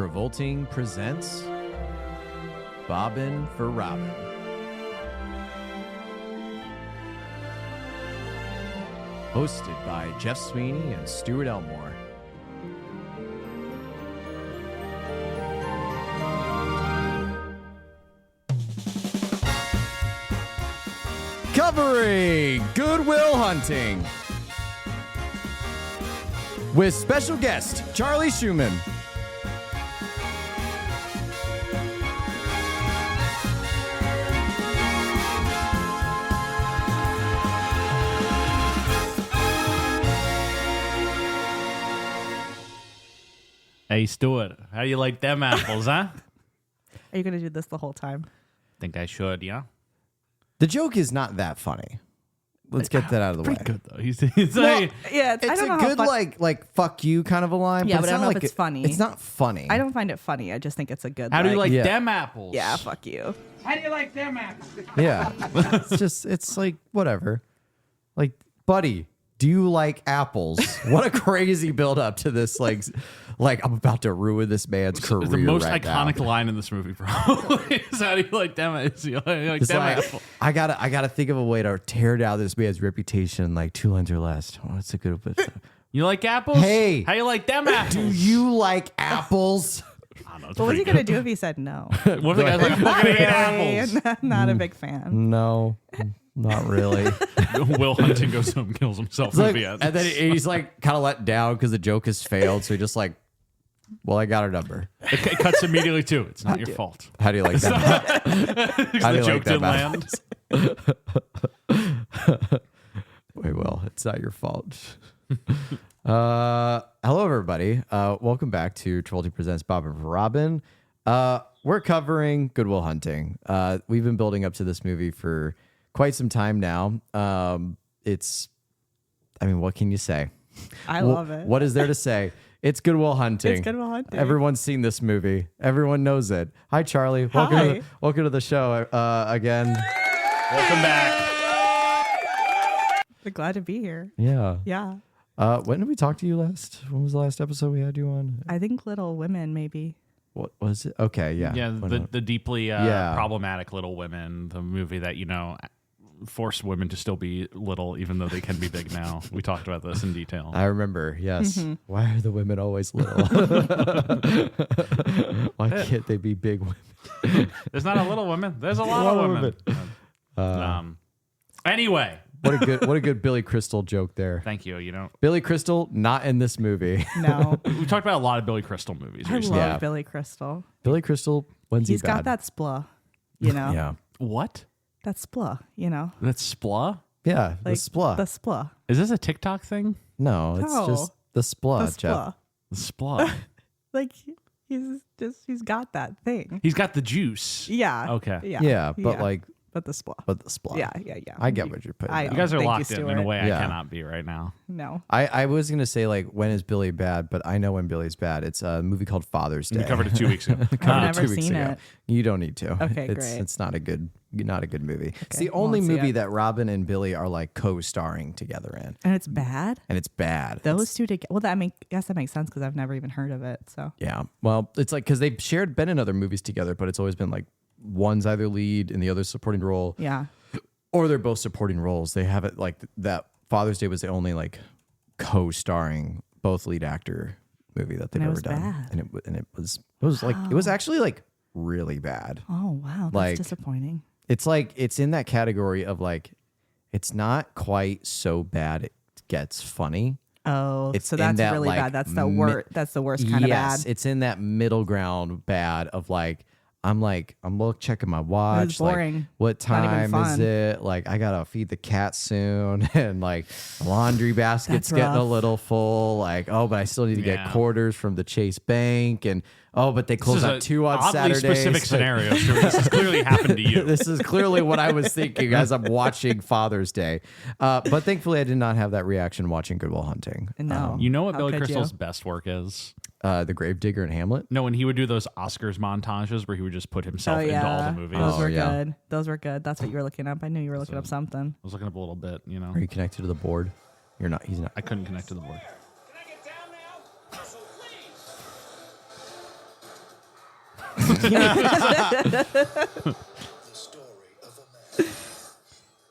Travolting presents Bobbin for Robin. Hosted by Jeff Sweeney and Stuart Elmore. Covering Good Will Hunting with special guest Charlie Schumann. Hey, Stuart, how you like them apples, huh? Are you going to do this the whole time? Think I should, yeah? The joke is not that funny. Let's get that out of the way. Pretty good, though. It's Well, like, yeah, I It's don't know a how good fun- like fuck you kind of a line. Yeah, but but I don't know if like it's funny. It's not funny. I don't find it funny. I just think it's a good. how do you like Yeah. them apples? Yeah, fuck you. How do you like them apples? Yeah, it's like whatever. Like, buddy, do you like apples? What a crazy build up to this. Like I'm about to ruin this man's career. The most right iconic now. line in this movie, probably, is how do you like them? Is you like It's them like, apples? I gotta think of a way to tear down this man's reputation. Like 2 lines or less. Oh, that's a good. You like apples? Hey. How you like them apples? Do you like apples? I don't know, it's What was pretty he gonna good. do if he said no? What if the guy's like, I fucking hate apples? Not a big fan. No, not really. Will Hunting goes home and kills himself It's like- at the end. and then he's like kind of let down because the joke has failed. So he just like, well, I got her number. It cuts immediately, too. It's not your fault. How do you like that? How do The you joke like didn't that, land. Wait, well, it's not your fault. Hello, everybody. Welcome back to Travolting Presents Bobbin for Robin. We're covering Good Will Hunting. We've been building up to this movie for quite some time now. I mean, what can you say? I love it. What is there to say? It's Good Will Hunting. It's Good Will Hunting. Everyone's seen this movie. Everyone knows it. Hi, Charlie. Hi. Welcome to the show again. Welcome back. We're glad to be here. Yeah. Yeah, When did we talk to you last? When was the last episode we had you on? I think Little Women maybe. What was it? Okay, yeah. Yeah, When- the deeply Yeah. problematic Little Women, the movie that, forced women to still be little, even though they can be big now. We talked about this in detail. I remember, yes. Mm-hmm. Why are the women always little? Why can't they be big women? There's not a little woman. There's a lot of women. Anyway, What a good Billy Crystal joke there. thank you. Billy Crystal, not in this movie. No, We talked about a lot of Billy Crystal movies I recently. love Yeah. Billy Crystal. Billy Crystal, when's He's he bad? got that splah, you know. Yeah. What? That splah, you know. That's Splah? Yeah, the Like splah. The splah. Is this a TikTok thing? No, it's No. just the splah, The Jeff. splah. The Splah. Like he's got that thing. He's got the juice. Yeah. Okay. Yeah. Yeah, but the splah. the splah. Yeah. I get what you're putting I- down. You guys are Thank you, locked in a Stuart. way Yeah. I cannot be right now. No. I was gonna say like when is Billy bad, but I know when Billy's bad. It's a movie called Father's Day. We covered it 2 weeks ago. I've Covered it never 2 weeks seen ago. it. You don't need to. Okay, it's, great. It's not a good movie. It's Okay, the only won't see movie it. that Robin and Billy are like co-starring together in, And it's bad. and it's bad. Those two together. Well, guess that makes sense because I've never even heard of it. So Yeah. Well, it's like because they've been in other movies together, but it's always been like one's either lead and the other supporting role, yeah. or they're both supporting roles. They have it like that. Father's Day was the only like co-starring both lead actor movie that they've And it ever was done, bad. and it was like it was actually like really bad. Oh wow, that's Like- disappointing. It's like it's in that category of like it's not quite so bad it gets funny. Oh, It's so in that's that, really like, bad. That's the worst. That's the worst kind of Yes, bad. it's in that middle ground bad of like I'm checking my watch. like, boring. what Not even time is fun. it? Like I gotta feed the cat soon, and like the laundry basket's That's getting a rough. little full. Like but I still need to get Yeah. quarters from the Chase Bank, and but they This close is at a 2 on oddly Saturdays. specific scenario. Stuart. This has clearly happened to you. This is clearly what I was thinking as I'm watching Father's Day. But thankfully, I did not have that reaction watching Good Will Hunting. No. You know what How Billy could Crystal's you? best work is? The Gravedigger and Hamlet. No, when he would do those Oscars montages where he would just put himself Oh into all yeah, the movies. those were yeah. good. Those were good. That's what you were looking up. I knew you were looking up something. I was looking up a little bit, Are you connected to the board? You're not. He's not. I couldn't connect to the board. Can I get down now? So please. story of a man.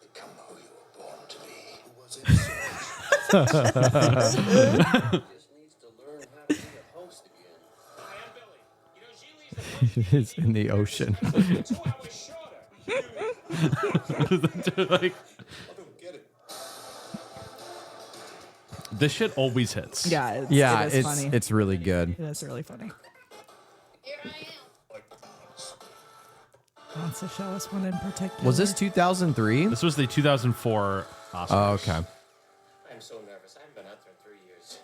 Become who you were born to be. Who was in search. Just needs to learn how to be a host again. I am Billy. You know, she leaves the It's in the ocean. 2 hours shorter. Like, I don't get it. this shit always hits. Yeah, it is funny. It's really good. It is really funny. Here I am. Wants to show us one in particular. Was this 2003? This was the 2004 Oscars. Oh, okay. I'm so nervous. I haven't been out there in 3 years.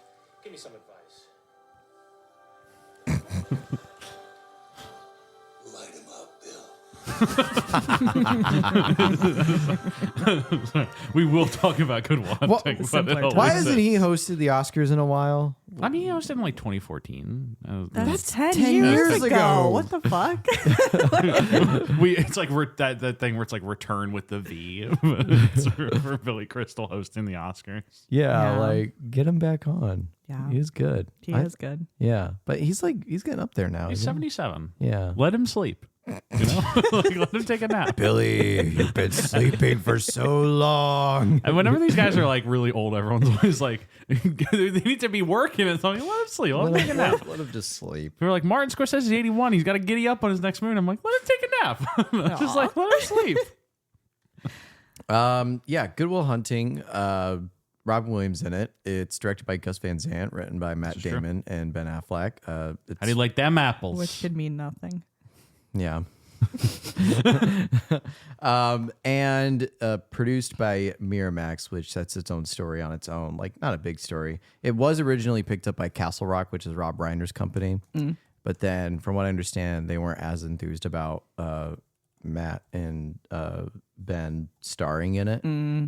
Give me some advice. Light him up, Bill. We will talk about Good Will Hunting. but Simpler it'll times. Why always hasn't hit. he hosted the Oscars in a while? I mean, I was in like 2014. That's 10 10 years years ago. ago. What the fuck? It's like that thing where it's like Return with the V. It's for Billy Crystal hosting the Oscars. Yeah, Yeah. like get him back on. Yeah. He is good. He is good. Yeah, but he's getting up there now. He's isn't he? 77. Yeah. Let him sleep. You know, like, let him take a nap. Billy, you've been sleeping for so long. And whenever these guys are like really old, everyone's always like, they need to be working and something. Let him sleep. Let him take a nap. Let him just sleep. They're like, Martin Scorsese is 81. He's got to giddy up on his next movie. I'm like, let him take a nap. Just like, let him sleep. Yeah, Good Will Hunting. Robin Williams in it. It's directed by Gus Van Sant, written by Matt is true. Damon and Ben Affleck. How do you like them apples? Which could mean nothing. Yeah. And produced by Miramax, which sets its own story on its own. Like, not a big story. It was originally picked up by Castle Rock, which is Rob Reiner's company. But then, from what I understand, they weren't as enthused about Matt and Ben starring in it.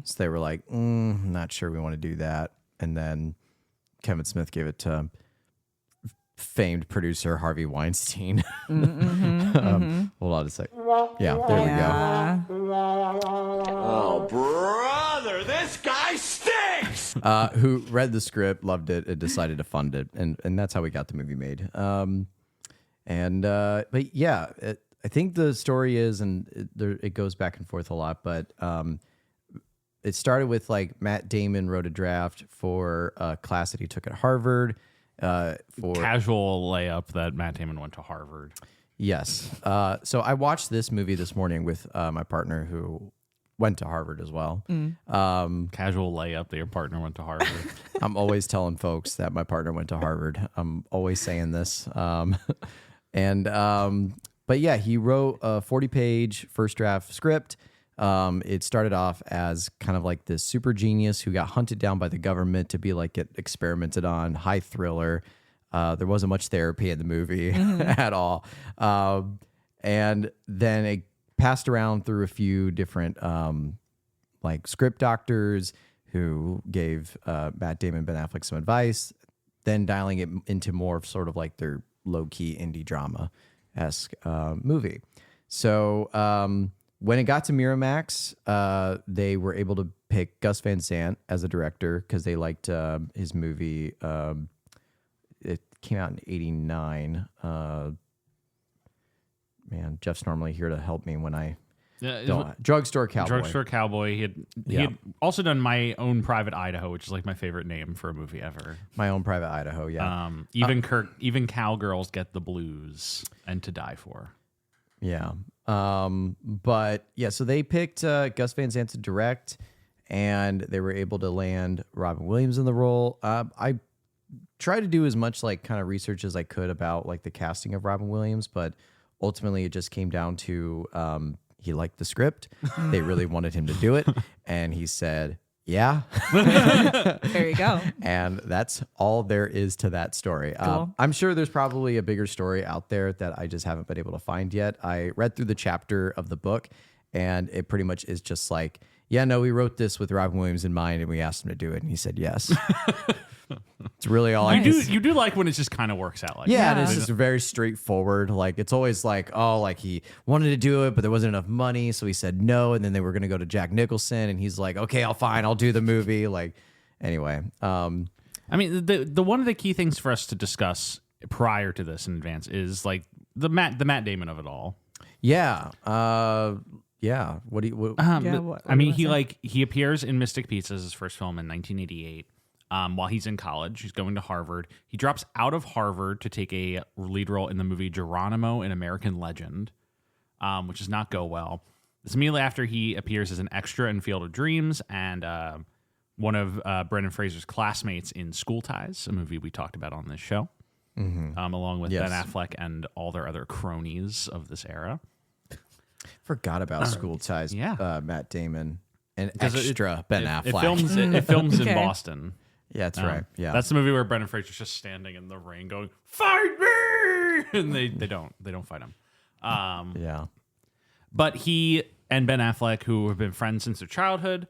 So they were like, not sure we want to do that. And then Kevin Smith gave it to famed producer Harvey Weinstein. Hold on a sec. Yeah, there we go. Oh, brother, this guy stinks! Who read the script, loved it, and decided to fund it, and that's how we got the movie made. But yeah, I think the story is, and it goes back and forth a lot, but it started with like Matt Damon wrote a draft for a class that he took at Harvard. For Casual layup that Matt Damon went to Harvard. Yes. So I watched this movie this morning with my partner who went to Harvard as well. Casual layup that your partner went to Harvard. I'm always telling folks that my partner went to Harvard. I'm always saying this. But yeah, he wrote a 40-page first draft script. It started off as kind of like this super genius who got hunted down by the government to be like get experimented on, high thriller. There wasn't much therapy in the movie at all. And then it passed around through a few different like script doctors who gave Matt Damon, Ben Affleck some advice, then dialing it into more of sort of like their low-key indie drama-esque movie. So when it got to Miramax, they were able to pick Gus Van Sant as a director because they liked his movie. It came out in '89. Man, Jeff's normally here to help me when I don't. Drugstore Cowboy. Drugstore Cowboy. He had also done My Own Private Idaho, which is like my favorite name for a movie ever. My Own Private Idaho, yeah. Even Cowgirls Get the Blues and To Die For. Yeah. But yeah, so they picked Gus Van Sant to direct, and they were able to land Robin Williams in the role. I tried to do as much like kind of research as I could about like the casting of Robin Williams, but ultimately it just came down to he liked the script. They really wanted him to do it, and he said, yeah. There you go. And that's all there is to that story. Cool. I'm sure there's probably a bigger story out there that I just haven't been able to find yet. I read through the chapter of the book, and it pretty much is just like, yeah, no, we wrote this with Robin Williams in mind, and we asked him to do it, and he said yes. It's really all I You do like when it just kind of works out like yeah, that. and it's just very straightforward. Like, it's always like, oh, like he wanted to do it, but there wasn't enough money, so he said no. And then they were going to go to Jack Nicholson, and he's like, okay, I'll do the movie. Like, anyway. I mean, the one of the key things for us to discuss prior to this in advance is like the Matt Damon of it all. Yeah. Yeah. What do you? What, Yeah, what I mean, do you wanna he appears in Mystic Pizza, his first film in 1988. While he's in college, he's going to Harvard. He drops out of Harvard to take a lead role in the movie Geronimo, an American Legend, which does not go well. It's immediately after he appears as an extra in Field of Dreams and one of Brendan Fraser's classmates in School Ties, a movie we talked about on this show, along with Yes. Ben Affleck and all their other cronies of this era. forgot about School Ties. yeah. Matt Damon and 'Cause extra Ben Affleck. It films in Okay. Boston. Yeah, that's right. Yeah, That's the movie where Brendan Fraser's just standing in the rain going, "Fight me!" And they don't fight him. yeah. But he and Ben Affleck, who have been friends since their childhood,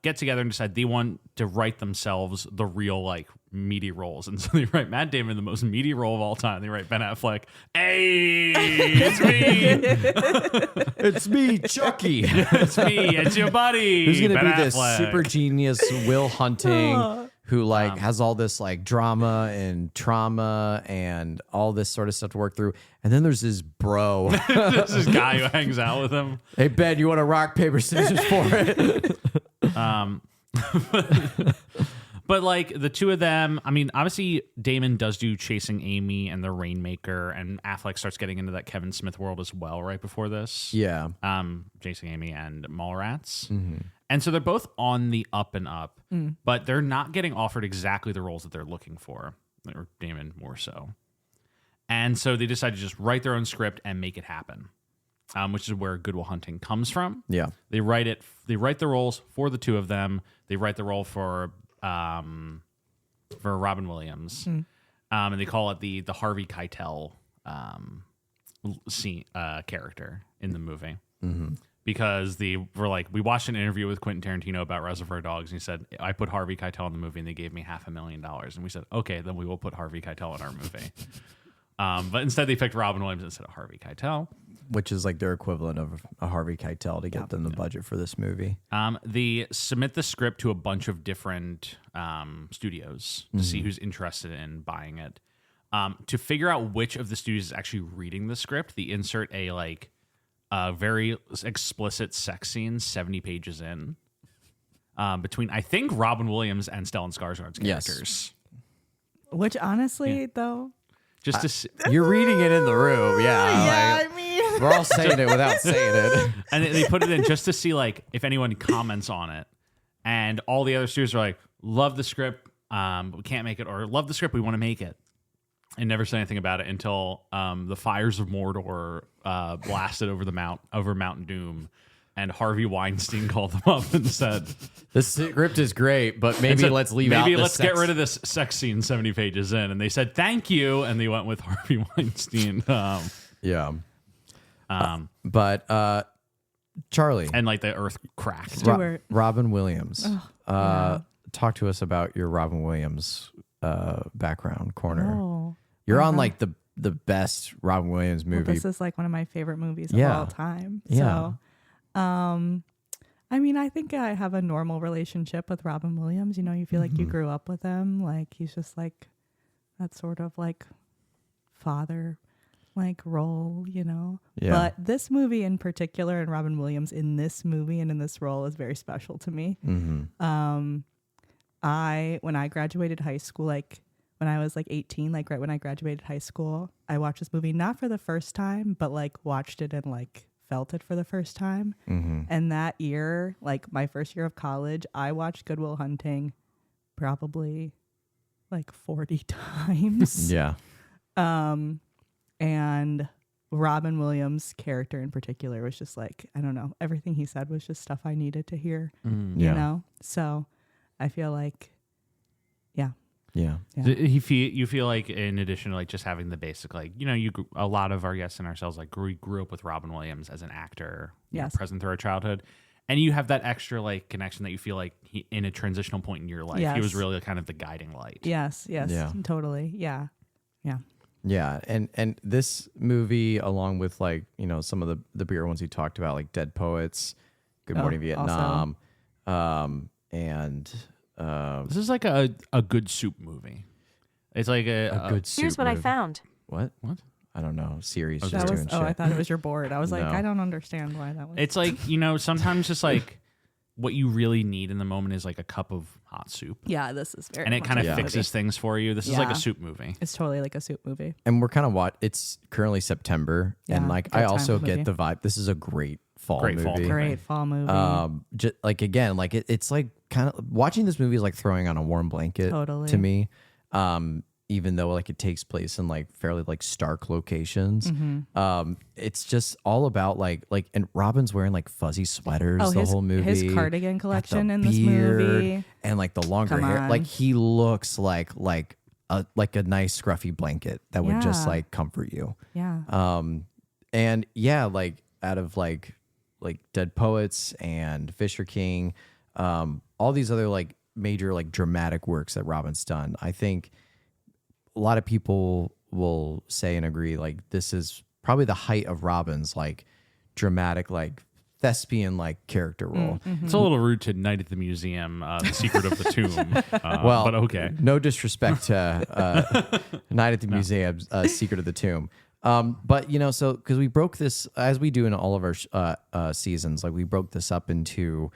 get together and decide they want to write themselves the real like meaty roles. And so they write Matt Damon the most meaty role of all time. They write Ben Affleck, "Hey, it's me, It's me, Chucky. it's me, it's your buddy." Who's gonna Ben be this Affleck. super genius Will Hunting who like has all this like drama and trauma and all this sort of stuff to work through, and then there's this bro. This is guy who hangs out with him. Hey Ben, you want to rock paper scissors for it? But like the two of them, I mean, obviously Damon does do Chasing Amy and The Rainmaker, and Affleck starts getting into that Kevin Smith world as well right before this. Yeah. Chasing Amy and Mallrats. And so they're both on the up and up, but they're not getting offered exactly the roles that they're looking for, or Damon more so. And so they decide to just write their own script and make it happen, which is where Good Will Hunting comes from. Yeah. They write the roles for the two of them. They write the role for Robin Williams, and they call it the Harvey Keitel character in the movie, because we watched an interview with Quentin Tarantino about Reservoir Dogs, and he said, "I put Harvey Keitel in the movie, and they gave me $500,000," and we said, "Okay, then we will put Harvey Keitel in our movie." But instead, they picked Robin Williams instead of Harvey Keitel. Which is like their equivalent of a Harvey Keitel to get them the budget for this movie. They submit the script to a bunch of different studios to see who's interested in buying it. To figure out which of the studios is actually reading the script, they insert a very explicit sex scene 70 pages in between, I think, Robin Williams and Stellan Skarsgård's Yes. characters. Which honestly, though, Just to see, You're reading it in the room. Yeah. like, I mean, we're all saying it without saying it. and they put it in just to see if anyone comments on it. And all the other studios are like, "Love the script, but we can't make it," or "Love the script, we want to make it," and never say anything about it until the fires of Mordor blasted over Mount Doom, and Harvey Weinstein called them up and said, The script is great, but maybe let's leave out maybe the let's get sex. rid of this sex scene 70 pages in. And they said, "Thank you," and they went with Harvey Weinstein. Yeah. But Charlie, And the earth cracked. Stuart. Robin Williams. Talk to us about your Robin Williams background corner. oh, You're on the best Robin Williams well, movie. this is like one of my favorite movies of Yeah. all time. Yeah. So, I mean, I think I have a normal relationship with Robin Williams. You know, you feel like you grew up with him. Like he's just like that sort of like father role, you know. Yeah. But this movie in particular, and Robin Williams in this movie and in this role is very special to me. When I graduated high school, when I was 18, right when I graduated high school, I watched this movie not for the first time, but watched it and felt it for the first time. And that year, my first year of college, I watched Good Will Hunting probably 40 times. Yeah. And Robin Williams' character in particular was just I don't know, everything he said was just stuff I needed to hear, you Yeah. know? So I feel yeah. Yeah. You feel in addition to just having the basic a lot of our guests and ourselves grew up with Robin Williams as an actor, Yes. present through our childhood, and you have that extra connection that you feel he, in a transitional point in your life, he was Yes. really kind of the guiding light. Yes, Yeah. totally. Yeah. Yeah. Yeah, and this movie, along with some of the bigger ones you talked about, like Dead Poets, Good Morning Vietnam, and This is a good soup movie. It's a good soup Here's what I movie. found. What? I don't know, series Okay. just That doing was, shit. I thought it was your board. I was like, No. I don't understand why that was. It's like, sometimes just like what you really need in the moment is like a cup of hot soup. yeah, this is very. And it much kind of like a fixes movie. things for you. This is like Yeah. a soup movie. It's totally like a soup movie. And we're kind of it's currently September, and Yeah, like good I time also for get movie. the vibe. This is a great fall Great movie. fall movie. Great fall movie. Just like again, like it's like kind of watching this movie is like throwing on a warm blanket Totally. to me. Even though like it takes place in like fairly like stark locations, it's just all about like and Robin's wearing like fuzzy sweaters the his, whole movie. his cardigan got collection the in this beard, movie. and like the longer Come hair. on. Like he looks like a nice scruffy blanket that would just Yeah. like comfort you. Yeah. And yeah, like out of like Dead Poets and Fisher King, all these other like major like dramatic works that Robin's done, I think a lot of people will say and agree like this is probably the height of Robin's like dramatic like thespian like character role. It's a little rude to Night at the Museum, The Secret of the Tomb. Well, but okay. No disrespect to Night at the Museum, Secret of the Tomb. But so because we broke this as we do in all of our seasons, like we broke this up into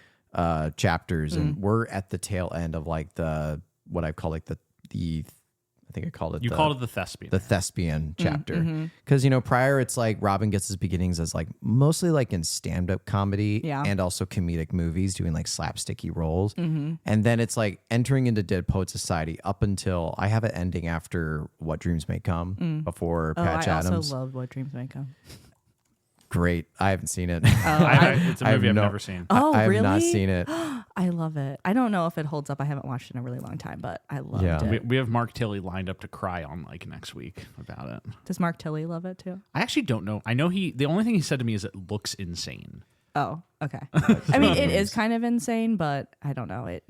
chapters, and we're at the tail end of like what I call like the I think I called it. You called it the thespian. the thespian chapter, because prior it's like Robin gets his beginnings as like mostly like in stand-up comedy Yeah. and also comedic movies, doing like slapsticky roles, and then it's like entering into Dead Poet Society up until I have it ending after What Dreams May Come before Patch I Adams. also love What Dreams May Come. Great, I haven't seen it. It's a I have movie I've no- never seen. Oh, I have really? not seen it. I love it. I don't know if it holds up. I haven't watched it in a really long time, but I loved Yeah. it. We have Mark Tilley lined up to cry on like next week about it. Does Mark Tilley love it too? I actually don't know. I know the only thing he said to me is it looks insane. Oh, okay. I mean, it is kind of insane, but I don't know it.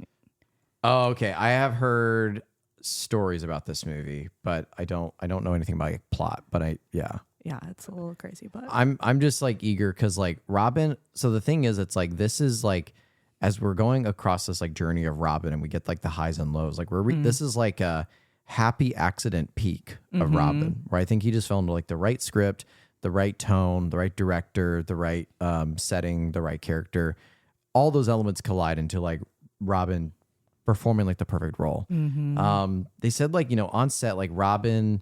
Oh, okay. I have heard stories about this movie, but I don't know anything about like, plot. But yeah. Yeah, it's a little crazy, but I'm just like eager because like Robin. So the thing is, it's like this is like as we're going across this like journey of Robin, and we get like the highs and lows. Like this is like a happy accident peak of Robin, where I think he just fell into like the right script, the right tone, the right director, the right setting, the right character. All those elements collide into like Robin performing like the perfect role. They said like on set, like Robin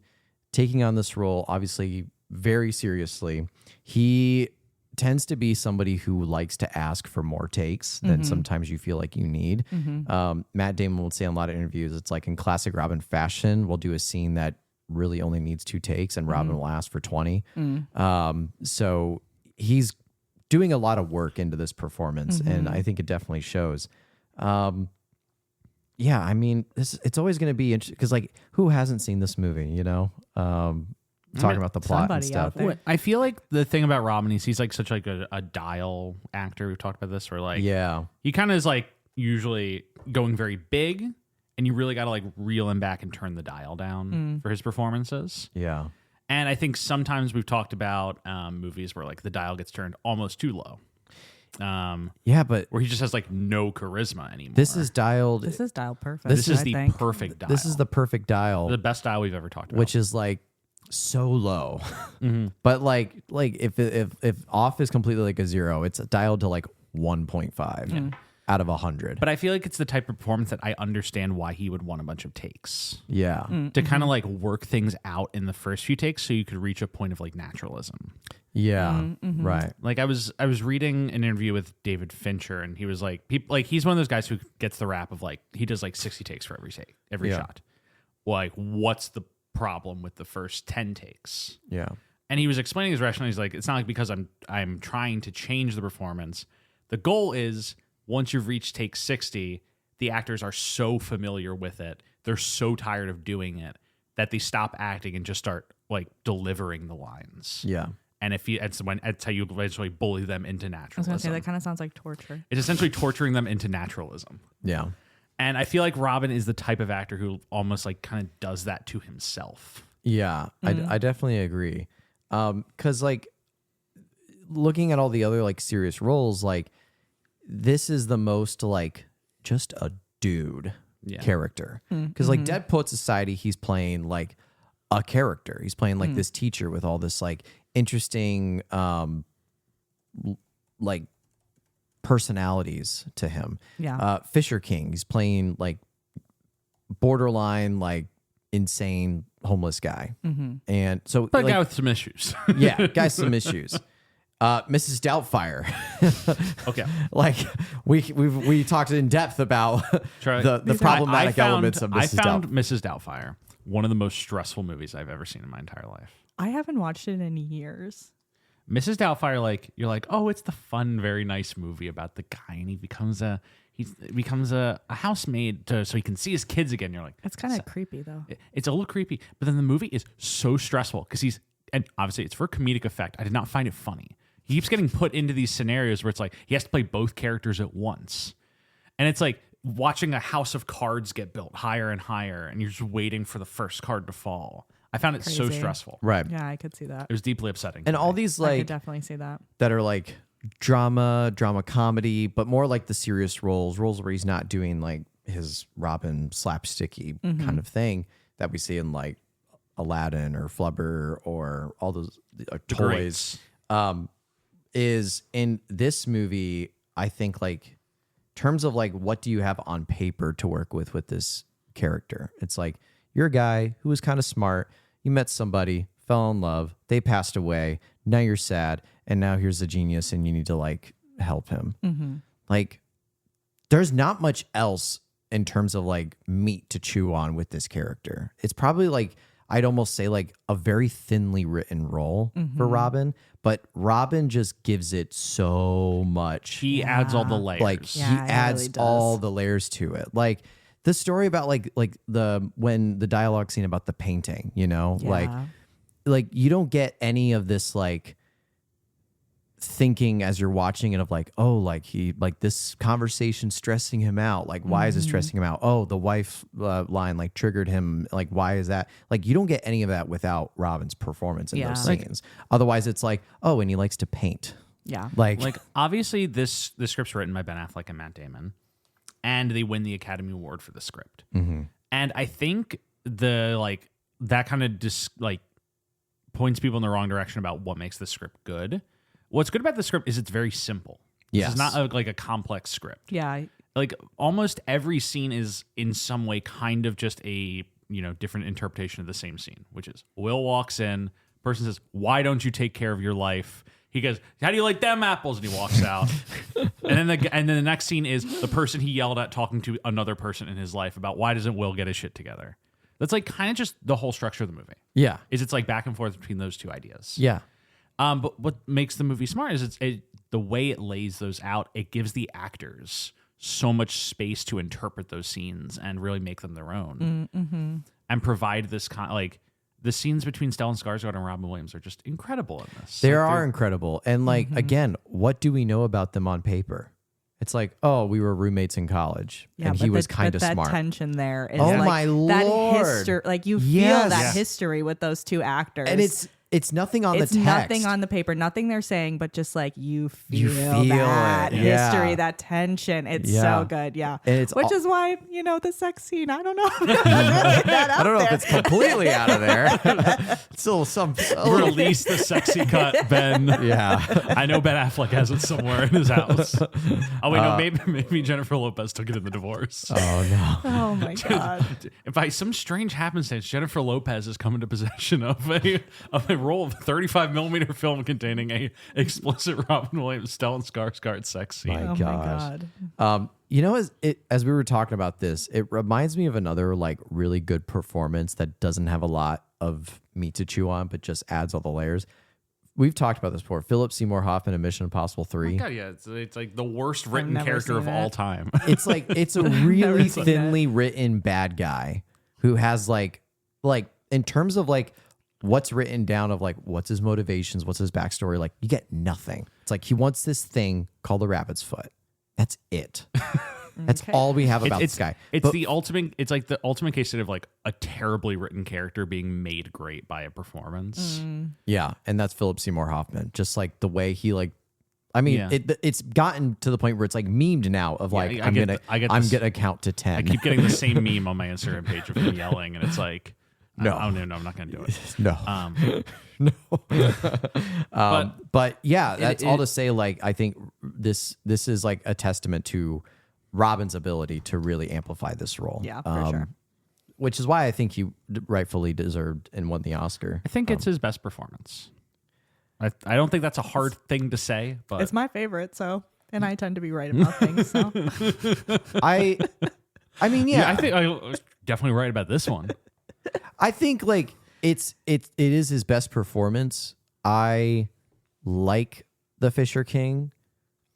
taking on this role obviously very seriously. He tends to be somebody who likes to ask for more takes than sometimes you feel like you need. Matt Damon would say in a lot of interviews, it's like in classic Robin fashion, we'll do a scene that really only needs 2 takes and Robin will ask for 20. So he's doing a lot of work into this performance, and I think it definitely shows. Yeah, I mean, it's always going to be interesting because, like, who hasn't seen this movie? Talking about the plot and somebody stuff. out there. What- I feel like the thing about Robin is he's like such like a dial actor. We've talked about this, where like Yeah, he kind of is like usually going very big, and you really got to like reel him back and turn the dial down for his performances. yeah, And I think sometimes we've talked about movies where like the dial gets turned almost too low, yeah. But where he just has like no charisma anymore. this is dialed. this is dialed perfect. this is I the think. perfect dial. This is the perfect dial, the best dial we've ever talked about. which is like so low. But like if off is completely like a 0, it's dialed to like 1.5 out of 100. But I feel like it's the type of performance that I understand why he would want a bunch of takes Yeah, to kind of like work things out in the first few takes, so you could reach a point of like naturalism. yeah, right. Like I was reading an interview with David Fincher, and he was like, he's one of those guys who gets the rap of like he does like 60 takes for every take, every Yeah. shot. Like, what's the problem with the first 10 takes? Yeah, And he was explaining his rationale. He's like, it's not like because I'm trying to change the performance. The goal is once you've reached take 60, the actors are so familiar with it, they're so tired of doing it that they stop acting and just start like delivering the lines. yeah. And that's how you eventually bully them into I was naturalism. gonna say that kind of sounds like torture. It's essentially torturing them into naturalism. Yeah. And I feel like Robin is the type of actor who almost like kind of does that to himself. Yeah, I definitely agree. Because like looking at all the other like serious roles, like this is the most like just a dude Yeah. character. Because like Dead Poet Society, he's playing like a character. He's playing like this teacher with all this like interesting like personalities to him. Yeah. Fisher King, he's playing like borderline like insane homeless guy. And so But a like, guy with some issues. yeah, guys some issues. Mrs. Doubtfire. Okay. Like we talked in depth about the problematic elements of Mrs. I found Doubtfire. Mrs. Doubtfire one of the most stressful movies I've ever seen in my entire life. I haven't watched it in years. Mrs. Doubtfire, like you're like, oh, it's the fun, very nice movie about the guy, and he becomes a housemaid so he can see his kids again. You're like, It's kind of creepy though. it's a little creepy, but then the movie is so stressful because and obviously it's for comedic effect. I did not find it funny. He keeps getting put into these scenarios where it's like he has to play both characters at once, and it's like watching a house of cards get built higher and higher, and you're just waiting for the first card to fall. I found it so Crazy. stressful. Right. Yeah, I could see that. It was deeply upsetting. And to all me. these I like could definitely see that. that are like drama comedy, but more like the serious roles where he's not doing like his Robin slapsticky kind of thing that we see in like Aladdin or Flubber or all those toys. Is in this movie, I think like terms of like what do you have on paper to work with this character? It's like you're a guy who was kind of smart. You met somebody, fell in love, they passed away. Now you're sad, and now here's a genius, and you need to like help him. Like, there's not much else in terms of like meat to chew on with this character. It's probably like I'd almost say like a very thinly written role for Robin, but Robin just gives it so much. he adds all the layers. Like Yeah, he he adds really does. all the layers to it. Like the story about like when the dialogue scene about the painting, you know, Yeah. like you don't get any of this like thinking as you're watching it of like, oh, like he like this conversation stressing him out. Like, why is it stressing him out? Oh, the wife line like triggered him. Like, why is that? Like, you don't get any of that without Robin's performance in those Yeah. scenes. Otherwise, it's like, oh, and he likes to paint. Yeah. Like obviously this script's written by Ben Affleck and Matt Damon, and they win the Academy Award for the script. And I think that kind of just like points people in the wrong direction about what makes the script good. What's good about the script is it's very simple. Yes. This is not like a complex script. Yeah. Like almost every scene is in some way kind of just a different interpretation of the same scene, which is Will walks in, person says, "Why don't you take care of your life?" He goes, "How do you like them apples?" And he walks out. and then the next scene is the person he yelled at talking to another person in his life about why doesn't Will get his shit together. That's like kind of just the whole structure of the movie. Yeah. It's like back and forth between those two ideas. Yeah. But what makes the movie smart is the way it lays those out. It gives the actors so much space to interpret those scenes and really make them their own, and provide this like the scenes between Stellan Skarsgård and Robin Williams are just incredible in this. They Like, are incredible. And like, again, what do we know about them on paper? It's like, oh, we were roommates in college Yeah, and he was kind of that smart. tension there is Oh like my that Lord. history. Like you feel Yes. that Yes. history with those two actors, And it's nothing on it's the text. nothing on the paper, nothing they're saying, but just like you feel feel that it, yeah. history, that tension. It's Yeah. so good, yeah. And it's Which all- is why the sex scene. I don't know. I don't know if it's completely out of there. Still some. release the sexy cut, Ben. Yeah. I know Ben Affleck has it somewhere in his house. Oh wait, no, maybe Jennifer Lopez took it in the divorce. Oh no. Oh my god. If by some strange happenstance, Jennifer Lopez has come into possession of a roll of 35mm film containing a explicit Robin Williams Stellan Skarsgård sex scene. My Oh my gosh. god. As we were talking about this, it reminds me of another like really good performance that doesn't have a lot of meat to chew on, but just adds all the layers. We've talked about this before. Philip Seymour Hoffman in Mission Impossible 3. God, yeah, it's like the worst written never character of seen all it. time. It's like it's a really seen thinly written bad guy who has like in terms of like what's written down of like what's his motivations, what's his backstory, like you get nothing. It's like he wants this thing called the rabbit's foot. That's it. That's all we have about this guy. It's But- the ultimate. It's like the ultimate case study of like a terribly written character being made great by a performance. Yeah, and that's Philip Seymour Hoffman. Just like the way he like, I mean, Yeah. it's gotten to the point where it's like memed now of like I I'm get this- gonna count to 10. I keep getting the same meme on my Instagram page of him yelling, and it's like, No. Oh no, I'm not gonna do it. No. But yeah, that's all to say. Like, I think this is like a testament to Robin's ability to really amplify this role. Yeah, for sure. Which is why I think he rightfully deserved and won the Oscar. I think it's his best performance. I don't think that's a hard thing to say, but It's my favorite, so and I tend to be right about things. So I mean, yeah, I think I was definitely right about this one. I think like it is his best performance. I like The Fisher King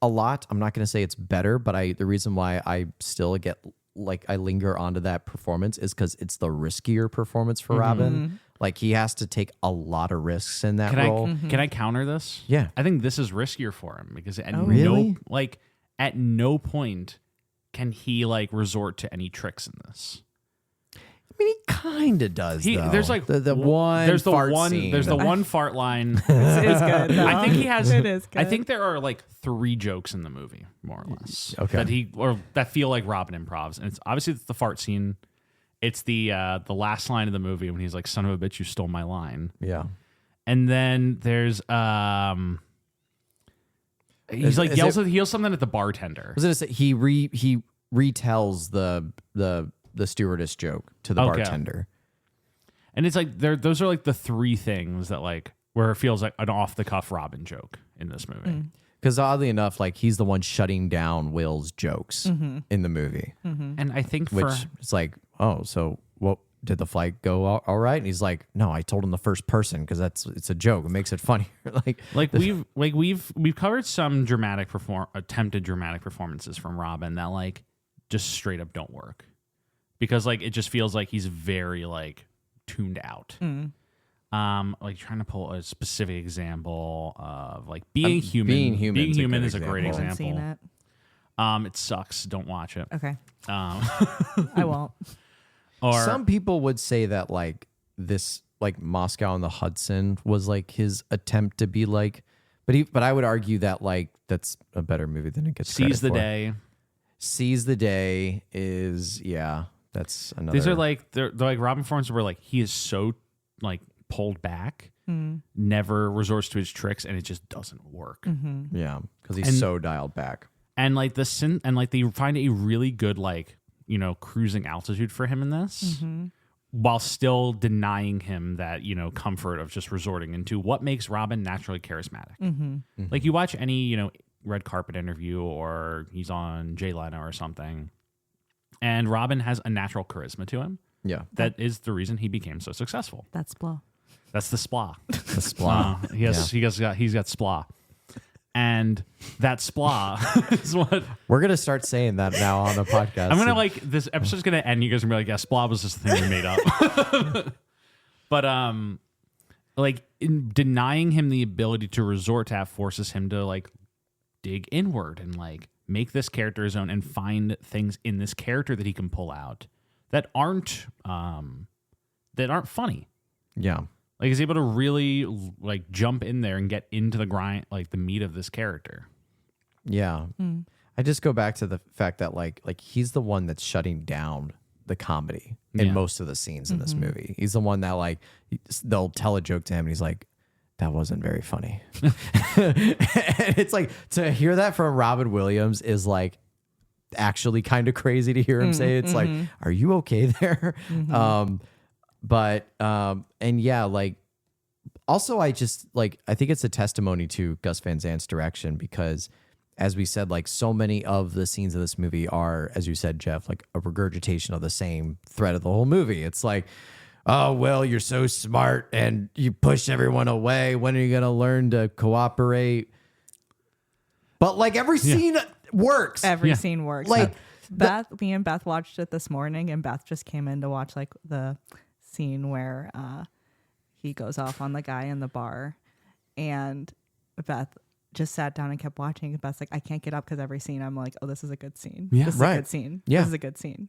a lot. I'm not going to say it's better, but the reason why I still get like I linger onto that performance is because it's the riskier performance for Robin. Like he has to take a lot of risks in that role. Can I counter this? Yeah. I think this is riskier for him because at really? at no point can he like resort to any tricks in this. I mean, he kind of does. Though. There's like the one. There's the fart one. scene. There's the one fart line. it is good. I think he has. It is good. I think there are like 3 jokes in the movie, more or less. Okay. That feel like Robin improvs, and it's obviously the fart scene. It's the last line of the movie when he's like, "Son of a bitch, you stole my line." Yeah. And then there's he's like yells something at the bartender. I was gonna say he retells the stewardess joke to the Okay. bartender. And it's like those are like the 3 things that like where it feels like an off the cuff Robin joke in this movie. Because oddly enough, like he's the one shutting down Will's jokes in the movie, And I think which it's like, oh, so what? Did the flight go all right? And he's like, no, I told him the first person because it's a joke. It makes it funnier. we've covered some attempted dramatic performances from Robin that like just straight up don't work because like it just feels like he's very like tuned out. Like trying to pull a specific example of like being human. Being Human is a great I haven't seen example. it. It sucks. Don't watch it. Okay, I won't. Or Some people would say that like this, like Moscow on the Hudson was like his attempt to be like, but I would argue that like that's a better movie than it gets. Seize the credit for. Day. Seize the Day is that's another. These are like they're like Robin performances where like he is so like pulled back, never resorts to his tricks, and it just doesn't work. yeah, because he's so dialed back. And like they find a really good like cruising altitude for him in this, while still denying him that comfort of just resorting into what makes Robin naturally charismatic. Like you watch any red carpet interview or he's on Jay Leno or something, and Robin has a natural charisma to him. Yeah, That is the reason he became so successful. That's blow. That's the splah. the Splat. He's got splah. And that splah is what We're gonna start saying that now on the podcast. I'm gonna like. This episode's gonna end. You guys are gonna be like, "Yeah, splah was just a thing we made up." But like in denying him the ability to resort to that forces him to like dig inward and like make this character his own and find things in this character that he can pull out that aren't funny. Yeah. Like he's able to really like jump in there and get into the grind, like the meat of this character. Yeah. I just go back to the fact that like he's the one that's shutting down the comedy in Yeah. most of the scenes in this movie. He's the one that like they'll tell a joke to him and he's like, that wasn't very funny. And it's like to hear that from Robin Williams is like actually kind of crazy to hear him say. It's like, are you okay there? And yeah, like also I just like I think it's a testimony to Gus Van Sant's direction because as we said, like so many of the scenes of this movie are, as you said, Jeff, like a regurgitation of the same thread of the whole movie. It's like, oh, well, you're so smart and you push everyone away. When are you going to learn to cooperate? But like every scene works. Every scene works. Like, me and Beth watched it this morning, and Beth just came in to watch like the scene where he goes off on the guy in the bar, and Beth just sat down and kept watching. And Beth's like, I can't get up because every scene I'm like, oh, this is a good scene. Yeah. This is Right. a good scene. Yeah. This is a good scene.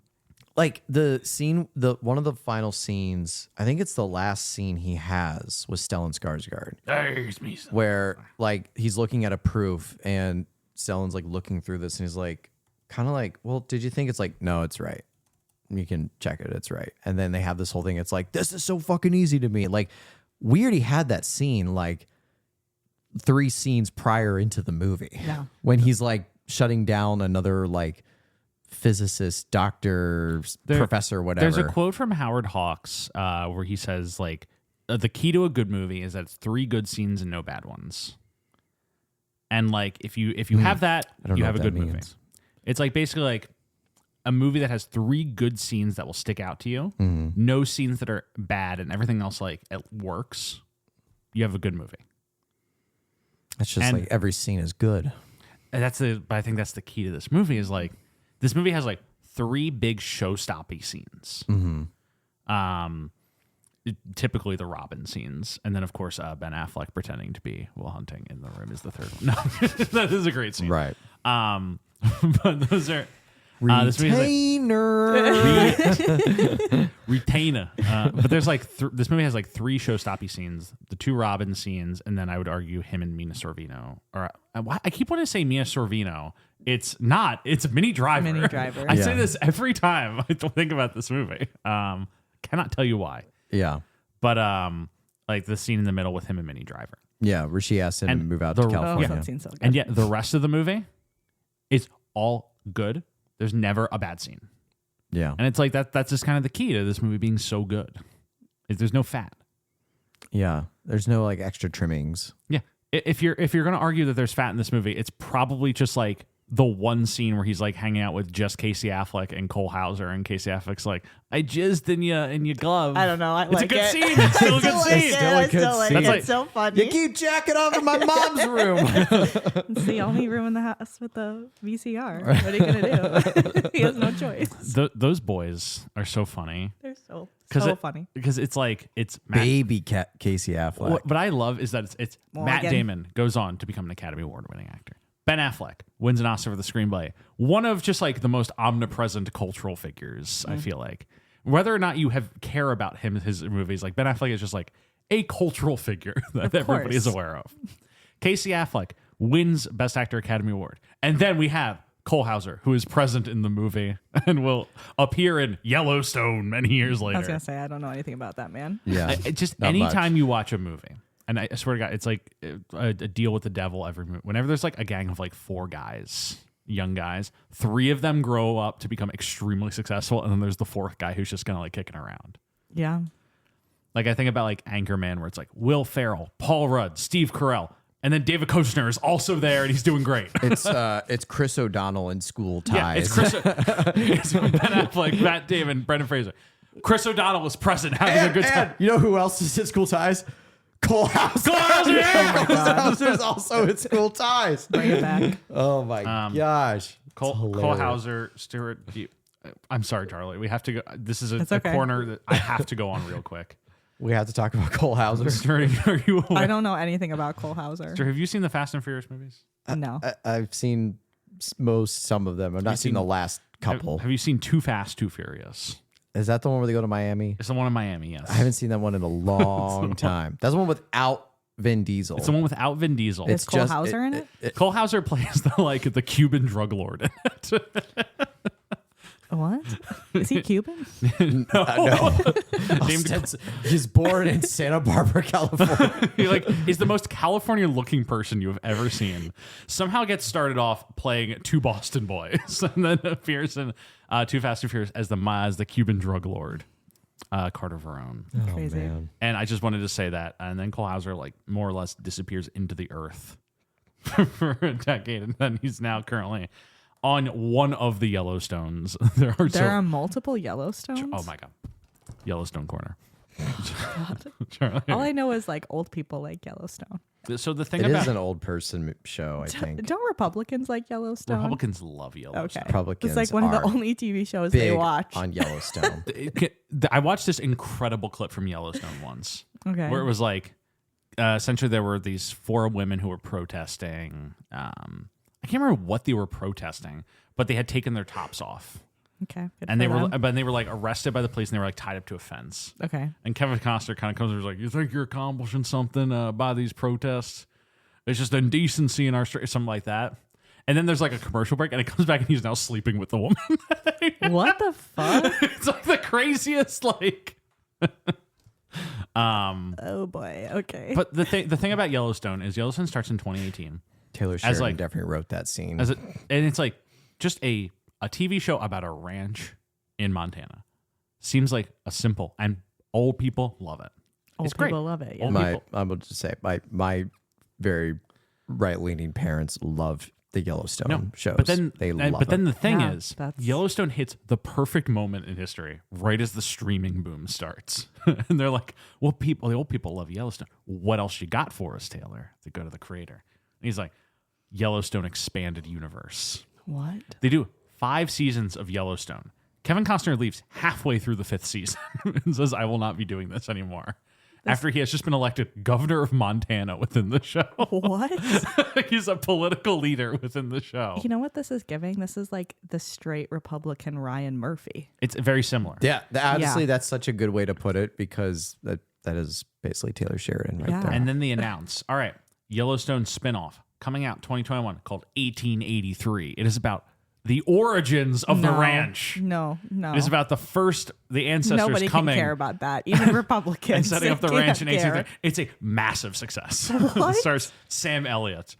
Like the scene, one of the final scenes, I think it's the last scene he has with Stellan Skarsgård. There's me. Where like he's looking at a proof and Stellan's like looking through this and he's like kind of like, well, did you think it's like, no, it's right. you can check it. It's right. And then they have this whole thing. It's like, this is so fucking easy to me. Like, we already had that scene like 3 scenes prior into the movie. Yeah. When he's like shutting down another like physicist, doctor, professor, whatever. There's a quote from Howard Hawks where he says like, the key to a good movie is that it's 3 good scenes and no bad ones. And like, if you have that, you have a good movie. It's like basically like a movie that has 3 good scenes that will stick out to you, no scenes that are bad, and everything else like it works. You have a good movie. It's just like every scene is good. And but I think that's the key to this movie is like this movie has like 3 big show-stoppy scenes. Typically the Robin scenes, and then of course Ben Affleck pretending to be Will Hunting in the room is the third one. No, that is a great scene, Right. But those are retainer. But there's like this movie has like 3 show-stoppy scenes, the 2 Robin scenes, and then I would argue him and Mina Sorvino. Or I keep wanting to say Mina Sorvino. It's not. It's Minnie Driver. Minnie Driver. I say this every time I think about this movie. Cannot tell you why. Yeah. But like the scene in the middle with him and Minnie Driver. Yeah, where she asked him to move out the- to Oh, California. that seems so good. And yet the rest of the movie is all good. There's never a bad scene. Yeah. And it's like that's just kind of the key to this movie being so good. Is there's no fat. Yeah. There's no like extra trimmings. Yeah. If you're going to argue that there's fat in this movie, it's probably just like the one scene where he's like hanging out with just Casey Affleck and Cole Hauser, and Casey Affleck's like, I jizzed in your glove. I don't know. I It's like a good it. scene. It's still a good like scene. it. Still a I good still like scene. it. That's It's so funny. You keep jacking off in my mom's room. It's the only room in the house with the VCR. What are you gonna do? He has no choice. Those boys are so funny. They're so it- funny. Because it's like, it's Matt, Baby Casey Affleck. what I love is that it's Matt Morgan. Damon goes on to become an Academy Award winning actor. Ben Affleck wins an Oscar for the screenplay. One of just like the most omnipresent cultural figures, I feel like. Whether or not you care about his movies, like Ben Affleck is just like a cultural figure that everybody is course. aware of. Casey Affleck wins Best Actor Academy Award. And then we have Cole Hauser, who is present in the movie and will appear in Yellowstone many years later. I was gonna say I don't know anything about that man. Yeah. Just Not anytime much. you watch a movie, and I swear to God, it's like a deal with the devil every movie. Whenever there's like a gang of like 4 guys, young guys, 3 of them grow up to become extremely successful, and then there's the 4th guy who's just kind of like kicking around. Yeah. Like I think about like Anchorman, where it's like Will Ferrell, Paul Rudd, Steve Carell, and then David Koechner is also there, and he's doing great. It's Chris O'Donnell in School Ties. Yeah, it's Chris. It's Ben Affleck, Matt Damon, Brendan Fraser. Chris O'Donnell was present, having a good time. And you know who else is in School Ties? Cole Hauser. Cole Hauser, yeah! Cole Hauser's also in School Ties. Bring it back. Oh my gosh. Cole Hauser, Stuart. I'm sorry, Charlie. We have to go. This is a It's okay. corner that I have to go on real quick. We have to talk about Cole Hauser. Stuart, are you aware? I don't know anything about Cole Hauser. Stuart, have you seen the Fast and Furious movies? No. I've seen some of them. I've not seen the last couple. Have you seen Too Fast, Too Furious? Is that the one where they go to Miami? It's the one in Miami. Yes, I haven't seen that one in a long time. That's the one without Vin Diesel. It's the one without Vin Diesel. Is Cole Hauser in it? Cole Hauser plays the Cuban drug lord in it. What? Is he Cuban? No. Named- He's born in Santa Barbara, California. He's the most California looking person you have ever seen. Somehow gets started off playing 2 Boston boys, and then appears in Too Fast and Furious as the Cuban drug lord, Carter Verone. Crazy. man. And I just wanted to say that. And then Cole Hauser more or less disappears into the earth for a decade, and then he's now currently on one of the Yellowstones. There are multiple Yellowstones. Oh my God, Yellowstone corner. All I know is like old people like Yellowstone. So the thing It about is an old person show, I think. Don't Republicans like Yellowstone? Republicans love Yellowstone. Okay. Republicans It's like one of the are only TV shows they Big watch. on Yellowstone. I watched this incredible clip from Yellowstone once, Okay. where it was like, essentially there were these 4 women who were protesting. I can't remember what they were protesting, but they had taken their tops off, Okay. Good and for them. they were like arrested by the police, and they were like tied up to a fence. Okay. And Kevin Costner kind of comes over and is like, "You think you're accomplishing something by these protests? It's just indecency in our street," something like that. And then there's like a commercial break, and it comes back, and he's now sleeping with the woman. What the fuck? It's craziest like. Oh boy. Okay. But the thing about Yellowstone is Yellowstone starts in 2018. Taylor As, Sheridan like- definitely wrote that scene. And it's like just a TV show about a ranch in Montana. Seems like a simple, and old people love it. Old It's great. people love it. Yeah. Old people. I will just say my very right-leaning parents love the Yellowstone shows. But then, they love but then it. the thing Yeah, is, that's- Yellowstone hits the perfect moment in history, right as the streaming boom starts, and they're like, "Well, the old people love Yellowstone. What else you got for us, Taylor?" They go to the creator, and he's like, "Yellowstone expanded universe." What? They do 5 seasons of Yellowstone. Kevin Costner leaves halfway through the 5th season and says, "I will not be doing this anymore." After he has just been elected governor of Montana within the show. What? He's a political leader within the show. You know what this is giving? This is like the straight Republican Ryan Murphy. It's very similar. Yeah, honestly, Yeah. that's such a good way to put it because that is basically Taylor Sheridan right Yeah. there. And then they announce, all right, Yellowstone spinoff coming out 2021 called 1883. It is about the origins of the No. ranch. No. It is about the ancestors Nobody coming can care about that. Even Republicans. and setting up the they ranch can't in care. 1883. It's a massive success. What? It stars Sam Elliott.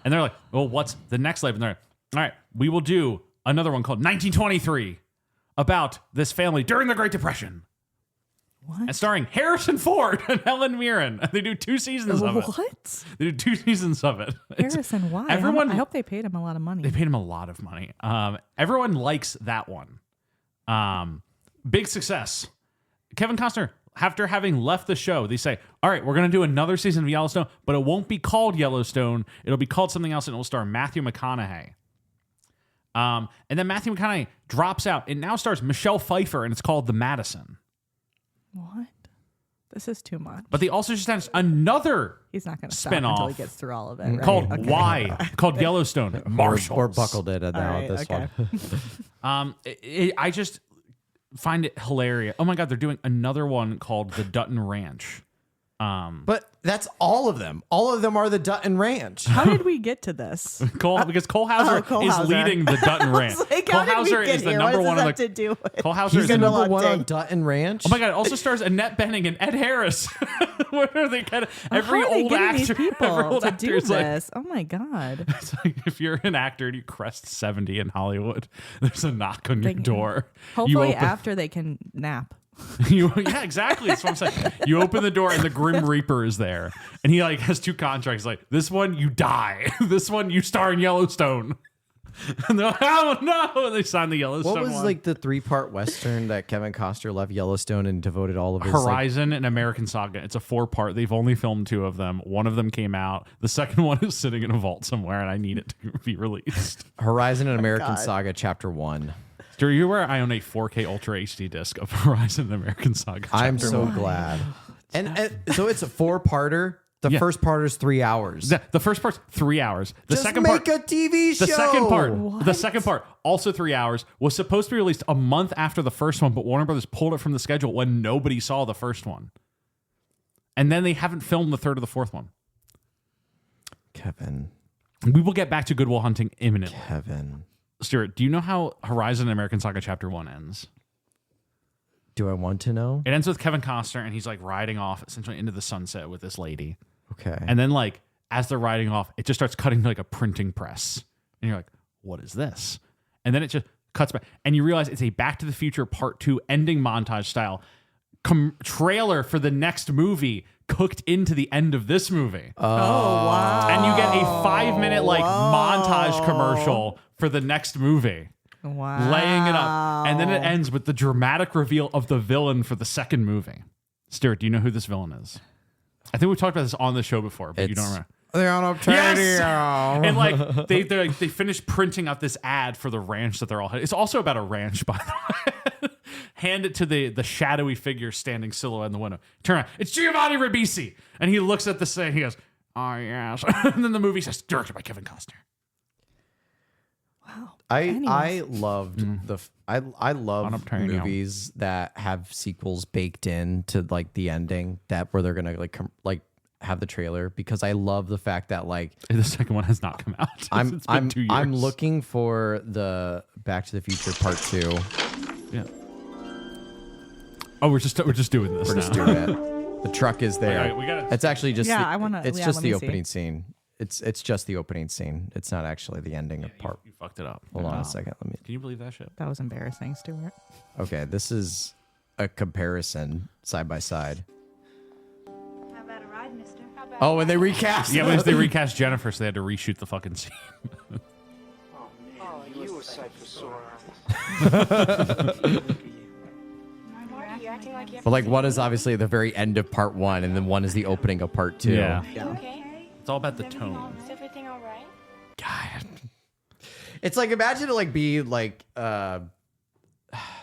And they're like, well, what's the next level? And they're like, all right, we will do another one called 1923 about this family during the Great Depression. What? And starring Harrison Ford and Helen Mirren. They do 2 seasons of it. What? They do 2 seasons of it. It's- Harrison, why? everyone- I hope they paid him a lot of money. They paid him a lot of money. Everyone likes that one. Big success. Kevin Costner, after having left the show, they say, all right, we're going to do another season of Yellowstone, but it won't be called Yellowstone. It'll be called something else, and it will star Matthew McConaughey. And then Matthew McConaughey drops out. It now stars Michelle Pfeiffer, and it's called The Madison. What? This is too much. But they also just announced another He's not going to stop until spin-off he gets through all of it. Right? called Okay. Y, called Yellowstone. Marshall. or buckled it now All right, this okay. one. I just find it hilarious. Oh my god, they're doing another one called The Dutton Ranch. But that's all of them. All of them are the Dutton Ranch. How did we get to this? Because Cole Hauser Cole is Hauser. leading the Dutton Ranch. Like, Cole how did we Hauser get is the here? number What one does on this have the to do with? Cole Hauser He's is the the gonna number love one on Dang. Dutton Ranch. Oh my god! It also stars Annette Bening and Ed Harris. What are they kind of every How are they old getting actor? these every people old to actor do is like, this? Oh my god! it's like if you're an actor and you crest 70 in Hollywood, there's a knock on your door. You Hopefully, open- after they can nap. yeah, exactly. That's what I'm saying. You open the door and the Grim Reaper is there, and he like has 2 contracts. Like this one, you die. This one, you star in Yellowstone. And they're like, oh no! And they signed the Yellowstone. What was one. like the 3-part Western that Kevin Costner left Yellowstone and devoted all of his Horizon and American Saga. It's a 4-part. They've only filmed 2 of them. One of them came out. The second one is sitting in a vault somewhere, and I need it to be released. Horizon Oh and American Saga Chapter 1. Do you aware I own a 4K Ultra HD disc of Horizon and American Saga? I'm Chapter so one. glad. And so it's a 4-parter. The Yeah. first part is 3 hours. The first part's 3 hours. The Just second make part. a TV show. The second part, also 3 hours, was supposed to be released a month after the first one, but Warner Brothers pulled it from the schedule when nobody saw the first one. And then they haven't filmed the third or the fourth one. Kevin. We will get back to Good Will Hunting imminently. Kevin. Stuart, do you know how Horizon and American Saga Chapter 1 ends? Do I want to know? It ends with Kevin Costner, and he's like riding off essentially into the sunset with this lady. Okay. And then like as they're riding off, it just starts cutting to like a printing press. And you're like, what is this? And then it just cuts back. And you realize it's a Back to the Future Part 2 ending montage style trailer for the next movie cooked into the end of this movie. Oh wow! And you get a 5-minute like montage commercial for the next movie. Wow. Laying it up. And then it ends with the dramatic reveal of the villain for the second movie. Stuart, do you know who this villain is? I think we've talked about this on the show before, but you don't remember. They're on a Yes! And like they finished printing out this ad for the ranch that they're all. It's also about a ranch, by the way. Hand it to the shadowy figure standing silhouette in the window. Turn around. It's Giovanni Ribisi, and he looks at the thing. He goes, "Oh yes." And then the movie says, directed by Kevin Costner. Wow. I Anyways. loved I love Unobtainium. movies that have sequels baked in to like the ending that where they're gonna like have the trailer because I love the fact that like The second one has not come out. It's been 2 years. I'm looking for the Back to the Future Part 2. Yeah. Oh, we're just doing this. We're now. just doing it. The truck is there. All right, we gotta- It's actually just. Yeah, the, I wanna- It's yeah, just let the me see. opening scene. It's just the opening scene. It's not actually the ending of part. You fucked it up. Hold on a second. Let me. Can you believe that shit? That was embarrassing, Stuart. Okay, this is a comparison side by side. How about a ride, mister? Oh, and they recast. Yeah, but they recast Jennifer, so they had to reshoot the fucking scene. Oh, you a sight for sore Marty, you acting like you have But like one is obviously the very end of part 1, and then one is the opening of part 2. Yeah. okay? It's all about the tone. Is everything all right? God. It's like imagine it like be like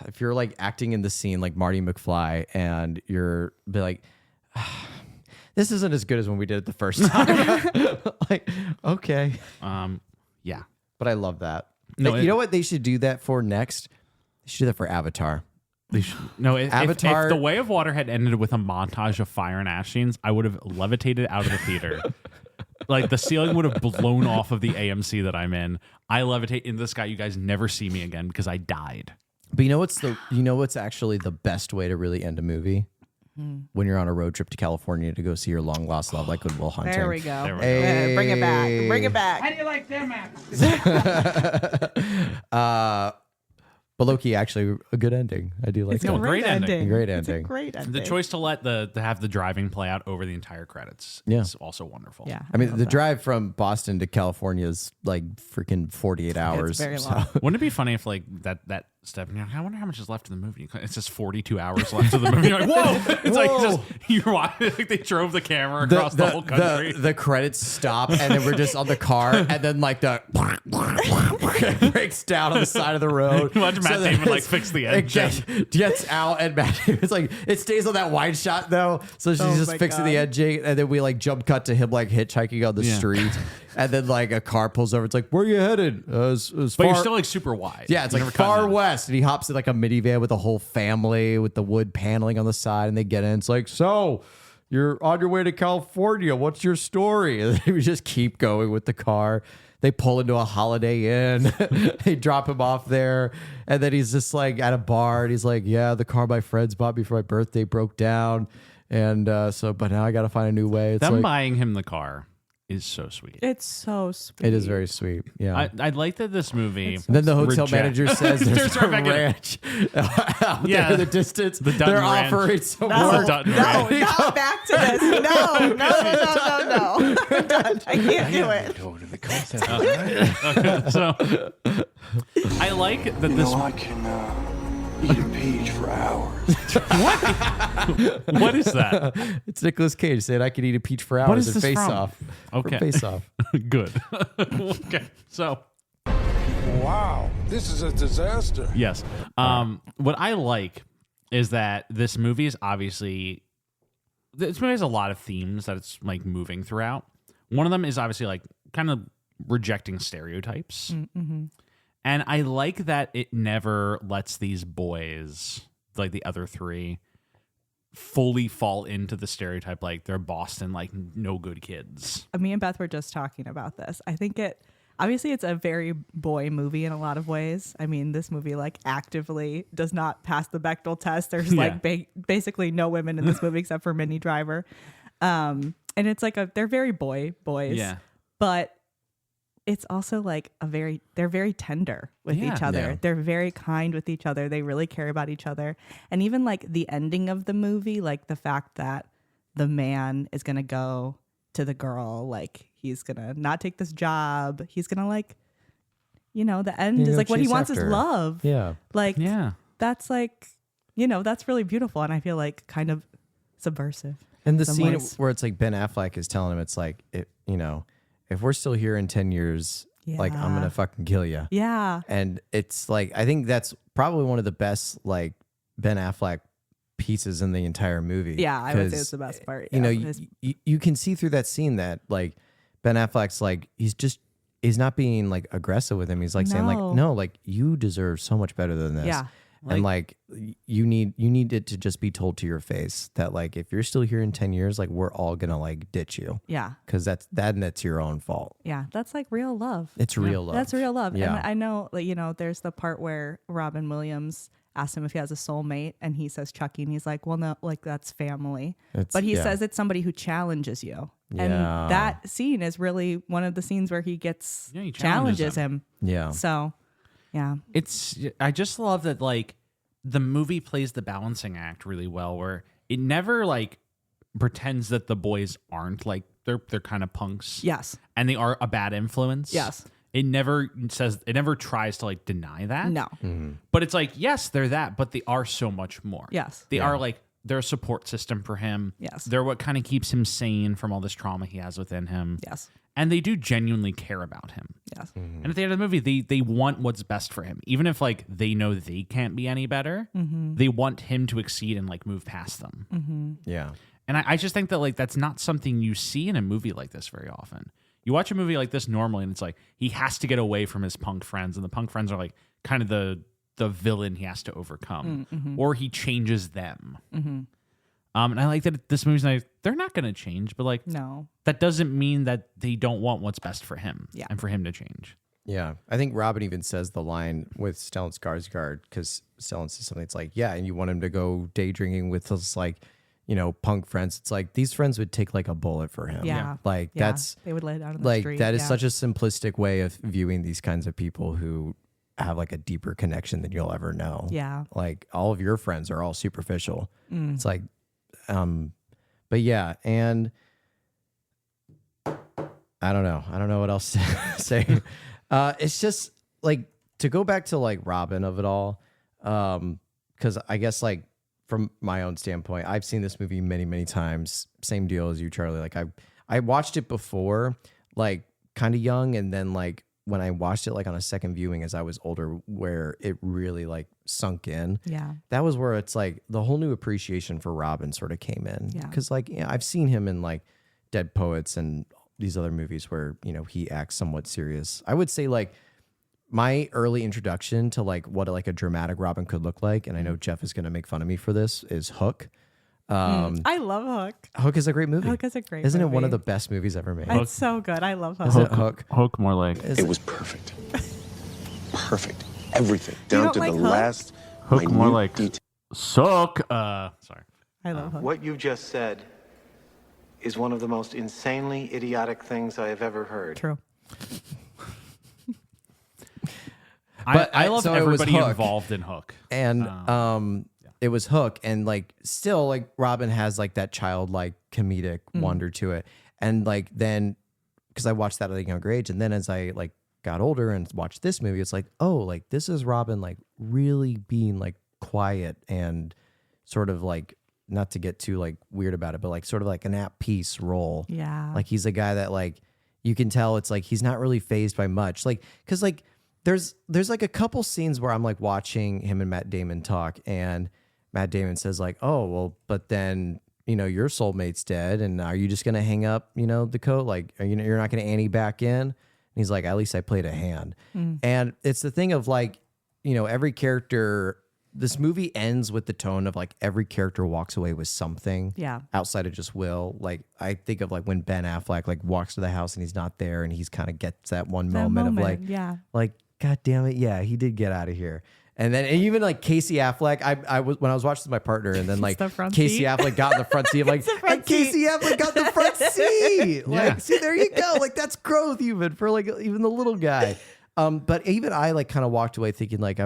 if you're like acting in the scene like Marty McFly and you're be like this isn't as good as when we did it the first time. Like, okay. Yeah. But I love that. No, Like, you know what they should do that for next? They should do that for Avatar. No, if Avatar- The Way of Water had ended with a montage of fire and ash scenes, I would have levitated out of the theater. Like the ceiling would have blown off of the AMC that I'm in. I levitate in the sky. You guys never see me again because I died. But you know what's actually the best way to really end a movie? When you're on a road trip to California to go see your long lost love like Good Will Hunting. There we go. There we go. Hey. Bring it back. Bring it back. How do you like them apples? But Loki, actually, a good ending. I do like It's that. a great Great ending. ending. Great It's a ending. great ending. The choice to let to have the driving play out over the entire credits Yeah. is also wonderful. Yeah. I mean, love the that. drive from Boston to California is like freaking 48 hours. It's very so- long. Wouldn't it be funny if like that step? You know, I wonder how much is left of the movie. It's just 42 hours left of the movie. You're like, whoa! It's like just you're watching. Like they drove the camera across the whole country. The credits stop, and then we're just on the car, and then like the breaks down on the side of the road. Watch Matt that Damon like it's- fix the It engine. gets out, and Matt Damon's like it stays on that wide shot though, so she's Oh just my fixing the God. engine, and then we like jump cut to him like hitchhiking on the Yeah. street, and then like a car pulls over. It's like, where are you headed? As But far- you're still like super wide. Yeah, it's You like never cut far in. west, and he hops in like a minivan with a whole family with the wood paneling on the side, and they get in. It's like, so you're on your way to California. What's your story? And we just keep going with the car. They pull into a Holiday Inn. They drop him off there, and then he's just like at a bar, and he's like, "Yeah, the car my friends bought me for my birthday broke down, and but now I got to find a new way." It's Them like, buying him the car is so sweet. It's so sweet. it is very sweet. Yeah. I like that this movie. And then the hotel reject- manager says there's There's a right back in it. ranch out Yeah. there in the distance. The Dutton They're Ranch. offering some No, more. Dutton no, Ranch. not back to this. No. I'm done. I can't do it. Go to the concept, right? So I like that You this. know, I can eat a peach for hours. What is that? It's Nicolas Cage saying I could eat a peach for hours What is and this face from? off. Okay. Face off. Good. Okay. So Wow, this is a disaster. yes, what I like is that this movie is obviously this movie has a lot of themes that it's like moving throughout. One of them is obviously like kind of rejecting stereotypes. And I like that it never lets these boys, like the other three, fully fall into the stereotype like they're Boston, like no good kids. Me and Beth were just talking about this. I think obviously it's a very boy movie in a lot of ways. I mean, this movie like actively does not pass the Bechdel test. There's like basically no women in this movie except for Minnie Driver. And it's like they're very boys. Yeah. But it's also like they're very tender with each other. Yeah. They're very kind with each other. They really care about each other. And even like the ending of the movie, like the fact that the man is going to go to the girl, like he's going to not take this job. He's going to like, the end Yeah, is like what he chase wants is after her. love. Yeah. Like, Yeah. that's like, that's really beautiful. And I feel like kind of subversive. And the some scene ways. where it's like Ben Affleck is telling him, it's like, if we're still here in 10 years, like I'm going Yeah. to fucking kill you. Yeah. And it's like, I think that's probably one of the best like Ben Affleck pieces in the entire movie. Yeah, I would say 'Cause, it's the best part. You know, yeah. you can see through that scene that like Ben Affleck's like, he's not being like aggressive with him. He's like saying like, No. no, like you deserve so much better than this. Yeah. And like you need it to just be told to your face that like if you're still here in 10 years, like we're all gonna like ditch you. Yeah. Because that's your own fault. Yeah. That's like real love. It's real love. That's real love. Yeah. And I know, like, there's the part where Robin Williams asked him if he has a soulmate, and he says Chucky, and he's like, well, no, like that's family. It's- But he yeah. says it's somebody who challenges you. Yeah. And that scene is really one of the scenes where he gets Yeah, he challenges challenges him. Yeah. So, yeah. I just love that like the movie plays the balancing act really well, where it never like pretends that the boys aren't like they're kind of punks. Yes. And they are a bad influence. Yes. It never tries to like deny that. No. But it's like, yes, they're that, but they are so much more. Yes. They are like, they're a support system for him. Yes. They're what kind of keeps him sane from all this trauma he has within him. Yes. And they do genuinely care about him. Yes. And at the end of the movie, they want what's best for him. Even if like they know they can't be any better, they want him to exceed and like move past them. Yeah. And I just think that like that's not something you see in a movie like this very often. You watch a movie like this normally, and it's like he has to get away from his punk friends, and the punk friends are like kind of the villain he has to overcome, or he changes them. And I like that this movie's like they're not going to change, but like No. that doesn't mean that they don't want what's best for him Yeah. and for him to change. Yeah, I think Robin even says the line with Stellan Skarsgård, because Stellan says something. It's like, yeah, and you want him to go day drinking with his like, punk friends. It's like these friends would take like a bullet for him. Yeah. like Yeah. that's They would lay it out on the like street. that is yeah. such a simplistic way of viewing these kinds of people who have like a deeper connection than you'll ever know. Yeah. Like all of your friends are all superficial. It's like, but yeah, and I don't know what else to say. It's just like to go back to like Robin of it all. Cause I guess like from my own standpoint, I've seen this movie many, many times. Same deal as you, Charlie. Like I watched it before, like kind of young. And then like when I watched it, like on a second viewing as I was older, where it really like sunk in. Yeah. That was where it's like the whole new appreciation for Robin sort of came in. Yeah. Cause like, I've seen him in like Dead Poets and these other movies where, he acts somewhat serious. I would say like my early introduction to like what like a dramatic Robin could look like, and I know Jeff is going to make fun of me for this, is Hook. I love Hook. Hook is a great movie. Hook is a great Isn't movie. it one of the best movies ever made? It's so good. I love Hook. Is it Hook? Hook more like It was perfect. Perfect. Everything. You Down don't to like the Hook? last Hook more minute like detail. suck. Sorry. I love Hook. What you just said is one of the most insanely idiotic things I have ever heard. True. I love so it was everybody Hook. involved in Hook. And it was Hook, and like still like Robin has like that childlike comedic wonder to it, and like then because I watched that at a younger age, and then as I like got older and watched this movie, it's like, oh, like this is Robin like really being like quiet and sort of like, not to get too like weird about it, but like sort of like an at peace role. Yeah. Like he's a guy that like you can tell it's like he's not really fazed by much. Like because like there's like a couple scenes where I'm like watching him and Matt Damon talk, and Matt Damon says like, oh well, but then your soulmate's dead, and are you just gonna hang up the coat? Like you're not gonna Annie back in? And he's like, at least I played a hand. And it's the thing of like every character. This movie ends with the tone of like every character walks away with something. Yeah. Outside of just Will. Like I think of like when Ben Affleck like walks to the house and he's not there, and he's kind of gets that one moment of like, yeah. like, God damn it, yeah, he did get out of here. And then even like Casey Affleck, I was when I was watching with my partner, and then like the front Casey seat. Affleck got in the front seat. I'm like, the front and Casey Affleck got the front seat. Like, Yeah. see, there you go. Like that's growth even for like even the little guy. But even I like kind of walked away thinking like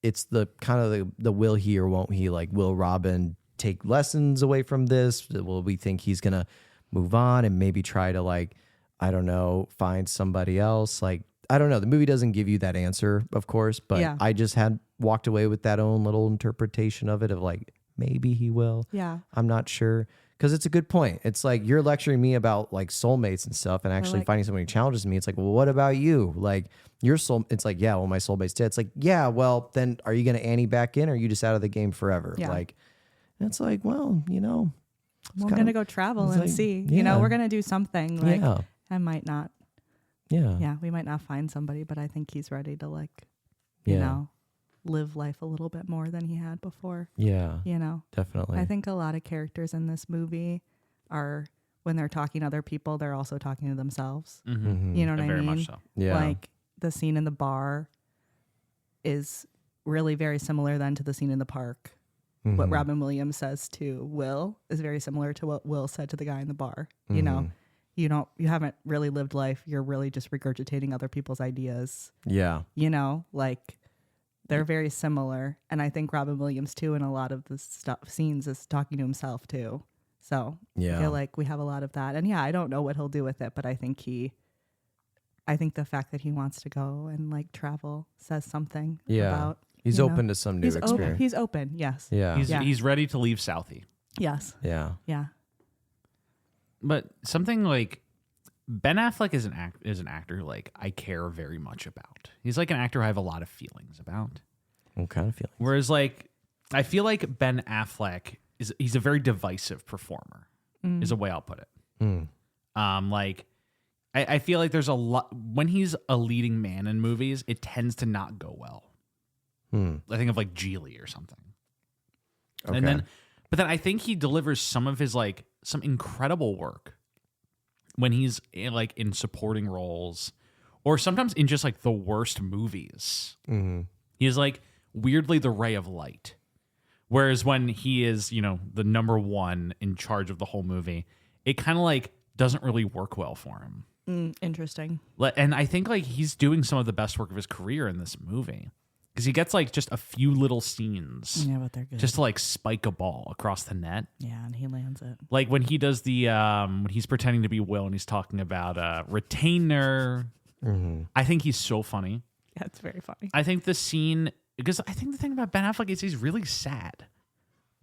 it's the kind of the will he or won't he, like will Robin take lessons away from this? Will we think he's gonna move on and maybe try to like, I don't know, find somebody else? Like, I don't know. The movie doesn't give you that answer, of course, but Yeah. I just had walked away with that own little interpretation of it of like, maybe he will. Yeah. I'm not sure. Because it's a good point. It's like you're lecturing me about like soulmates and stuff, and actually like- finding somebody who challenges me. It's like, well, what about you? Like your soul. It's like, yeah, well, my soulmate's dead. It's like, yeah, well, then are you going to Annie back in, or are you just out of the game forever? Yeah. Like, it's like, well, Well, I'm kinda- gonna go travel it's and like, see. yeah. We're gonna do something. Like yeah, I might not. yeah, Yeah, we might not find somebody, but I think he's ready to like, yeah, live life a little bit more than he had before. yeah, definitely. I think a lot of characters in this movie are, when they're talking to other people, they're also talking to themselves. Mhm. You know what I Very mean? much so. Yeah, Like the scene in the bar is really very similar then to the scene in the park. What Robin Williams says to Will is very similar to what Will said to the guy in the bar. You know, you haven't really lived life. You're really just regurgitating other people's ideas. Yeah. You know, like they're very similar. And I think Robin Williams too, in a lot of the scenes is talking to himself too. So I feel like we have a lot of that. And yeah, I don't know what he'll do with it, but I think the fact that he wants to go and like travel says something about. He's open to some new experience. He's open, yes. Yeah. He's ready to leave Southie. Yes. Yeah. Yeah. But something like Ben Affleck is an actor like I care very much about. He's like an actor I have a lot of feelings about. What kind of feelings? Whereas like I feel like Ben Affleck he's a very divisive performer. Is a way I'll put it. Like I feel like there's a lot when he's a leading man in movies, it tends to not go well. I think of like Geely or something. Okay. But then I think he delivers some of his like some incredible work when he's like in supporting roles or sometimes in just like the worst movies. He is like weirdly the ray of light. Whereas when he is, you know, the number one in charge of the whole movie, it kind of like doesn't really work well for him. Interesting. And I think like he's doing some of the best work of his career in this movie. Because he gets like just a few little scenes. Yeah, but they're good. Just to like spike a ball across the net. Yeah, and he lands it. Like when he does the when he's pretending to be Will and he's talking about retainer. I think he's so funny. Yeah, it's very funny. I think the scene because I think the thing about Ben Affleck is he's really sad.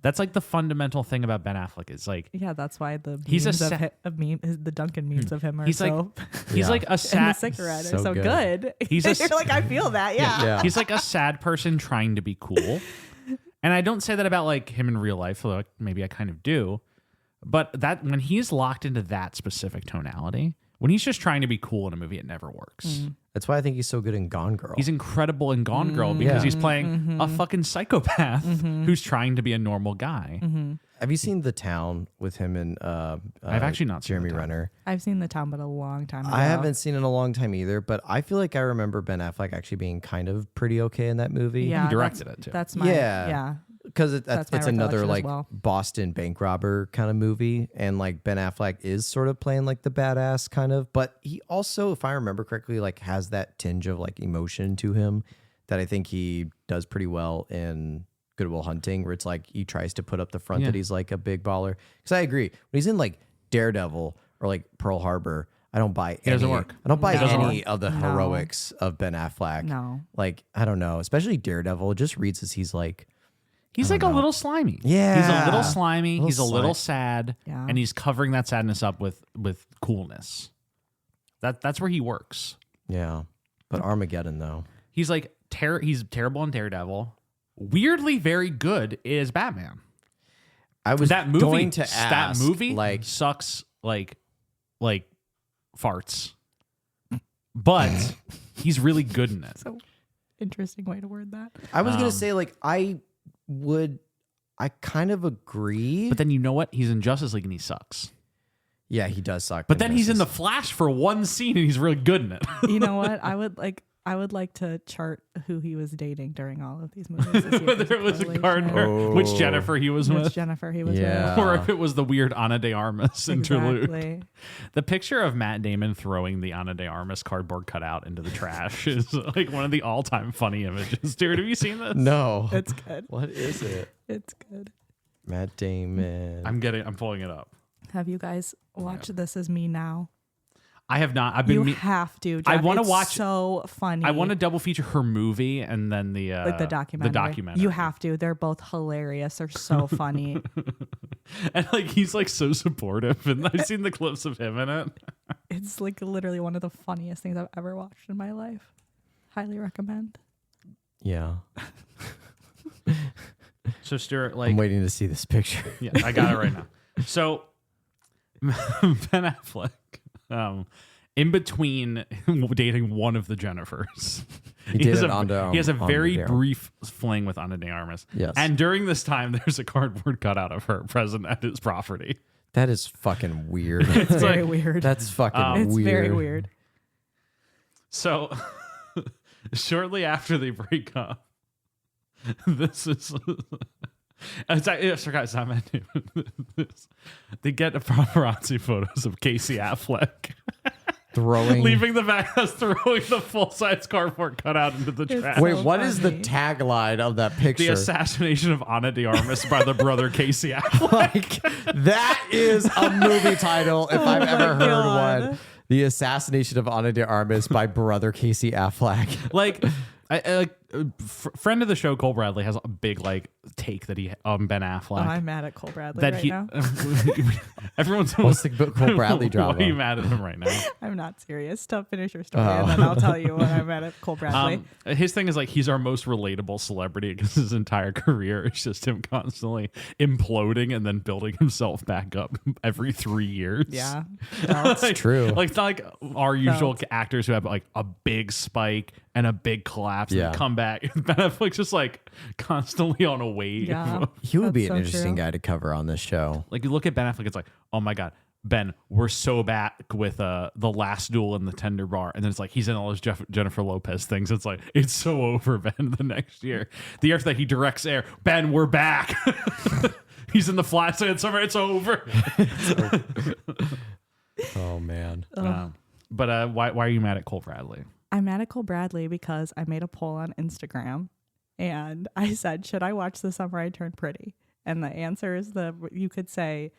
That's like the fundamental thing about Ben Affleck is like that's why the he's memes a the Duncan memes of him are he's so he's like a and the sad cigarette so are so good. good. He's You're like I feel that Yeah. He's like a sad person trying to be cool. And I don't say that about like him in real life, although maybe I kind of do. But that when he's locked into that specific tonality, when he's just trying to be cool in a movie, it never works. That's why I think he's so good in Gone Girl. He's incredible in Gone Girl because he's playing a fucking psychopath who's trying to be a normal guy. Have you seen The Town with him and I've actually not seen Jeremy The Town. Renner? I've seen The Town, but a long time ago. I haven't seen it in a long time either, but I feel like I remember Ben Affleck actually being kind of pretty okay in that movie. Yeah, He directed it too. That's my Yeah. Because That's my it's another recollection as like well. Boston bank robber kind of movie, and like Ben Affleck is sort of playing like the badass kind of, but he also, if I remember correctly, like has that tinge of like emotion to him that I think he does pretty well in Good Will Hunting, where it's like he tries to put up the front that he's like a big baller. Because I agree, when he's in like Daredevil or like Pearl Harbor, I don't buy any. doesn't work. I don't buy It doesn't any work. of the heroics of Ben Affleck. No. Like I don't know, especially Daredevil. It just reads as he's like. He's like a little slimy. Yeah. He's a little slimy. Little He's a little slime. sad. Yeah. And he's covering that sadness up with coolness. That's where he works. Yeah. But Armageddon, though. He's like he's terrible in Daredevil. Weirdly very good is Batman. I was That movie going to ask. that movie like, sucks like farts. But he's really good in it. So interesting way to word that. I was going to say, like, I kind of agree. But then you know what? He's in Justice League and he sucks. Yeah, he does suck. But then he's in The Flash for one scene and he's really good in it. You know what? I would like to chart who he was dating during all of these movies. to see if Whether there's it was a correlation. Gardner, which Jennifer he was Which with, Jennifer he was Yeah. with. or if it was the weird Ana de Armas interlude. Exactly. The picture of Matt Damon throwing the Ana de Armas cardboard cutout into the trash is like one of the all-time funny images. Stuart, have you seen this? No. It's good. What is it? It's good. Matt Damon. I'm pulling it up. Have you guys watched This Is Me Now? I have not. You have to. Jeff. I want to It's watch. So funny. I want to double feature her movie and then the like the documentary. The documentary. You have to. They're both hilarious. They're so funny. And like he's like so supportive, and I've seen the clips of him in it. It's like literally one of the funniest things I've ever watched in my life. Highly recommend. Yeah. So Stuart, like, I'm waiting to see this picture. yeah, I got it right now. So Ben Affleck, in between dating one of the Jennifers, he has a very brief fling with Ana de Armas. Yes. And during this time, there's a cardboard cutout of her present at his property. That is fucking weird. It's very like- weird. That's fucking It's weird. very weird. So shortly after they break up, This is. I forgot it's not Matt Damon. They get paparazzi photos of Casey Affleck leaving the back house, throwing the full-size cardboard cutout into the trash. Wait, so what is the funny. tagline of that picture? The assassination of Ana de Armas by the brother Casey Affleck. Like, that is a movie title if I've ever heard God. one. The assassination of Ana de Armas by brother Casey Affleck. Like, friend of the show Cole Bradley has a big like take that he Ben Affleck. Oh, I'm mad at Cole Bradley that right he now. everyone's What's the Cole Bradley drama? Why are you mad at him right now? I'm not serious. Stop, finish your story, and then I'll tell you when I'm mad at Cole Bradley. His thing is like he's our most relatable celebrity because his entire career is just him constantly imploding and then building himself back up every 3 years. Yeah. Like, true. Like it's not like our usual actors who have like a big spike and a big collapse Yeah. and come back. Ben Affleck's just like constantly on a wave. Yeah. He would be That's an so interesting true. guy to cover on this show. Like you look at Ben Affleck, it's like, oh my God, Ben, we're so back with the last duel in the tender bar. And then it's like he's in all his Jennifer Lopez things. It's like, it's so over, Ben, the next year. The year that he directs Air, Ben, we're back. He's in the flat side summer, it's over. Oh, man. But why are you mad at Cole Bradley? I'm mad at Cole Bradley because I made a poll on Instagram and I said, should I watch The Summer I Turned Pretty? And the answer is you could say,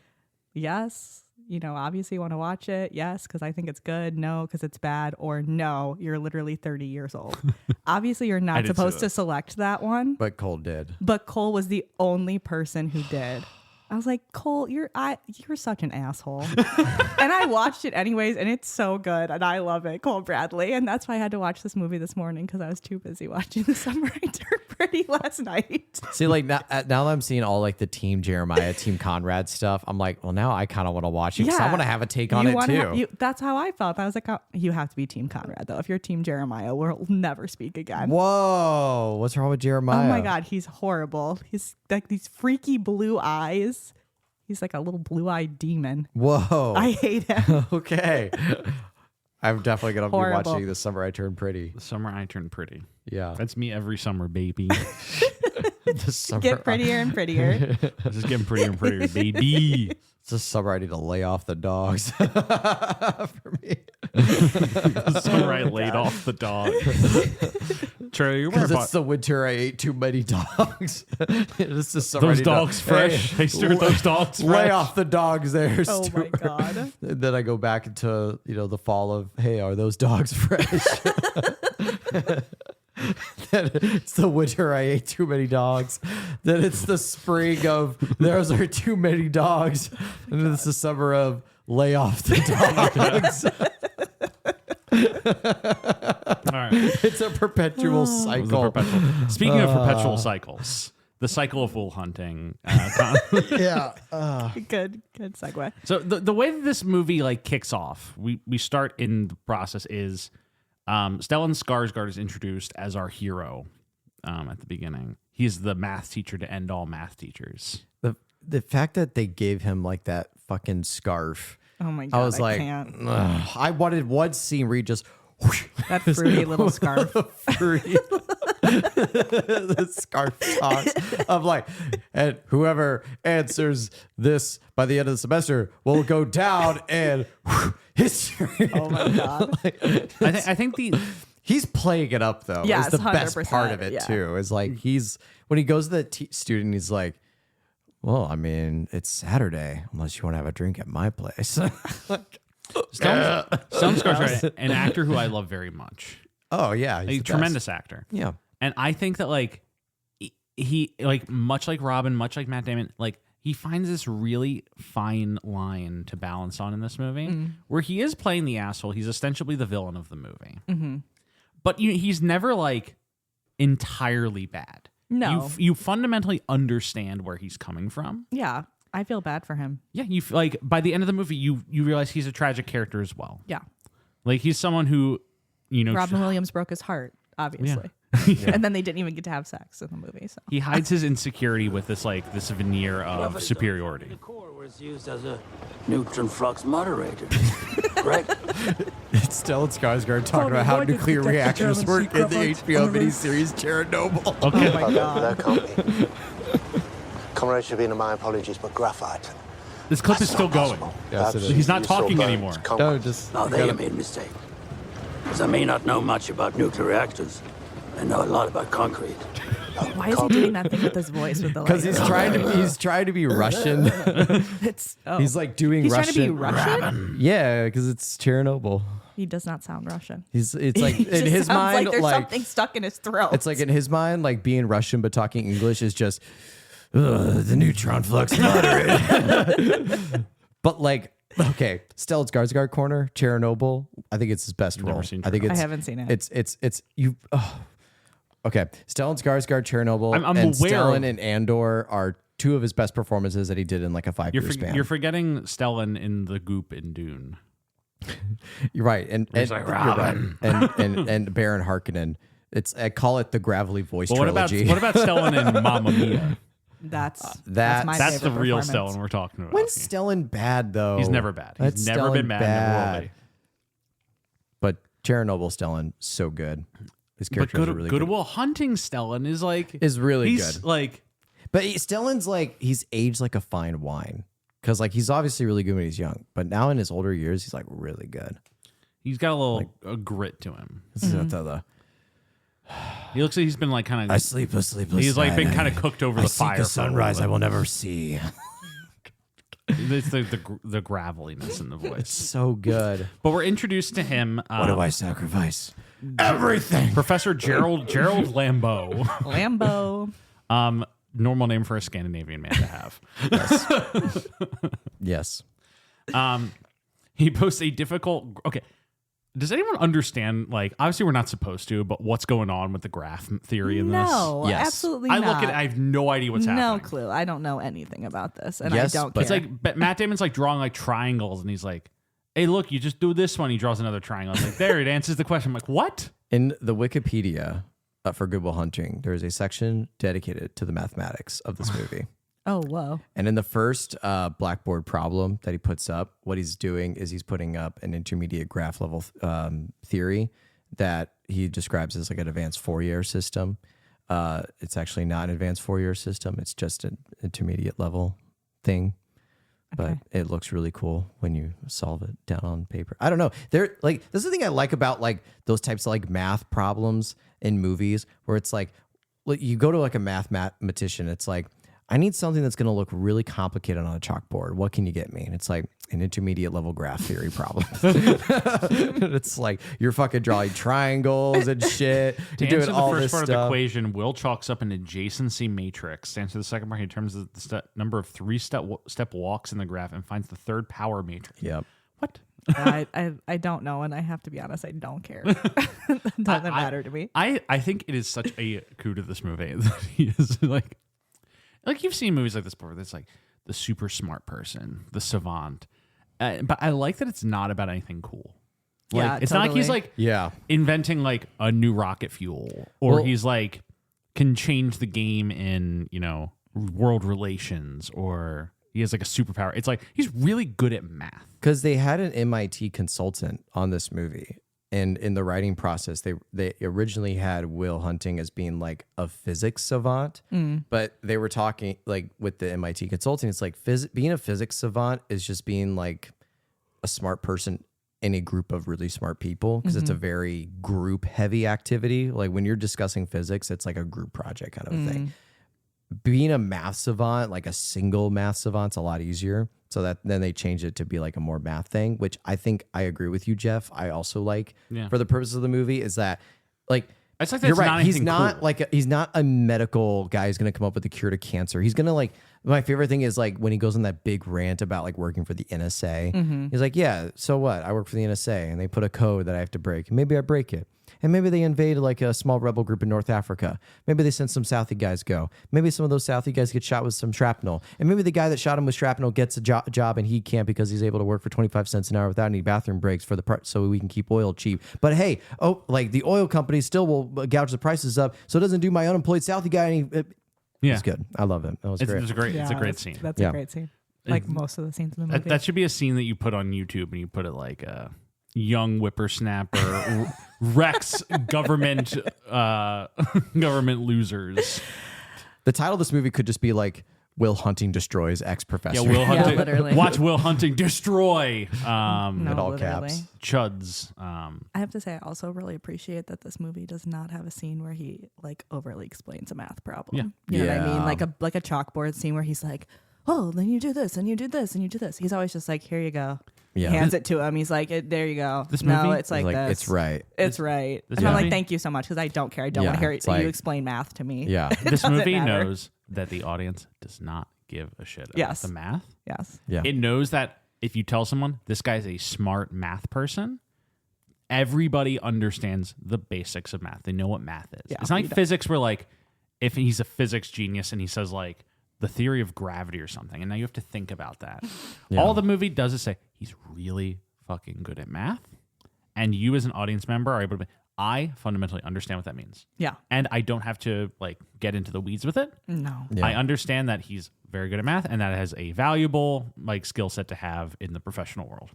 yes, obviously you want to watch it. Yes, because I think it's good. No, because it's bad. Or no, you're literally 30 years old. Obviously you're not did supposed say to that. select that one. But Cole did. But Cole was the only person who did. I was like, Cole, you're such an asshole. And I watched it anyways, and it's so good, and I love it, Cole Bradley. And that's why I had to watch this movie this morning because I was too busy watching The Summer I Turned Pretty last night. See, like now that I'm seeing all like the Team Jeremiah, Team Conrad stuff, I'm like, well, now I kind of want to watch it because I want to have a take on it too. That's how I felt. I was like, oh, you have to be Team Conrad, though. If you're Team Jeremiah, we'll never speak again. Whoa, what's wrong with Jeremiah? Oh my God, he's horrible. He's like these freaky blue eyes. He's like a little blue-eyed demon. Whoa. I hate him. Okay. I'm definitely going to be Horrible. watching The Summer I Turned Pretty. The Summer I Turned Pretty. Yeah. That's me every summer, baby. The summer, Get prettier and prettier. Just getting prettier and prettier, baby. It's the summer I need to lay off the dogs for me. The summer I laid off the dog. Charlie, you're Because wearing it's the winter I ate too many dogs. It's the summer I those need to- dogs fresh. Hey, Stuart, those dogs fresh. Lay off the dogs there, Oh my Stuart. God. And then I go back into, the fall of, hey, are those dogs fresh? Then it's the winter I ate too many dogs. Then it's the spring of those are too many dogs. And then it's the summer of lay off the dogs. All right. It's a perpetual It was a cycle. Speaking of perpetual cycles, the cycle of wool hunting. Yeah. Good segue. So the way that this movie like kicks off, we start in the process is Stellan Skarsgård is introduced as our hero at the beginning. He's the math teacher to end all math teachers. The fact that they gave him like that fucking scarf. Oh my God. I was like, can't. ugh. I wanted one scene where he just whoosh, That fruity little scarf. fruity. The scarf talks of like, and whoever answers this by the end of the semester will go down and history. Oh my God. I think He's playing it up though. Yes, It's the best 100%, part of it yeah. too. Is like when he goes to the student, he's like, well, I mean, it's Saturday, unless you want to have a drink at my place. Stellan Skarsgård, an actor who I love very much, Oh yeah, he's a the tremendous best. actor. Yeah, And I think that like he like much like Robin, much like Matt Damon, like he finds this really fine line to balance on in this movie where he is playing the asshole. He's ostensibly the villain of the movie, but he's never like entirely bad. No. You fundamentally understand where he's coming from. Yeah. I feel bad for him. Yeah, like by the end of the movie, you realize he's a tragic character as well. Yeah. Like he's someone who, Robin Williams broke his heart, obviously. And then they didn't even get to have sex in the movie. So he hides his insecurity with this veneer of superiority. it's used as a neutron flux moderator. Correct? It's Stellan Skarsgård talking about how nuclear reactors work in the HBO miniseries Chernobyl. Okay. Oh my God. That can't be. Comrade Shabina, my apologies, but graphite. This clip is still going. Yes, it is. He's not talking anymore. No, just No, there you made a mistake. Because I may not know much about nuclear reactors. I know a lot about concrete. Why is he doing that thing with his voice with the because he's trying to be Russian. It's He's like doing he's Russian. trying to be Russian. Yeah, because it's Chernobyl. He does not sound Russian. It's like He in just his sounds mind, like there's like something stuck in his throat. it's like in his mind, like being Russian but talking English is just the neutron flux moderator. But like, okay, Stellan Skarsgård corner, Chernobyl. I think it's his best role. seen I think I it's. haven't seen it. It's you. Oh. Okay, Stellan Skarsgård, Chernobyl, I'm and aware Stellan of- and Andor are two of his best performances that he did in like a 5-year span. You're forgetting Stellan in the goop in Dune. You're right, and He's like, you're right. "Robin." and Baron Harkonnen. I call it the gravelly voice Well, trilogy. what about Stellan in Mamma Mia? That's that's- my That's the favorite real performance. Stellan we're talking about. When's here. Stellan bad though? He's never bad. He's That's never Stellan been bad. Never will be. But Chernobyl Stellan, so good. His But characters are really Good good. Will Hunting Stellan is like Is really he's good. like But Stellan's like he's aged like a fine wine because like he's obviously really good when he's young, but now in his older years he's like really good. he's got a little a grit to him. This is the He looks like he's been like kind of sleepless. he's like been kind of cooked over the fire. for a little bit. will never see. It's the graveliness in the voice. So good. But we're introduced to him. I sacrifice? Everything. Professor Gerald Lambeau. Lambo. Normal name for a Scandinavian man to have. Yes. He posts a difficult. Okay, does anyone understand? Like, obviously, we're not supposed to, but what's going on with the graph theory in No, Yes. absolutely this? not. I look at it. I have no idea what's happening. No clue. I don't know anything about this, and Yes, I don't but It's care. like but Matt Damon's like drawing like triangles, and he's like, "Hey, look, you just do this one." He draws another triangle. I'm like, there, it answers the question. I'm like, what? In the Wikipedia for Good Will Hunting, there is a section dedicated to the mathematics of this movie. Oh, whoa. And in the first blackboard problem that he puts up, what he's doing is he's putting up an intermediate graph level theory that he describes as like an advanced Fourier system. It's actually not an advanced Fourier system. It's just an intermediate level thing. But it looks really cool when you solve it down on paper. I don't know. This is the thing I like about like those types of like math problems in movies where it's like you go to like a mathematician. It's like, I need something that's going to look really complicated on a chalkboard. What can you get me? And it's like an intermediate level graph theory problem. It's like you're fucking drawing triangles and shit. To You're doing answer the all first this part of the stuff. equation, Will chalks up an adjacency matrix. To answer the second part, he determines the number of 3-step walks in the graph and finds the third power matrix. Yep. What? I don't know, and I have to be honest, I don't care. It doesn't matter to me. I think it is such a coup to this movie that he is like you've seen movies like this before. That's like the super smart person, the savant. But I like that it's not about anything cool. Like, Yeah, it's not like he's totally. like Yeah. inventing like a new rocket fuel, or Well- he's like can change the game in world relations, or he has like a superpower. It's like he's really good at math. Because they had an MIT consultant on this movie. And in the writing process, they originally had Will Hunting as being like a physics savant, but they were talking like with the MIT consulting. It's like being a physics savant is just being like a smart person in a group of really smart people because it's a very group heavy activity. Like when you're discussing physics, it's like a group project kind of a thing. Being a math savant, like a single math savant's a lot easier. So that then they changed it to be like a more math thing, which I think I agree with you, Jeff. I also like for the purpose of the movie is that like It's like you're that's right. not He's anything not cool. he's not a medical guy who's gonna come up with a cure to cancer. He's gonna like my favorite thing is like when he goes on that big rant about like working for the NSA. He's like, yeah, so what? I work for the NSA and they put a code that I have to break. Maybe I break it. And maybe they invade like a small rebel group in North Africa. Maybe they send some Southie guys go. Maybe some of those Southie guys get shot with some shrapnel. And maybe the guy that shot him with shrapnel gets a job and he can't because he's able to work for 25 cents an hour without any bathroom breaks for the so we can keep oil cheap. But hey, like the oil company still will gouge the prices up, so it doesn't do my unemployed Southie guy any. Yeah. It's good. I love it. That was great. It's a great Yeah, scene. That's Yeah. a great scene. like most of the scenes in the movie. That should be a scene that you put on YouTube and you put it like young whippersnapper Rex government government losers. The title of this movie could just be like Will Hunting destroys ex-professor. Yeah, Will Hunting. Yeah, literally. Watch Will Hunting destroy. In all caps. Chuds. I have to say, I also really appreciate that this movie does not have a scene where he like overly explains a math problem. Yeah. You know what I Yeah. mean? Like a chalkboard scene where he's like, "Oh, then you do this, and you do this, and you do this." He's always just like, "Here you go." Yeah. Hands it to him. He's like, "There you go." This no, movie? it's like, Like, this. it's right. It's right. this And I'm movie? like, "Thank you so much," because I don't care. I don't Yeah, want to hear it's you like- explain math to me. Yeah. This Doesn't movie matter. knows that the audience does not give a shit about Yes. the math. Yes. Yeah. It knows that if you tell someone this guy's a smart math person, everybody understands the basics of math. They know what math is. Yeah, It's not you like don't- physics where like if he's a physics genius and he says like the theory of gravity or something, and now you have to think about that. Yeah. All the movie does is say he's really fucking good at math, and you as an audience member are able to be, I fundamentally understand what that means. Yeah. And I don't have to like get into the weeds with it. No. Yeah. I understand that he's very good at math and that it has a valuable like skill set to have in the professional world.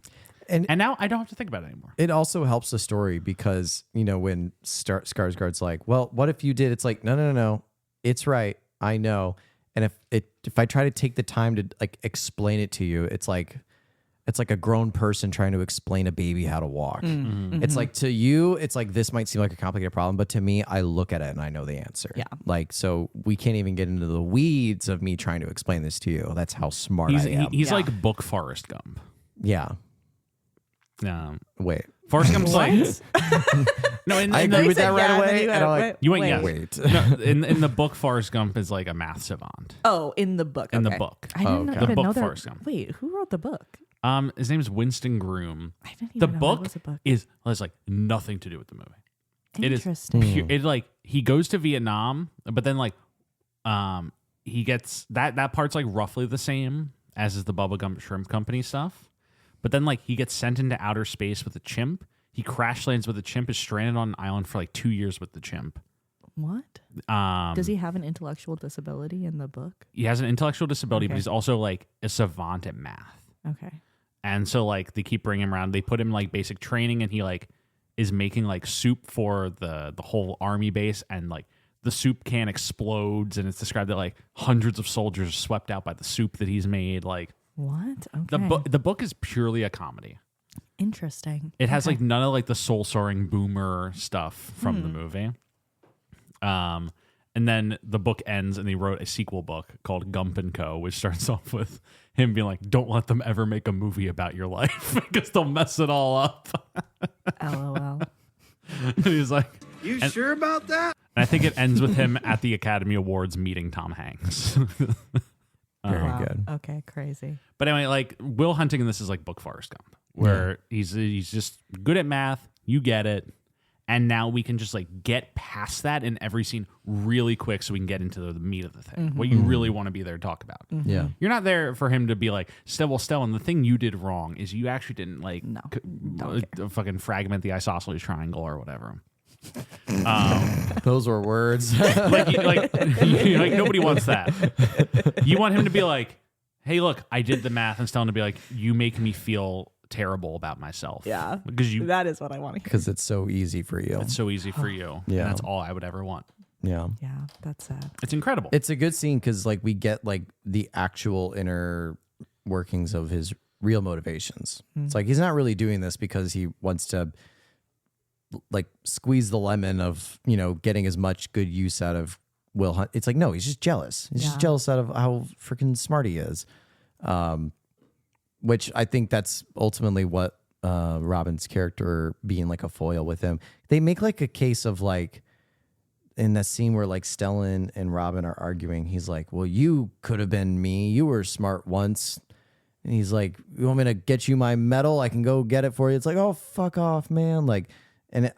And And now I don't have to think about it anymore. it also helps the story because, you know, when Skarsgård's like, well, what if you did? It's like, no. It's right. I know. And if I try to take the time to like explain it to you, it's like a grown person trying to explain a baby how to walk. It's like to you, it's like this might seem like a complicated problem, but to me, I look at it and I know the answer. Yeah. Like, so we can't even get into the weeds of me trying to explain this to you. That's how smart He's I am. he's Yeah. like book Forrest Gump. Yeah. Wait. Forrest Gump's like no. I agree with that right yeah, and then away. you And go, I'm like, You went wait. yes. wait. No, in the book, Forrest Gump is like a math savant. Oh, in the book. In the okay. book. I didn't okay. even The book know that. Forrest Gump. Wait, who wrote the book? His name is Winston Groom. I didn't even The know book that was a book. has like nothing to do with the movie. It is Interesting. pure, it like he goes to Vietnam, but then like he gets that part's like roughly the same as is the Bubblegum Shrimp Company stuff. But then like he gets sent into outer space with a chimp. He crash lands with a chimp, is stranded on an island for like 2 years with the chimp. What? Does he have an intellectual disability in the book? He has an intellectual disability, but Okay. he's also like a savant at math. Okay. And so like they keep bringing him around. They put him like basic training, and he like is making like soup for the whole army base, and like the soup can explodes, and it's described that like hundreds of soldiers are swept out by the soup that he's made. Like What? Okay. the book is purely a comedy. Interesting. It has Okay. like none of like the soul soaring boomer stuff from the movie. And then the book ends, and they wrote a sequel book called Gump and Co., which starts off with him being like, "Don't let them ever make a movie about your life because they'll mess it all up." LOL. And he's like, You And- sure about that? and I think it ends with him at the Academy Awards meeting Tom Hanks. Very Wow. good. Okay, crazy. But anyway, like Will Hunting in this is like book Forrest Gump, where he's just good at math. You get it. And now we can just like get past that in every scene really quick so we can get into the meat of the thing. What you really want to be there to talk about. Yeah. You're not there for him to be like, Stellan, the thing you did wrong is you actually didn't like No, don't fucking fragment the isosceles triangle or whatever. Those were words. Like nobody wants that. You want him to be like, hey, look, I did the math, and Stellan to be like, you make me feel terrible about myself. Yeah. Because That is what I want to hear. Because it's so easy for you. it's so easy for you. Yeah. And that's all I would ever want. Yeah. Yeah, that's sad. It's incredible. It's a good scene because like we get like the actual inner workings of his real motivations. It's like he's not really doing this because he wants to like squeeze the lemon of, you know, getting as much good use out of Will Hunt. It's like, no, he's just jealous. He's just Yeah. jealous out of how freaking smart he is. Which I think that's ultimately what Robin's character being like a foil with him. They make like a case of like in that scene where like Stellan and Robin are arguing, he's like, well, you could have been me. You were smart once. And he's like, you want me to get you my medal? I can go get it for you. It's like, oh, fuck off, man. Like, and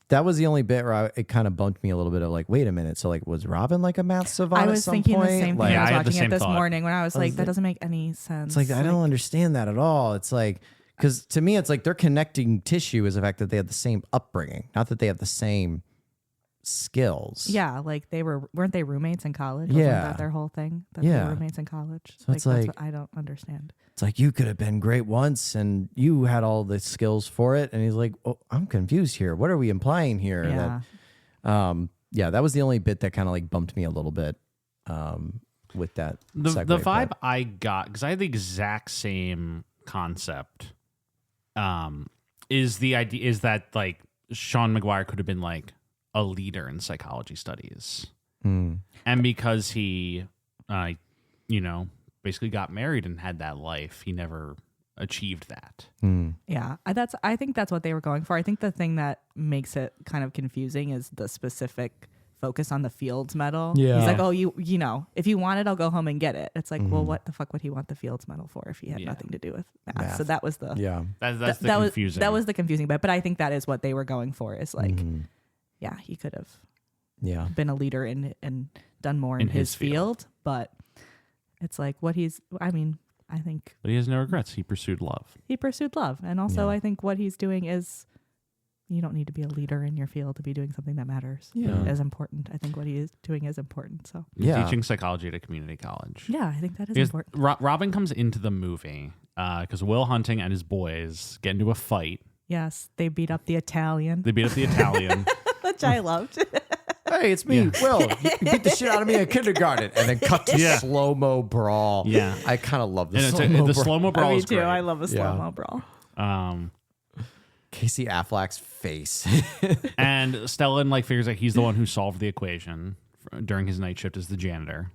that was the only bit where it kind of bumped me a little bit of like, wait a minute. So like, was Robin like a math savant I at was some thinking point? the same thing. Like, Yeah, I was I had the watching same it this thought. morning when I was like, that like- doesn't make any sense. It's like, I don't understand that at all. It's like, because to me, it's like they're connecting tissue is the fact that they have the same upbringing, not that they have the same skills. Yeah, like weren't they roommates in college? Yeah. Wasn't that their whole thing? That they Yeah. were roommates in college. So it's that's like- what I don't understand. It's like, you could have been great once and you had all the skills for it. And he's like, oh, I'm confused here. What are we implying here? Yeah. That, that was the only bit that kind of like bumped me a little bit with that. The segue, vibe but- I got, because I had the exact same concept, is that like Sean McGuire could have been like a leader in psychology studies. And because he, basically got married and had that life, he never achieved that. Yeah, I think that's what they were going for. I think the thing that makes it kind of confusing is the specific focus on the Fields Medal. Yeah. He's like, oh, you know, if you want it, I'll go home and get it. It's like, well, what the fuck would he want the Fields Medal for if he had nothing to do with math? So that was the That's the that confusing. that was the confusing bit. But I think that is what they were going for. Is like, yeah, he could have been a leader and done more in his field, but it's like what he's. I mean, I think But he has no regrets. He pursued love. he pursued love, and also I think what he's doing is. You don't need to be a leader in your field to be doing something that matters. Yeah. As important. I think what he is doing is important. So He's teaching psychology at a community college. yeah, I think that is Because important. Robin comes into the movie because Will Hunting and his boys get into a fight. Yes, they beat up the Italian, They beat up the Italian. which I loved. Hey, it's me, Will. You beat the shit out of me in kindergarten. And then cut to slow-mo brawl. Yeah. I kind of love the And slow-mo the brawl. slow-mo brawl Me is too. great. I love a slow-mo brawl. Casey Affleck's face. And Stellan like figures out he's the one who solved the equation during his night shift as the janitor,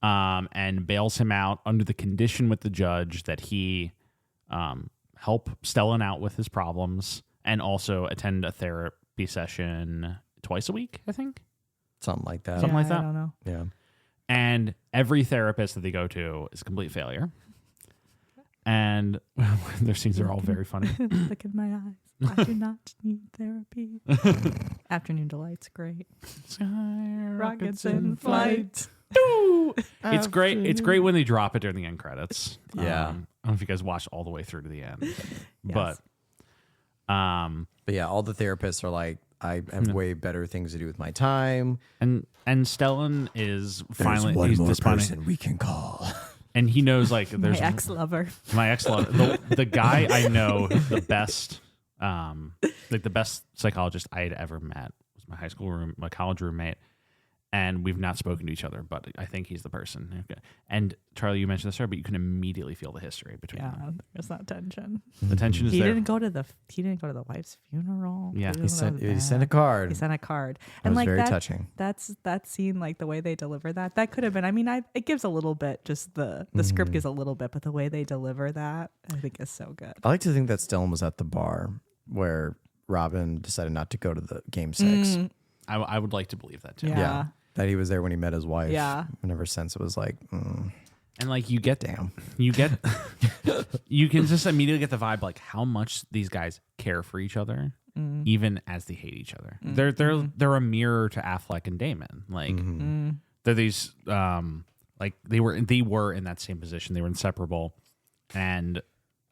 and bails him out under the condition with the judge that he help Stellan out with his problems and also attend a therapy session twice a week, I think. Something like that. Something like that. I don't know. Yeah. And every therapist that they go to is a complete failure. And their scenes are all very funny. Look in my eyes. I do not need therapy. Afternoon Delight's great. Rockets in flight. It's great. It's great when they drop it during the end credits. Yeah. I don't know if you guys watched all the way through to the end, but But yeah, all the therapists are like, I have way better things to do with my time. and Stellan is finally There's one he's more desponding, person we can call. and he knows like My there's ex-lover. my ex the guy I know the best like the best psychologist I had ever met was my college roommate. And we've not spoken to each other, but I think he's the person. Okay. And Charlie, you mentioned this earlier, but you can immediately feel the history between Yeah, them. there's that tension. The tension is He there. didn't go to the wife's funeral. Yeah. He He sent a card. He sent a card. That And was like very that, touching. That's that scene, like the way they deliver that could have been. I mean, it gives a little bit. Just the script gives a little bit, but the way they deliver that, I think, is so good. I like to think that Stellan was at the bar where Robin decided not to go to the game 6. I would like to believe that too. Yeah. That he was there when he met his wife. Yeah. And ever since it was like, And like you get damn. you can just immediately get the vibe like how much these guys care for each other, even as they hate each other. They're a mirror to Affleck and Damon. Like they're these like they were in that same position. They were inseparable, and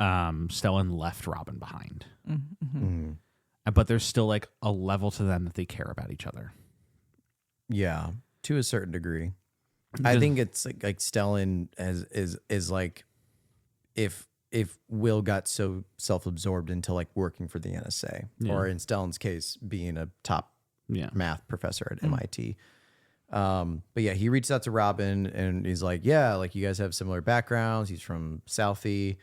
Stellan left Robin behind. But there's still like a level to them that they care about each other. Yeah, to a certain degree. I think it's like Stellan is like if Will got so self-absorbed into like working for the NSA, or in Stellan's case, being a top math professor at MIT. But yeah, he reached out to Robin and he's like, yeah, like you guys have similar backgrounds. He's from Southie,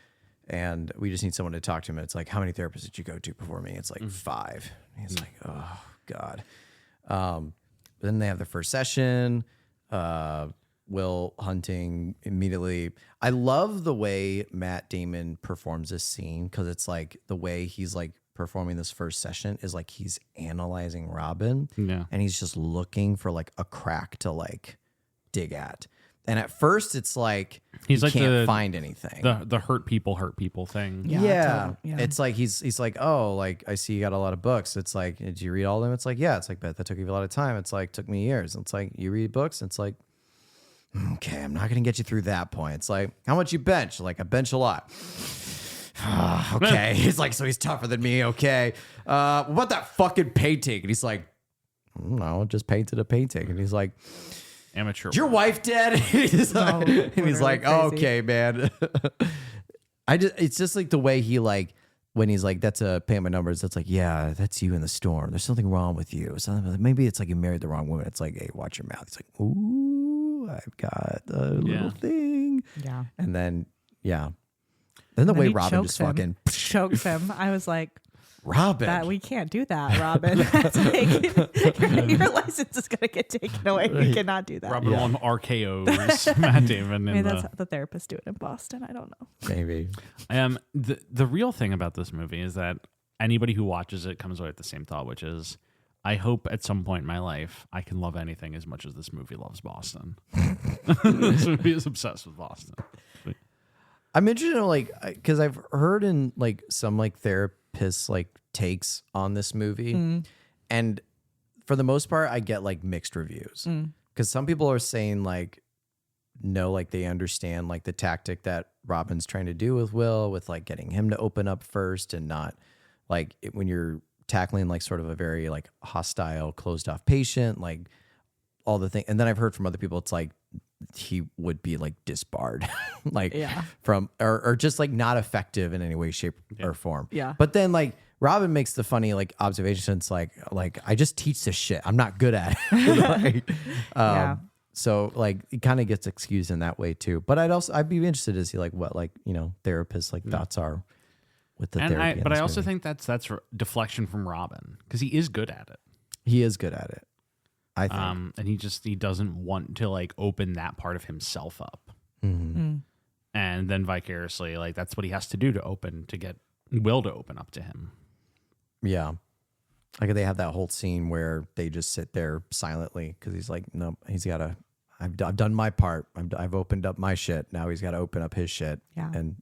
and we just need someone to talk to him. It's like, how many therapists did you go to before me? It's like 5. He's like, oh God. But then they have their first session. Will Hunting immediately. I love the way Matt Damon performs this scene, because it's like the way he's like performing this first session is like he's analyzing Robin. Yeah. And he's just looking for like a crack to like dig at. And at first it's like He's he like can't find anything. The hurt people thing. Yeah. totally. Yeah. It's like he's like, oh, like I see you got a lot of books. It's like, did you read all of them? It's like, yeah. It's like, bet that took you a lot of time. It's like, took me years. It's like, you read books. It's like, okay, I'm not gonna get you through that point. It's like, how much you bench? Like, I bench a lot. Okay. He's like, so he's tougher than me. Okay. What about that fucking painting? And he's like, no, just painted a painting. And he's like, Amateur. is your wife dead? He's like, and he's like, crazy. okay, man. It's just like the way he like, when he's like, that's a payment my numbers. That's like, yeah, that's you in the storm. There's something wrong with you. Maybe it's like you married the wrong woman. It's like, hey, watch your mouth. It's like, ooh, I've got a little thing. Yeah. And then, then the And way he Robin chokes just him. fucking chokes him. I was like, Robin. that we can't do that, Robin. That's like, your license is gonna get taken away. You cannot do that. Robin Williams RKO's Matt Damon. Maybe In that's how the therapist do it in Boston. I don't know. Maybe. The real thing about this movie is that anybody who watches it comes away with the same thought, which is, I hope at some point in my life I can love anything as much as this movie loves Boston. This movie is obsessed with Boston. I'm interested in like, because I've heard in like some like therapists like takes on this movie, and for the most part, I get like mixed reviews because some people are saying like, no, like they understand like the tactic that Robin's trying to do with Will, with like getting him to open up first and not like when you're tackling like sort of a very like hostile, closed off patient, like all the thing. And then I've heard from other people, it's like he would be like disbarred, like from or just like not effective in any way, shape, or form. Yeah. But then like Robin makes the funny like observation. It's like I just teach this shit. I'm not good at it. Like, so like it kind of gets excused in that way too. But I'd be interested to see like what like therapists like thoughts are with the therapy. But I also think that's deflection from Robin because he is good at it. He is good at it. I think. And he doesn't want to like open that part of himself up. And then vicariously, like that's what he has to do to get Will to open up to him. Yeah. Like they have that whole scene where they just sit there silently because he's like, no, he's got to, I've done my part. I've opened up my shit. Now he's got to open up his shit. Yeah. And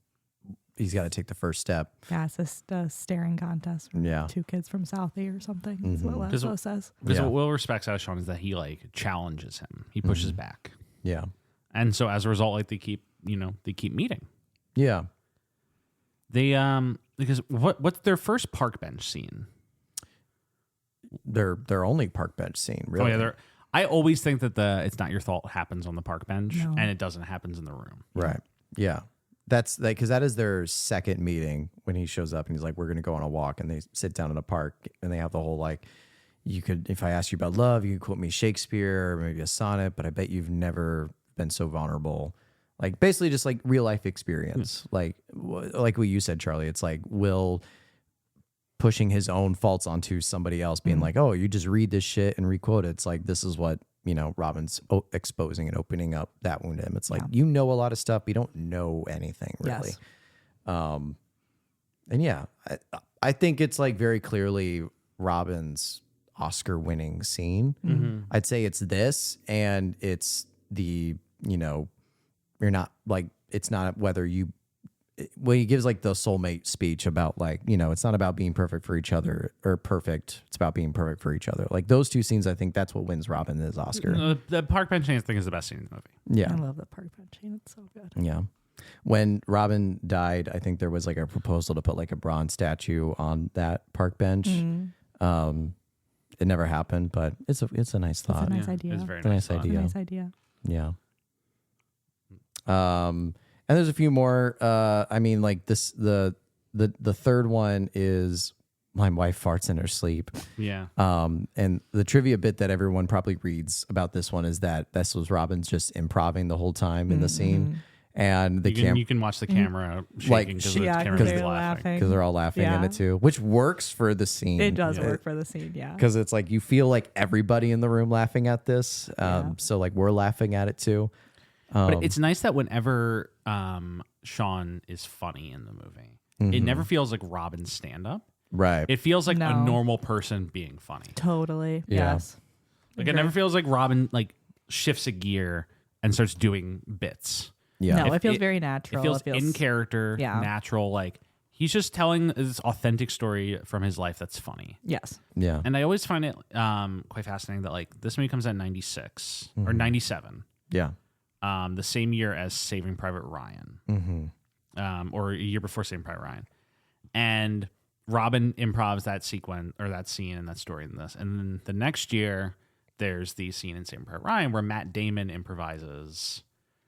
he's got to take the first step. Yeah, it's just a staring contest. Yeah. Two kids from Southie or something. That's what Laszlo says. Because what Will respects out of Sean is that he like challenges him. He pushes back. Yeah. And so as a result, like they keep meeting. Yeah. They because what's their first park bench scene? Their only park bench scene, really. Oh yeah, I always think that it's not your fault happens on the park bench, No. and it doesn't happens in the room. Right. Yeah. That's like, because that is their second meeting when he shows up and he's like, we're going to go on a walk, and they sit down in a park and they have the whole like, you could, if I ask you about love, you could quote me Shakespeare or maybe a sonnet, but I bet you've never been so vulnerable. Like basically just like real life experience. Like what you said, Charlie, it's like Will pushing his own faults onto somebody else, being like, oh, you just read this shit and requote it. It's like, this is what, Robin's exposing and opening up that wound to him. It's like, you know a lot of stuff, but you don't know anything really. Yes. And yeah, I think it's like very clearly Robin's Oscar winning scene. I'd say it's this, and it's the, you're not like, it's not whether you, when he gives like the soulmate speech about like, it's not about being perfect for each other or perfect. It's about being perfect for each other. Like those two scenes, I think that's what wins Robin his Oscar. The park bench scene thing is the best scene in the movie. Yeah. I love the park bench scene. It's so good. Yeah. When Robin died, I think there was like a proposal to put like a bronze statue on that park bench. It never happened, but it's a nice thought. It's a nice idea. It's a very It's a nice thought. idea. Nice idea. Yeah. And there's a few more. I mean, like this, the third one is my wife farts in her sleep. Yeah. And the trivia bit that everyone probably reads about this one is that this was Robin's just improving the whole time in the scene, and the You can watch the camera Like, shaking because sh- the Yeah, camera's because they're laughing. laughing. because they're all laughing in Yeah. it too, which works for the scene. It does work for the scene, yeah. Because it's like you feel like everybody in the room laughing at this. So like we're laughing at it too. But it's nice that whenever Sean is funny in the movie, it never feels like Robin's stand-up. Right. It feels like a No. normal person being funny. Totally. Yeah. Yes. Like it never feels like Robin like shifts a gear and starts doing bits. Yeah. No, If it feels it- very natural. It feels in character, Yeah. natural. Like he's just telling this authentic story from his life that's funny. Yes. Yeah. And I always find it quite fascinating that like this movie comes out in 96 or 97. Yeah. The same year as Saving Private Ryan, or a year before Saving Private Ryan. And Robin improvs that sequence or that scene and that story in this. And then the next year, there's the scene in Saving Private Ryan where Matt Damon improvises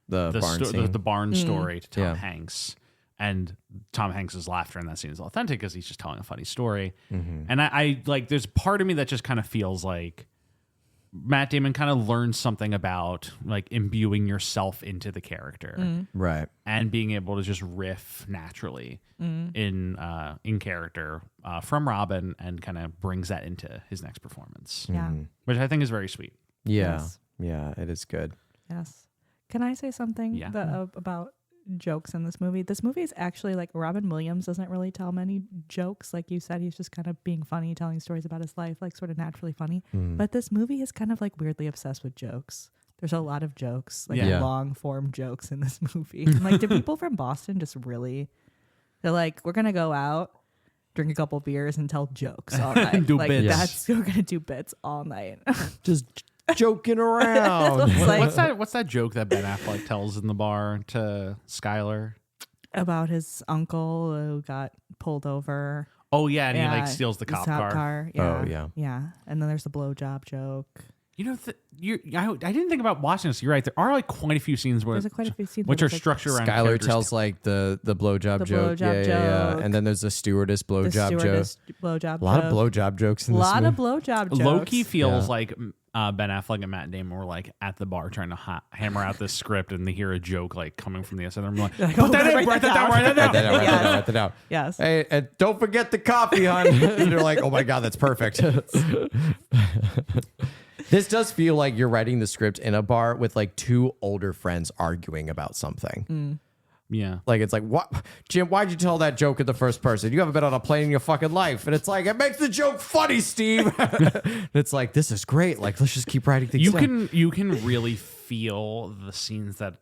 The barn scene. the barn story to Tom Yeah. Hanks. And Tom Hanks's laughter in that scene is authentic because he's just telling a funny story. Mm-hmm. And I like, there's part of me that just kind of feels like Matt Damon kind of learned something about like imbuing yourself into the character Right. and being able to just riff naturally in character from Robin, and kind of brings that into his next performance, Yeah. which I think is very sweet. Yeah. Yes. Yeah, it is good. Yes. Can I say something Yeah. about jokes in this movie? This movie is actually like Robin Williams doesn't really tell many jokes. Like you said, he's just kind of being funny, telling stories about his life, like sort of naturally funny. But this movie is kind of like weirdly obsessed with jokes. There's a lot of jokes, like Yeah. long form jokes in this movie. And, like, do people from Boston just really, they're like, we're going to go out, drink a couple beers and tell jokes all night. Do like bits. we're going to do bits all night. Just joking around. It's like, What's that joke that Ben Affleck tells in the bar to Skylar? about his uncle who got pulled over. Oh yeah, and he Yeah, like steals the cop car. Yeah. Oh, yeah. Yeah. And then there's the blowjob joke. You know, I didn't think about watching this. You're right. There are like quite a few scenes where There's quite a few scenes which where are there's, like, structured around Skylar characters. tells like the blowjob The joke. blowjob Yeah. joke. And then there's the stewardess the blowjob joke. stewardess blowjob A lot joke. of blowjob jokes in A this lot movie. of blowjob jokes. Low-key feels Yeah. like Ben Affleck and Matt Damon were like at the bar trying to hammer out this script, and they hear a joke like coming from the other side. I'm like, Like, put that oh, in, write write that that down, down. write that down. Write that down. Yes. Hey, and don't forget the coffee, hon. And you're like, oh my God, that's perfect. This does feel like you're writing the script in a bar with like two older friends arguing about something. Yeah. Like, it's like, what, Jim, why'd you tell that joke in the first person? You haven't been on a plane in your fucking life. And it's like, it makes the joke funny, Steve. And it's like, this is great. Like, let's just keep writing things down. You can really feel the scenes that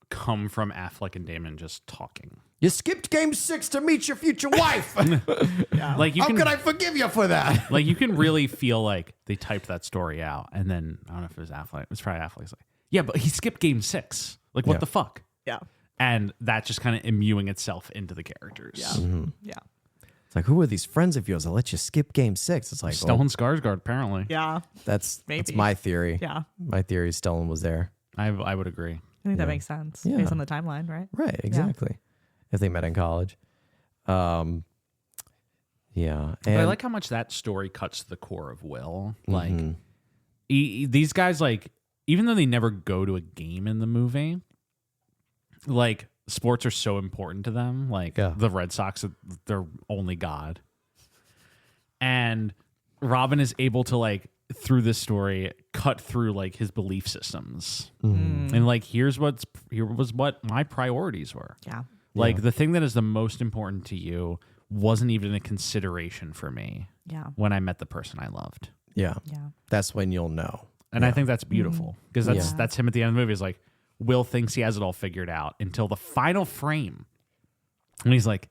come from Affleck and Damon just talking. You skipped game 6 to meet your future wife. Like you How can could I forgive you for that? like you can really feel like they typed that story out, and then I don't know if it was Affleck. It was probably Affleck's like, yeah, but he skipped game 6. Like, what Yeah. the fuck? Yeah. And that just kind of imbuing itself into the characters. Yeah. Yeah. It's like, who are these friends of yours? I'll let you skip game 6. It's like, Stellan Skarsgård, apparently. Yeah. that's Maybe. my theory. Yeah. My theory is Stellan was there. I would agree. I think that makes sense Yeah. based on the timeline, right? Right, exactly. If they met in college. Yeah. But I And like how much that story cuts to the core of Will. Like, these guys, like, even though they never go to a game in the movie, like, sports are so important to them. Like, Yeah. the Red Sox, they're only God. And Robin is able to, like, through this story, cut through, like, his belief systems. And, like, here was what my priorities were. Yeah. Like, the thing that is the most important to you wasn't even a consideration for me Yeah. when I met the person I loved. yeah, Yeah. that's when you'll know. And I think that's beautiful because Yeah. that's him at the end of the movie. Is like, Will thinks he has it all figured out until the final frame. And he's like,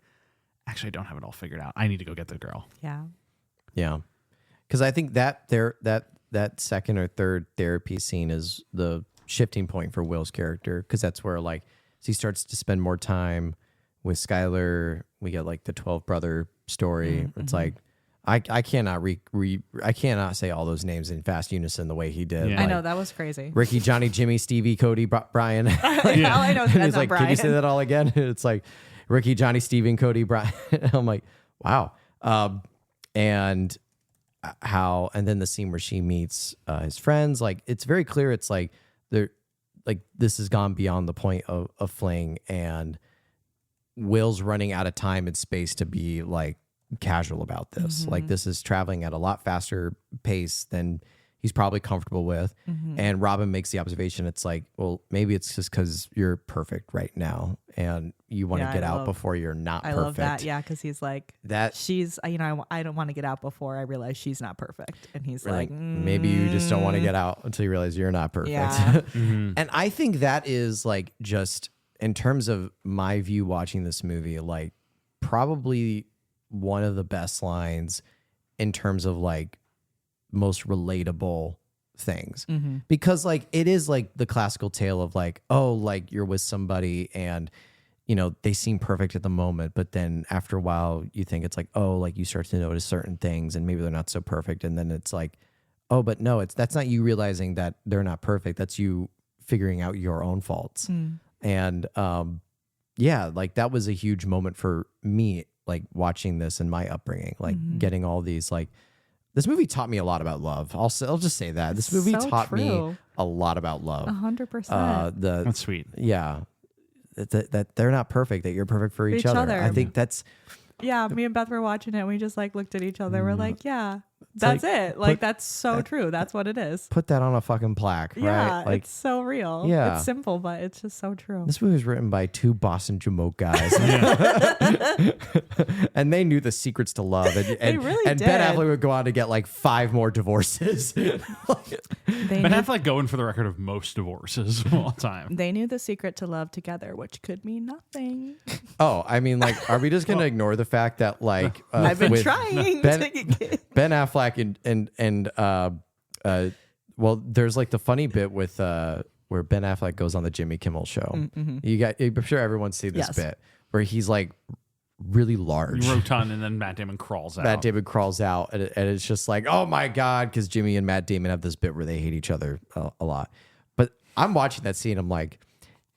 actually, I don't have it all figured out. I need to go get the girl. Yeah. Yeah. Because I think that that second or third therapy scene is the shifting point for Will's character, because that's where, like, as he starts to spend more time with Skylar, we get like the 12 brother story. It's like, I cannot I cannot say all those names in fast unison the way he did. Yeah. I Like, know that was crazy. Ricky, Johnny, Jimmy, Stevie, Cody, Brian. All I know is And that's he's not like, Brian. can you say that all again? It's like Ricky, Johnny, Steven, Cody, Brian. I'm like, wow. And then the scene where she meets his friends, like, it's very clear. It's like they're like, this has gone beyond the point of fling, and Will's running out of time and space to be like casual about this. Like, this is traveling at a lot faster pace than he's probably comfortable with. And Robin makes the observation, it's like, well, maybe it's just because you're perfect right now and you want to Yeah, get I out love- before you're not I perfect. love that. Yeah. Because he's like, That she's, I don't want to get out before I realize she's not perfect. And he's like, maybe you just don't want to get out until you realize you're not perfect. Yeah. And I think that is like, just in terms of my view watching this movie, like probably one of the best lines in terms of like most relatable things, because like it is like the classical tale of like, oh, like you're with somebody and they seem perfect at the moment, but then after a while you think it's like, oh, like you start to notice certain things and maybe they're not so perfect. And then it's like, oh, but no, that's not you realizing that they're not perfect. That's you figuring out your own faults. And yeah, like that was a huge moment for me, like watching this in my upbringing, like getting all these, like, this movie taught me a lot about love. I'll just say that. This movie taught me a lot about love. 100%. That's sweet. Yeah. That they're not perfect, that you're perfect for each other. I think that's... Yeah, me and Beth were watching it and we just like looked at each other. We're like, yeah, that's it. Like, that's so true. That's what it is. Put that on a fucking plaque, right? Yeah, Like, it's so real. Yeah. It's simple, but it's just so true. this movie was written by two Boston Jamoke guys. And they knew the secrets to love. And really and did. Ben Affleck would go on to get like 5 more divorces. They Ben knew, Affleck going for the record of most divorces of all time. they knew the secret to love together, which could mean nothing. Oh, I mean, like, are we just going to ignore the fact that, like, I've been with trying Ben, to get Ben Affleck and well, there's like the funny bit with where Ben Affleck goes on the Jimmy Kimmel show. I'm sure everyone's seen this Yes. bit where he's like really large. Rotund, and then Matt Damon crawls out. Matt Damon crawls out, and it's just like, oh my God, because Jimmy and Matt Damon have this bit where they hate each other a lot. But I'm watching that scene, I'm like,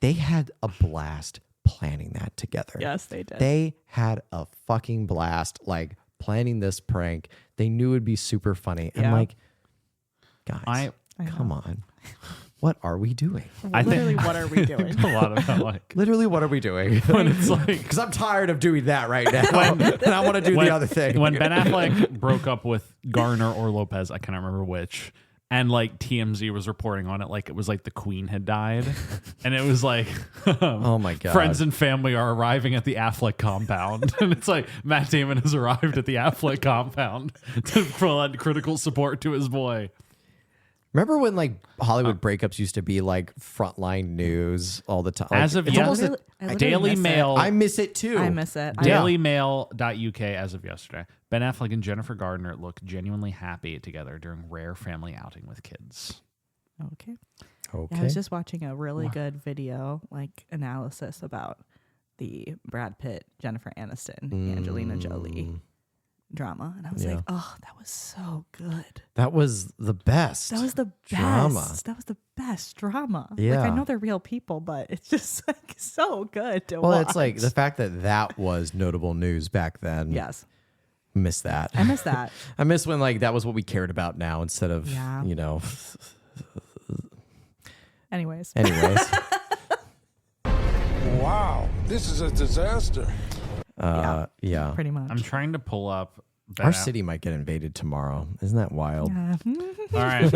they had a blast planning that together. Yes, they did. They had a fucking blast, like, planning this prank. They knew it'd be super funny. I'm Yeah. like, guys, I come on. What are we doing? Literally, what are we doing? a lot of that, like, Literally, what are we doing? when it's like Because I'm tired of doing that right now. And I want to do the other thing. When Ben Affleck broke up with Garner or Lopez, I cannot remember which, and like TMZ was reporting on it like it was like the Queen had died, and it was like, Oh my God. friends and family are arriving at the Affleck compound, and it's like Matt Damon has arrived at the Affleck compound to provide critical support to his boy. Remember when like Hollywood breakups used to be like frontline news all the time? As of it's almost yesterday, I literally Daily miss it. Mail. I miss it too. I miss it. DailyMail.uk as of yesterday. Ben Affleck and Jennifer Gardner look genuinely happy together during rare family outing with kids. Okay. Okay. Yeah, I was just watching a really good video, like analysis about the Brad Pitt, Jennifer Aniston, Angelina Jolie drama, and I was like, oh, that was so good. That was the best. That was the best drama. That was the best drama. Yeah. Like, I know they're real people, but it's just like so good to Well, watch. it's like the fact that was notable news back then. yes, Miss that. I miss that. I miss when like that was what we cared about now instead of, Yeah. Anyways, Wow, this is a disaster. yeah. pretty much. I'm trying to pull up Ben Our Aff- city might get invaded tomorrow. Isn't that wild? Yeah. All right.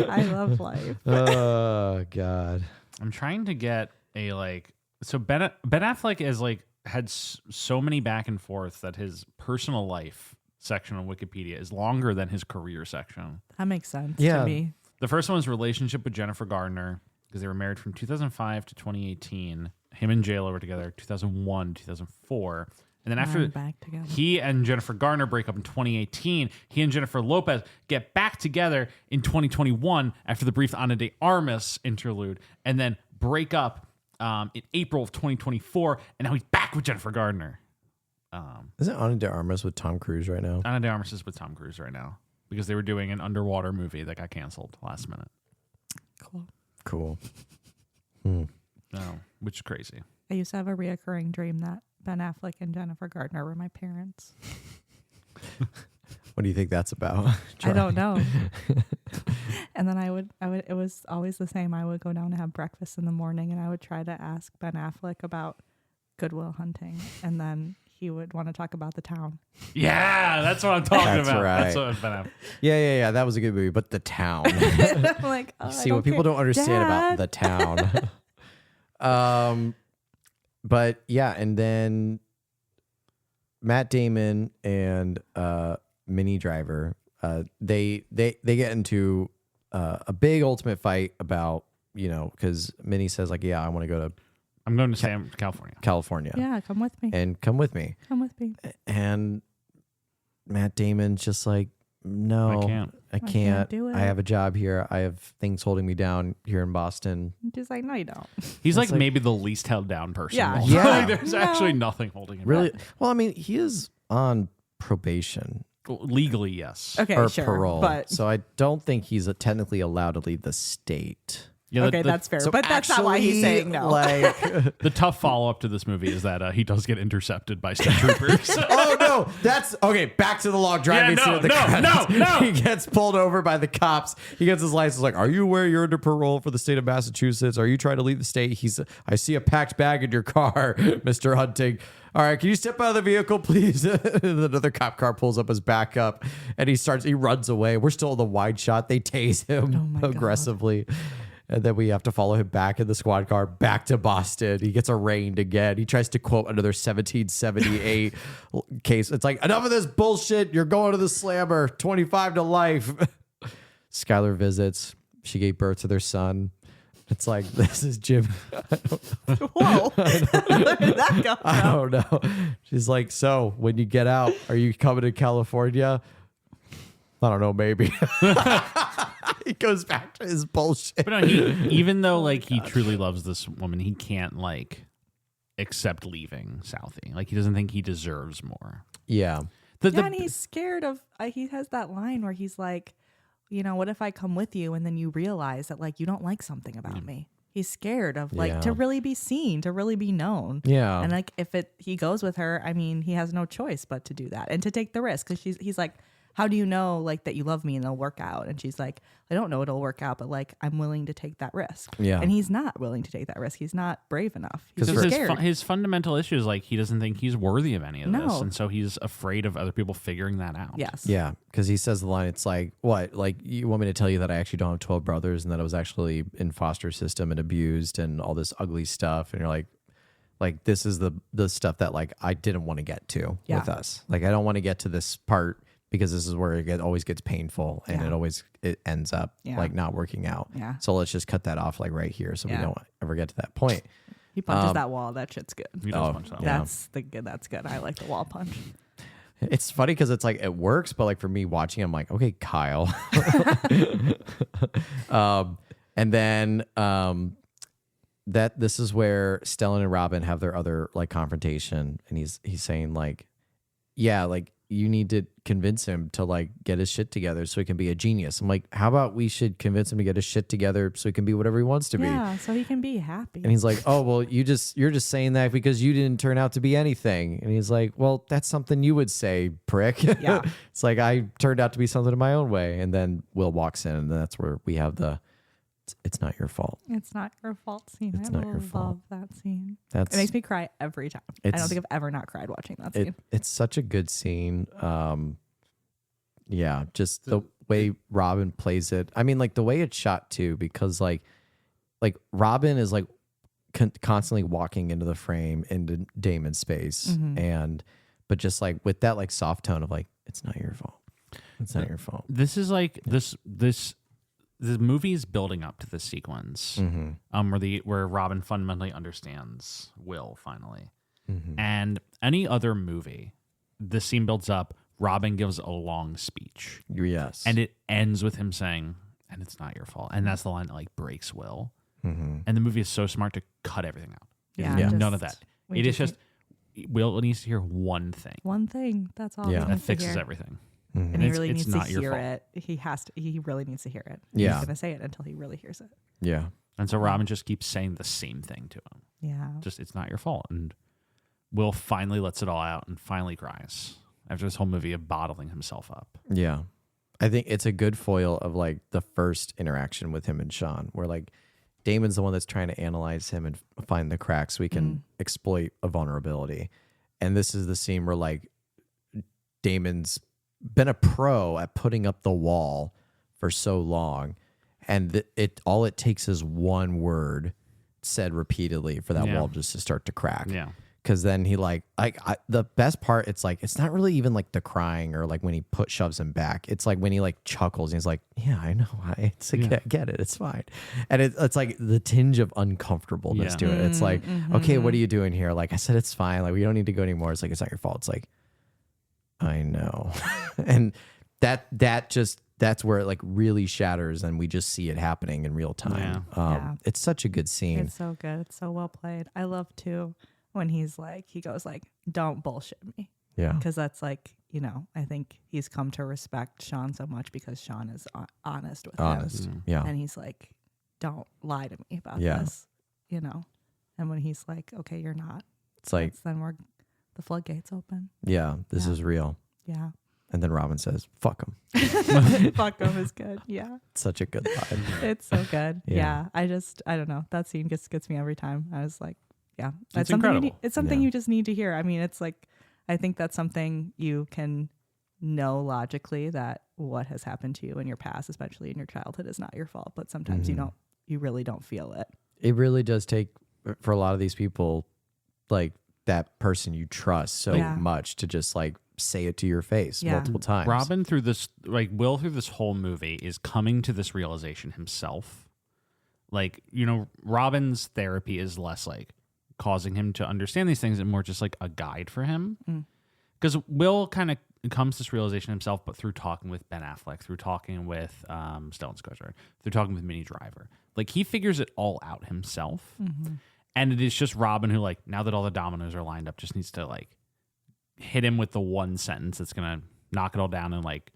I love life. Oh God. I'm trying to get a like. So Ben Affleck is like had so many back and forth that his personal life section on Wikipedia is longer than his career section. That makes sense Yeah. to me. The first one was relationship with Jennifer Gardner because they were married from 2005 to 2018. Him and J-Lo were together 2001, 2004. And then after Back together. he and Jennifer Gardner break up in 2018, he and Jennifer Lopez get back together in 2021 after the brief Ana de Armas interlude, and then break up in April of 2024, and now he's back with Jennifer Gardner. Isn't Ana de Armas with Tom Cruise right now? Ana de Armas is with Tom Cruise right now because they were doing an underwater movie that got canceled last minute. Cool. Cool. No, which is crazy. I used to have a reoccurring dream that Ben Affleck and Jennifer Gardner were my parents. What do you think that's about? I don't know. And then I would, it was always the same. I would go down to have breakfast in the morning and I would try to ask Ben Affleck about Good Will Hunting. And then he would want to talk about the town. Yeah, that's what I'm talking That's about. right. That's what I'm about. Yeah. That was a good movie, but The Town. I'm like, oh, See what people don't understand about The Town. But yeah, and then Matt Damon and Minnie Driver, they get into a big ultimate fight about, because Minnie says like, yeah, I want to go to I'm going to California. California. Yeah, come with me. And come with me. Come with me. And Matt Damon's just like, no, I can't do it. I have a job here. I have things holding me down here in Boston. She's like, no, you don't. He's like maybe the least held down person. Yeah. of all Yeah. time. There's No. actually nothing holding him Really? back. Well, I mean, he is on probation Legally, yes. Okay, or sure. parole. But So I don't think he's technically allowed to leave the state. Yeah, okay, that's fair. So But that's not why he's actually, saying no. Like, the tough follow up to this movie is that he does get intercepted by state troopers. oh no, that's okay. Back to the long driving Yeah, scene no, of the no, credits. no. He gets pulled over by the cops. He gets his license. Like, are you aware you're under parole for the state of Massachusetts? Are you trying to leave the state? I see a packed bag in your car, Mr. Hunting. All right, can you step out of the vehicle, please? Another cop car pulls up his back up, and he runs away. We're still in the wide shot. They tase him my God. aggressively. And then we have to follow him back in the squad car back to Boston. He gets arraigned again. He tries to quote another 1778 case. It's like, enough of this bullshit. You're going to the slammer. 25 to life. Skylar visits. She gave birth to their son. It's like, this is Jim. Whoa. Where did that go I from? don't know. She's like, so when you get out, are you coming to California? I don't know, maybe. He goes back to his bullshit. But no, even though like he truly loves this woman, he can't like accept leaving Southie. Like he doesn't think he deserves more. Yeah. And he's scared of, he has that line where he's like, you know, what if I come with you and then you realize that like you don't like something about me? He's scared of like to really be seen, to really be known. Yeah. And like if he goes with her, I mean, he has no choice but to do that and to take the risk because he's like, how do you know like that you love me and it'll work out? And she's like, I don't know it'll work out, but like I'm willing to take that risk. Yeah. And he's not willing to take that risk. He's not brave enough. He's Because scared. his fundamental issue is like he doesn't think he's worthy of any of this, No. and so he's afraid of other people figuring that out. Yes. Yeah, because he says the line, it's like, what? Like, you want me to tell you that I actually don't have 12 brothers and that I was actually in foster system and abused and all this ugly stuff. And you're like this is the stuff that like I didn't want to get to with us. Like, I don't want to get to this part because this is where it always gets painful and it ends up like not working out. Yeah. So let's just cut that off like right here so we Yeah. don't ever get to that point. He punches that wall. That shit's good. He does punch that one. That's good. I like the wall punch. It's funny because it's like it works, but like for me watching, I'm like, okay, Kyle. And then that this is where Stellan and Robin have their other like confrontation, and he's saying like, yeah, like you need to convince him to like get his shit together so he can be a genius. I'm like, how about we should convince him to get his shit together so he can be whatever he wants to be. Yeah, so he can be happy. And he's like, oh, well, you're just saying that because you didn't turn out to be anything. And he's like, well, that's something you would say, prick. Yeah. It's like, I turned out to be something in my own way. And then Will walks in, and that's where we have it's not your fault. It's not your fault scene. It's I not your fault. love that scene. That's It makes me cry every time. I It's- don't think I've ever not cried watching that scene. it's such a good scene. Yeah, just the way Robin plays it. I mean, like the way it's shot too, because like Robin is like constantly walking into the frame into Damon's space, but just like with that like soft tone of like, it's not your fault. It's not your fault. This is like this the movie is building up to this sequence where Robin fundamentally understands Will finally. And any other movie, this scene builds up, Robin gives a long speech. Yes. And it ends with him saying, and it's not your fault. And that's the line that like breaks Will. And the movie is so smart to cut everything out. Yeah, Yeah. None of that. we It is just just Will needs to hear one thing. one thing. That's all. Yeah. he That needs to fixes hear. everything. And And he it's- really it's needs to not your hear fault. it. He really needs to hear it. Yeah. He's gonna say it until he really hears it. Yeah. And so Robin just keeps saying the same thing to him. Yeah. Just, it's not your fault. And Will finally lets it all out and finally cries after this whole movie of bottling himself up. Yeah. I think it's a good foil of like the first interaction with him and Sean, where like Damon's the one that's trying to analyze him and find the cracks so he can exploit a vulnerability. And this is the scene where like Damon's been a pro at putting up the wall for so long, and all it takes is one word said repeatedly for that wall just to start to crack. Yeah. Because then he the best part, it's like, it's not really even like the crying or like when he shoves him back. It's like when he like chuckles and he's like, yeah, I know. I get it. It's fine. And it's like the tinge of uncomfortableness to it. It's like, okay, what are you doing here? Like I said, it's fine. Like we don't need to go anymore. It's like, it's not your fault. It's like, I know. And that's where it like really shatters, and we just see it happening in real time. Yeah. It's such a good scene. It's so good. It's so well played. I love too when he goes like, "Don't bullshit me," Yeah. because that's like, I think he's come to respect Sean so much because Sean is honest with him, Yeah. and he's like, "Don't lie to me about Yeah. this," And when he's like, "Okay, you're not," It's like, then the floodgates open. yeah, this Yeah. is real. Yeah. And then Robin says, "Fuck him." Fuck him is good. Yeah. Such a good line. It's so good. Yeah. Yeah. I don't know. That scene gets me every time. I was like, yeah, It's something incredible. It's something Yeah. you just need to hear. I mean, it's like, I think that's something you can know logically, that what has happened to you in your past, especially in your childhood, is not your fault. But sometimes you really don't feel it. It really does take, for a lot of these people, like that person you trust so Yeah. much to just like say it to your face Yeah. multiple times. Robin through this, Will through this whole movie is coming to this realization himself. Like, Robin's therapy is less like causing him to understand these things and more just like a guide for him. Because Will kind of comes to this realization himself, but through talking with Ben Affleck, through talking with Stellan Skarsgård, through talking with Minnie Driver. Like, he figures it all out himself. And it is just Robin who, like, now that all the dominoes are lined up, just needs to, like, hit him with the one sentence that's going to knock it all down and, like,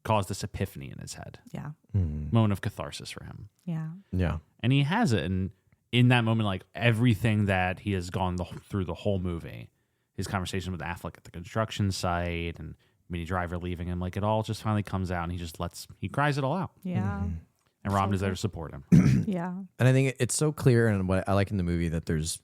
cause this epiphany in his head. Yeah. Moment of catharsis for him. Yeah. Yeah. And he has it. And in that moment, like, everything that he has gone through the whole movie, his conversation with Affleck at the construction site and Minnie Driver leaving him, like, it all just finally comes out and he cries it all out. Yeah. And Robin is there to support him. Yeah. And I think it's so clear, and what I like in the movie, that there's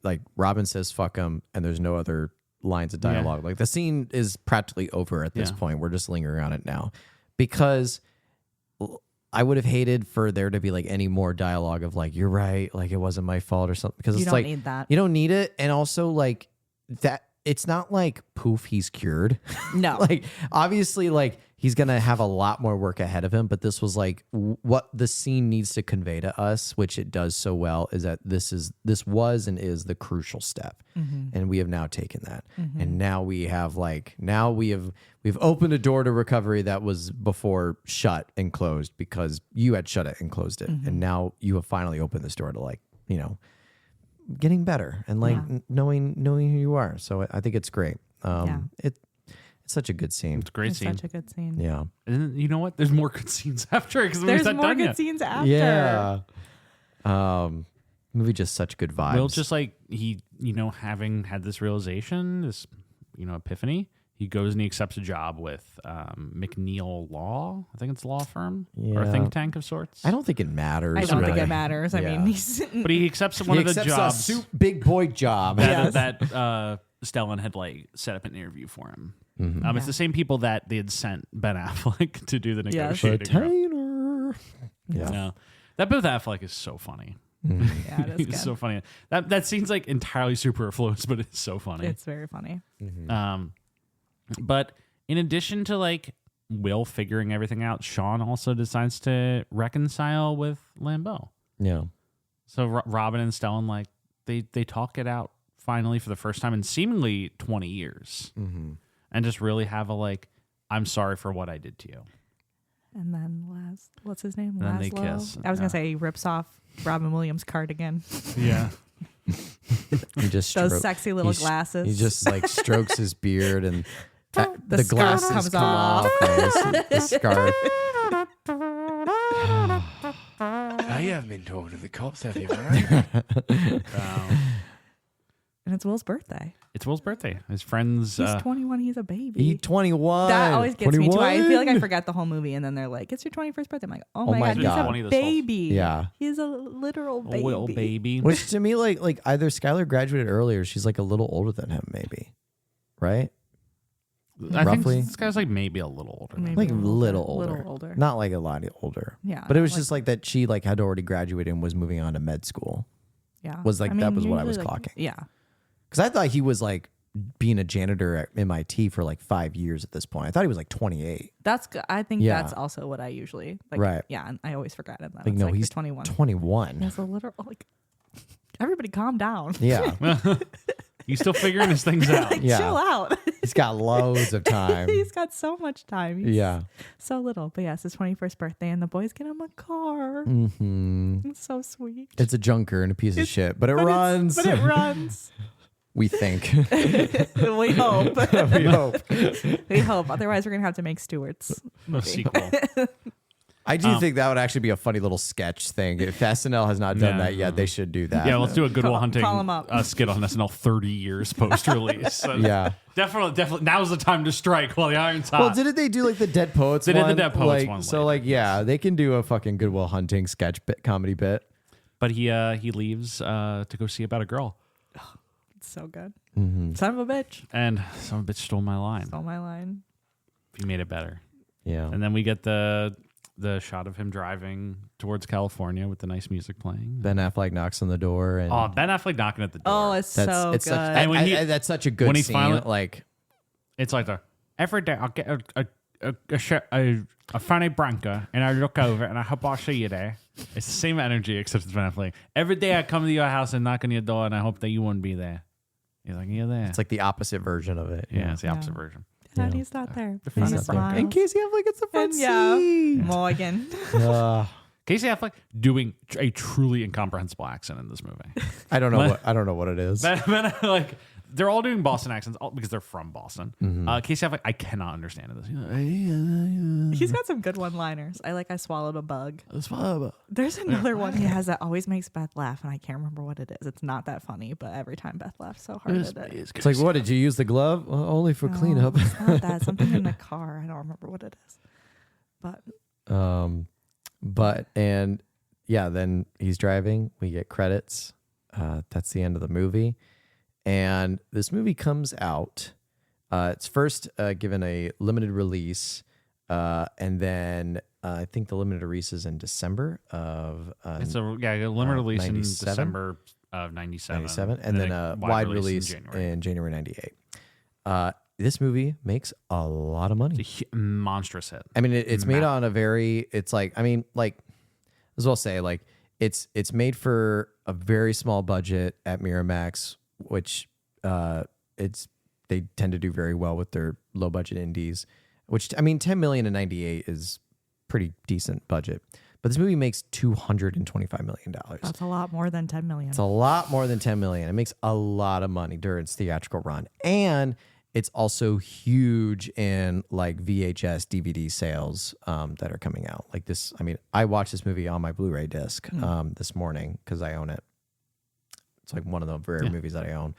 like Robin says "fuck him," and there's no other lines of dialogue. Like the scene is practically over at this point. We're just lingering on it now, because I would have hated for there to be like any more dialogue of like, "You're right," like it wasn't my fault or something. Because You it's don't like need that. you don't need it, and also like that. It's not like poof, he's cured. No. Like obviously, like he's gonna have a lot more work ahead of him. But this was like what the scene needs to convey to us, which it does so well, is that this was and is the crucial step, and we have now taken that, and now we've opened a door to recovery that was before shut and closed because you had shut it and closed it, and now you have finally opened this door to like getting better and like knowing who you are. So I think it's great. It's such a good scene. It's a great It's scene. such a good scene. Yeah. And then, you know what? There's more good scenes after because There's more good scenes after. Yeah. Movie just such good vibes. Will just like he, having had this realization, this, epiphany, he goes and he accepts a job with McNeil Law. I think it's a law firm or a think tank of sorts. I don't think it matters. I don't think really. it matters. I Yeah. mean, he's But he accepts one of the jobs big boy job. that Stellan had like set up an interview for him. It's the same people that they had sent Ben Affleck to do the negotiating. Retainer. Yeah. No. That bit with Affleck is so funny. yeah, it is It's good. so funny. That scene's like entirely superfluous, but it's so funny. It's very funny. But in addition to like Will figuring everything out, Sean also decides to reconcile with Lambeau. Yeah. So Robin and Stellan, like they talk it out finally for the first time in seemingly 20 years, and just really have a like, I'm sorry for what I did to you. And then what's his name? And then they Laszlo? kiss. I was Yeah. gonna say he rips off Robin Williams' cardigan. Yeah. He just Those sexy little he glasses. He just like strokes his beard and The the scarf glasses comes come off. And the scarf. Now you haven't been talking to the cops, have you, man? And it's Will's birthday. It's Will's birthday. His friends. He's 21. He's a baby. He 21. That always gets me too. I 21? feel like I forget the whole movie, and then they're like, "It's your 21st birthday." I'm like, "Oh my my god, God. he's 20 a this whole- baby." Yeah. He's a literal a baby. little baby. Which to me, like either Skylar graduated earlier, she's like a little older than him, maybe. Right? I roughly. think this guy's like maybe a little older. than Maybe Like a a little older. Little older. Not like a lot older. Yeah, But it was not just like that she like had already graduated and was moving on to med school. Yeah, was like- that was what I usually, was clocking. Yeah, Because I thought he was like being a janitor at MIT for like 5 years at this point. I thought he was like 28. that's. I think Yeah. that's also what I usually like. Right. Yeah, and I always forgot that. Like, It's no, like he's you're 21. 21. He's a literal like. Everybody, calm down. Yeah. He's still figuring his things out. Like, Yeah. chill out. He's got loads of time. He's got so much time. He's Yeah. so little. But yes, his 21st birthday, and the boys get him a car. Mm-hmm. It's so sweet. It's a junker and a piece of shit, but it But runs. But it runs. We think. We hope. We hope. We hope. Otherwise, we're going to have to make Stuart's A movie. sequel. I do think that would actually be a funny little sketch thing. If SNL has not done that yet, they should do that. Yeah, let's do a Good Will Hunting call 'em up. skit on SNL 30 years post-release. So Yeah. definitely. Now's the time to strike while the iron's hot. Well, didn't they do like the Dead Poets They did one? the Dead Poets Like, one So later. like, yeah, they can do a fucking Good Will Hunting sketch bit, comedy bit. But he leaves to go see about a girl, It's so good. Mm-hmm. Son of a bitch. and some bitch stole my line. Stole my line. He made it better. Yeah. And then we get the shot of him driving towards California with the nice music playing. Ben Affleck knocks on the door, and Oh, Ben Affleck knocking at the door. Oh, it's so good. such, And when that's such a good when he scene. finally- Like, It's like every day I'll get a funny branca and I look over and I hope I'll see you there. It's the same energy except it's Ben Affleck. Every day I come to your house and knock on your door and I hope that you won't be there. You're like, you're there. it's like the opposite version of it. yeah, it's the opposite Yeah. version. And he's not there. The He's front just is there. smiles. And Casey Affleck gets the front And yeah, seat. Morgan. Casey Affleck doing a truly incomprehensible accent in this movie. I don't know what it is. Ben Affleck, they're all doing Boston accents because they're from Boston. Mm-hmm. Casey Affleck, I cannot understand this. He's got some good one-liners. I swallowed a bug. There's another one he has that always makes Beth laugh, and I can't remember what it is. It's not that funny, but every time Beth laughs so hard at it. It's like, what did you use the glove? Well, only for cleanup. It's not that. Something in the car. I don't remember what it is. But then he's driving. We get credits. That's the end of the movie. And this movie comes out. It's first given a limited release, and then I think the limited release is in December of. It's a limited release 97? in December of 97. 97, and then a wide release in January 98. This movie makes a lot of money. It's a monstrous hit. I mean, it's made on a very. It's like, I mean, like, as well say, like it's made for a very small budget at Miramax, which they tend to do very well with their low budget indies. Which, I mean, 10 million in 98 is pretty decent budget, but this movie makes $225 million. That's a lot more than 10 million. It's a lot more than 10 million. It makes a lot of money during its theatrical run, and it's also huge in like VHS DVD sales that are coming out. Like this, I mean, I watched this movie on my Blu-ray disc this morning because I own it. It's like one of the rare movies that I own.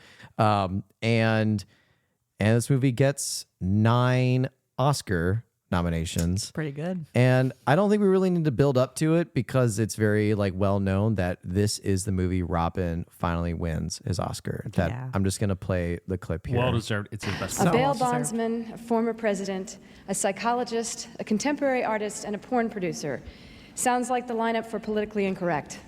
And this movie gets 9 Oscar nominations. Pretty good. And I don't think we really need to build up to it because it's very like well known that this is the movie Robin finally wins his Oscar. That Yeah. I'm just gonna play the clip here. Well deserved. It's his best A film. bail bondsman, a former president, a psychologist, a contemporary artist, and a porn producer. Sounds like the lineup for Politically Incorrect.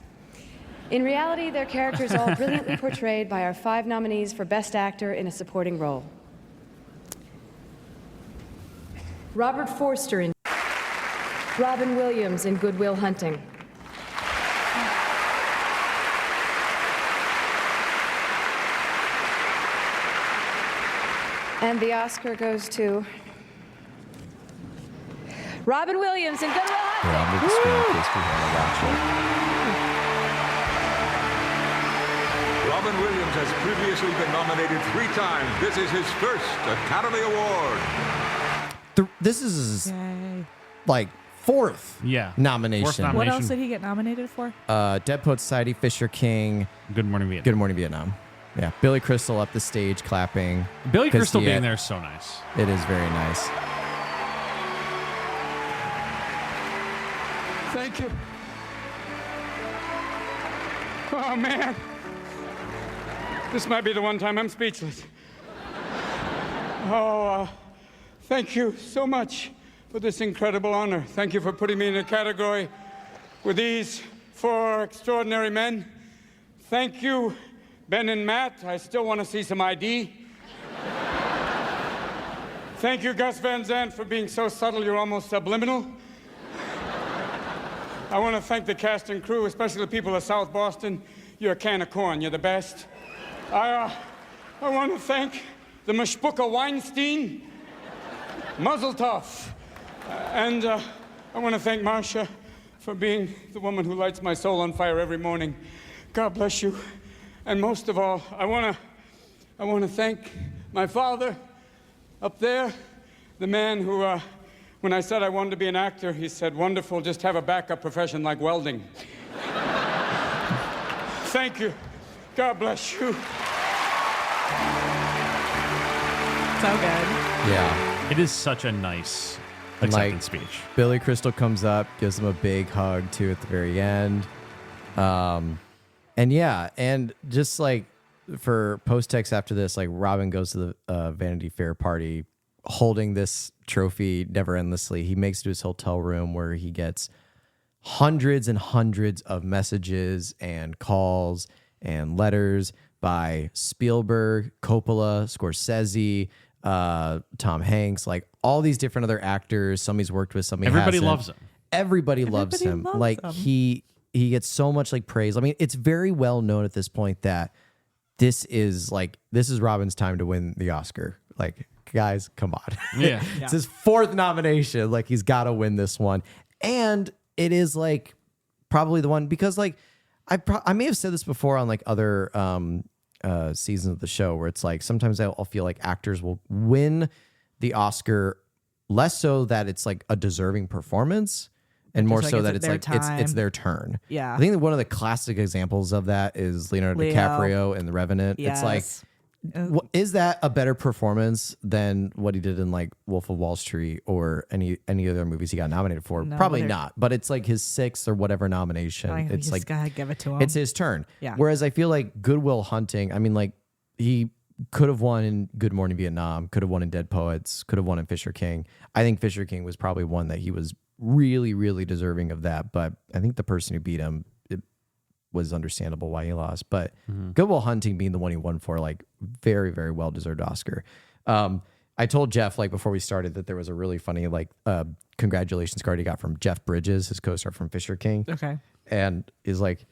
In reality, their characters all brilliantly portrayed by our 5 nominees for Best Actor in a Supporting Role. Robert Forster in Robin Williams in Good Will Hunting. And the Oscar goes to Robin Williams in Good Will Hunting. Yeah, I'll move the screen in case people want to watch it. Robin Williams has previously been nominated 3 times. This is his first Academy Award. This is Yay. like 4th Yeah. nomination. Fourth What nomination. else did he get nominated for? Dead Poet Society, Fisher King, Good Morning Vietnam. Good Morning Vietnam. Yeah, Billy Crystal up the stage clapping. Billy 'Cause Crystal he being had- there is so nice. It is very nice. Thank you. Oh, man. This might be the one time I'm speechless. Thank you so much for this incredible honor. Thank you for putting me in a category with these 4 extraordinary men. Thank you, Ben and Matt. I still want to see some ID. Thank you, Gus Van Sant, for being so subtle you're almost subliminal. I want to thank the cast and crew, especially the people of South Boston. You're a can of corn. You're the best. I want to thank the Mashbuka Weinstein. Mazel tov. And I want to thank Marcia for being the woman who lights my soul on fire every morning. God bless you. And most of all, I want to thank my father up there, the man who, when I said I wanted to be an actor, he said, wonderful, just have a backup profession like welding. Thank you. God bless you. So good. Yeah. It is such a nice acceptance speech. Billy Crystal comes up, gives him a big hug too at the very end. And yeah, and just like for post-text after this, like Robin goes to the Vanity Fair party holding this trophy never endlessly. He makes it to his hotel room where he gets hundreds and hundreds of messages and calls and letters by Spielberg, Coppola, Scorsese, Tom Hanks, like all these different other actors. Some he's worked with, some he Everybody hasn't. loves him. Everybody loves him. Like he gets so much like praise. I mean, it's very well known at this point that this is Robin's time to win the Oscar. Like, guys, come on. Yeah. It's his fourth nomination. Like, he's got to win this one. And it is like probably the one because like I may have said this before on like other seasons of the show where it's like sometimes I'll feel like actors will win the Oscar less so that it's like a deserving performance and more like so it's that at it's their like it's time. their turn. Yeah. I think that one of the classic examples of that is Leonardo Leo. DiCaprio in The Revenant. Yes. It's like is that a better performance than what he did in like Wolf of Wall Street or any other movies he got nominated for? No, Probably but not. But it's like his sixth or whatever nomination. You It's just like gotta give it to him. it's his turn. Yeah. Whereas I feel like Good Will Hunting, I mean, like he could have won in Good Morning Vietnam, could have won in Dead Poets, could have won in Fisher King. I think Fisher King was probably one that he was really, really deserving of that. But I think the person who beat him, it was understandable why he lost. But Good Will Hunting being the one he won for, like very, very well deserved Oscar. I told Jeff like before we started that there was a really funny like congratulations card he got from Jeff Bridges, his co-star from Fisher King. Okay. And is like,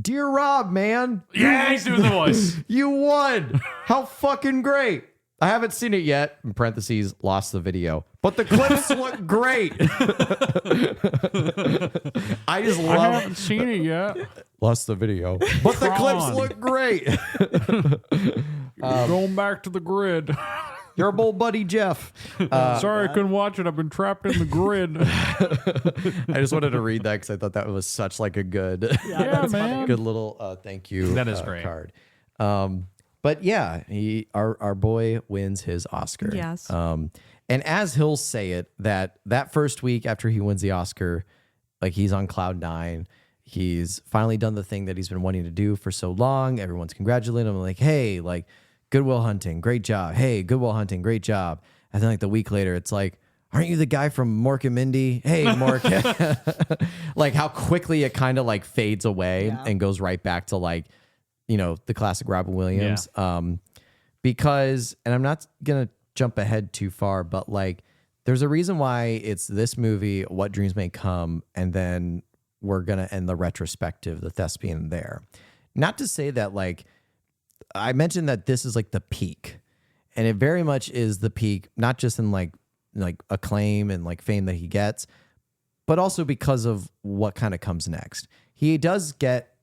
"Dear Rob, man. Yeah, he's doing the voice. You won. How fucking great. I haven't seen it yet." In parentheses, lost the video. But the clips look great. I just love. I haven't seen it yet. Lost the video. But the clips on. look great. Going back to the grid. Your old buddy Jeff. Sorry, I couldn't watch it. I've been trapped in the grid. I just wanted to read that because I thought that was such like a good, Yeah, man. good little thank you. That is great. Card. But yeah, our boy wins his Oscar. Yes. And as he'll say it, that first week after he wins the Oscar, like he's on cloud nine. He's finally done the thing that he's been wanting to do for so long. Everyone's congratulating him, like, "Hey, like, Good Will Hunting, great job. Hey, Good Will Hunting, great job." And then like the week later, it's like, "Aren't you the guy from Mork and Mindy? Hey, Mork." Like how quickly it kind of like fades away and goes right back to like, you know, the classic Robin Williams. Because, and I'm not going to jump ahead too far, but like there's a reason why it's this movie, What Dreams May Come, and then we're going to end the retrospective, the thespian there. Not to say that like, I mentioned that this is like the peak, and it very much is the peak, not just in like acclaim and like fame that he gets, but also because of what kind of comes next. He does get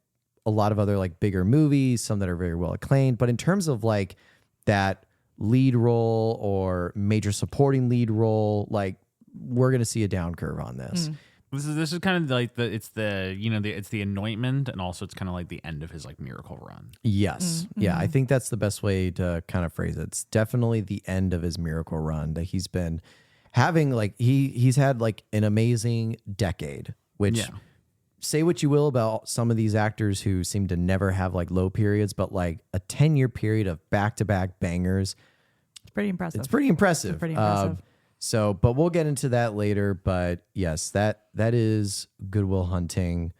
a lot of other like bigger movies, some that are very well acclaimed, but in terms of like that lead role or major supporting lead role, like we're gonna see a down curve on this. This is kind of like it's the anointment, and also it's kind of like the end of his like miracle run. Yes. Yeah, I think that's the best way to kind of phrase it. It's definitely the end of his miracle run that he's been having. Like he's had like an amazing decade, which say what you will about some of these actors who seem to never have like low periods, but like a 10-year period of back-to-back bangers. It's pretty impressive. It's pretty impressive. It's pretty impressive. So, but we'll get into that later. But yes, that is Good Will Hunting,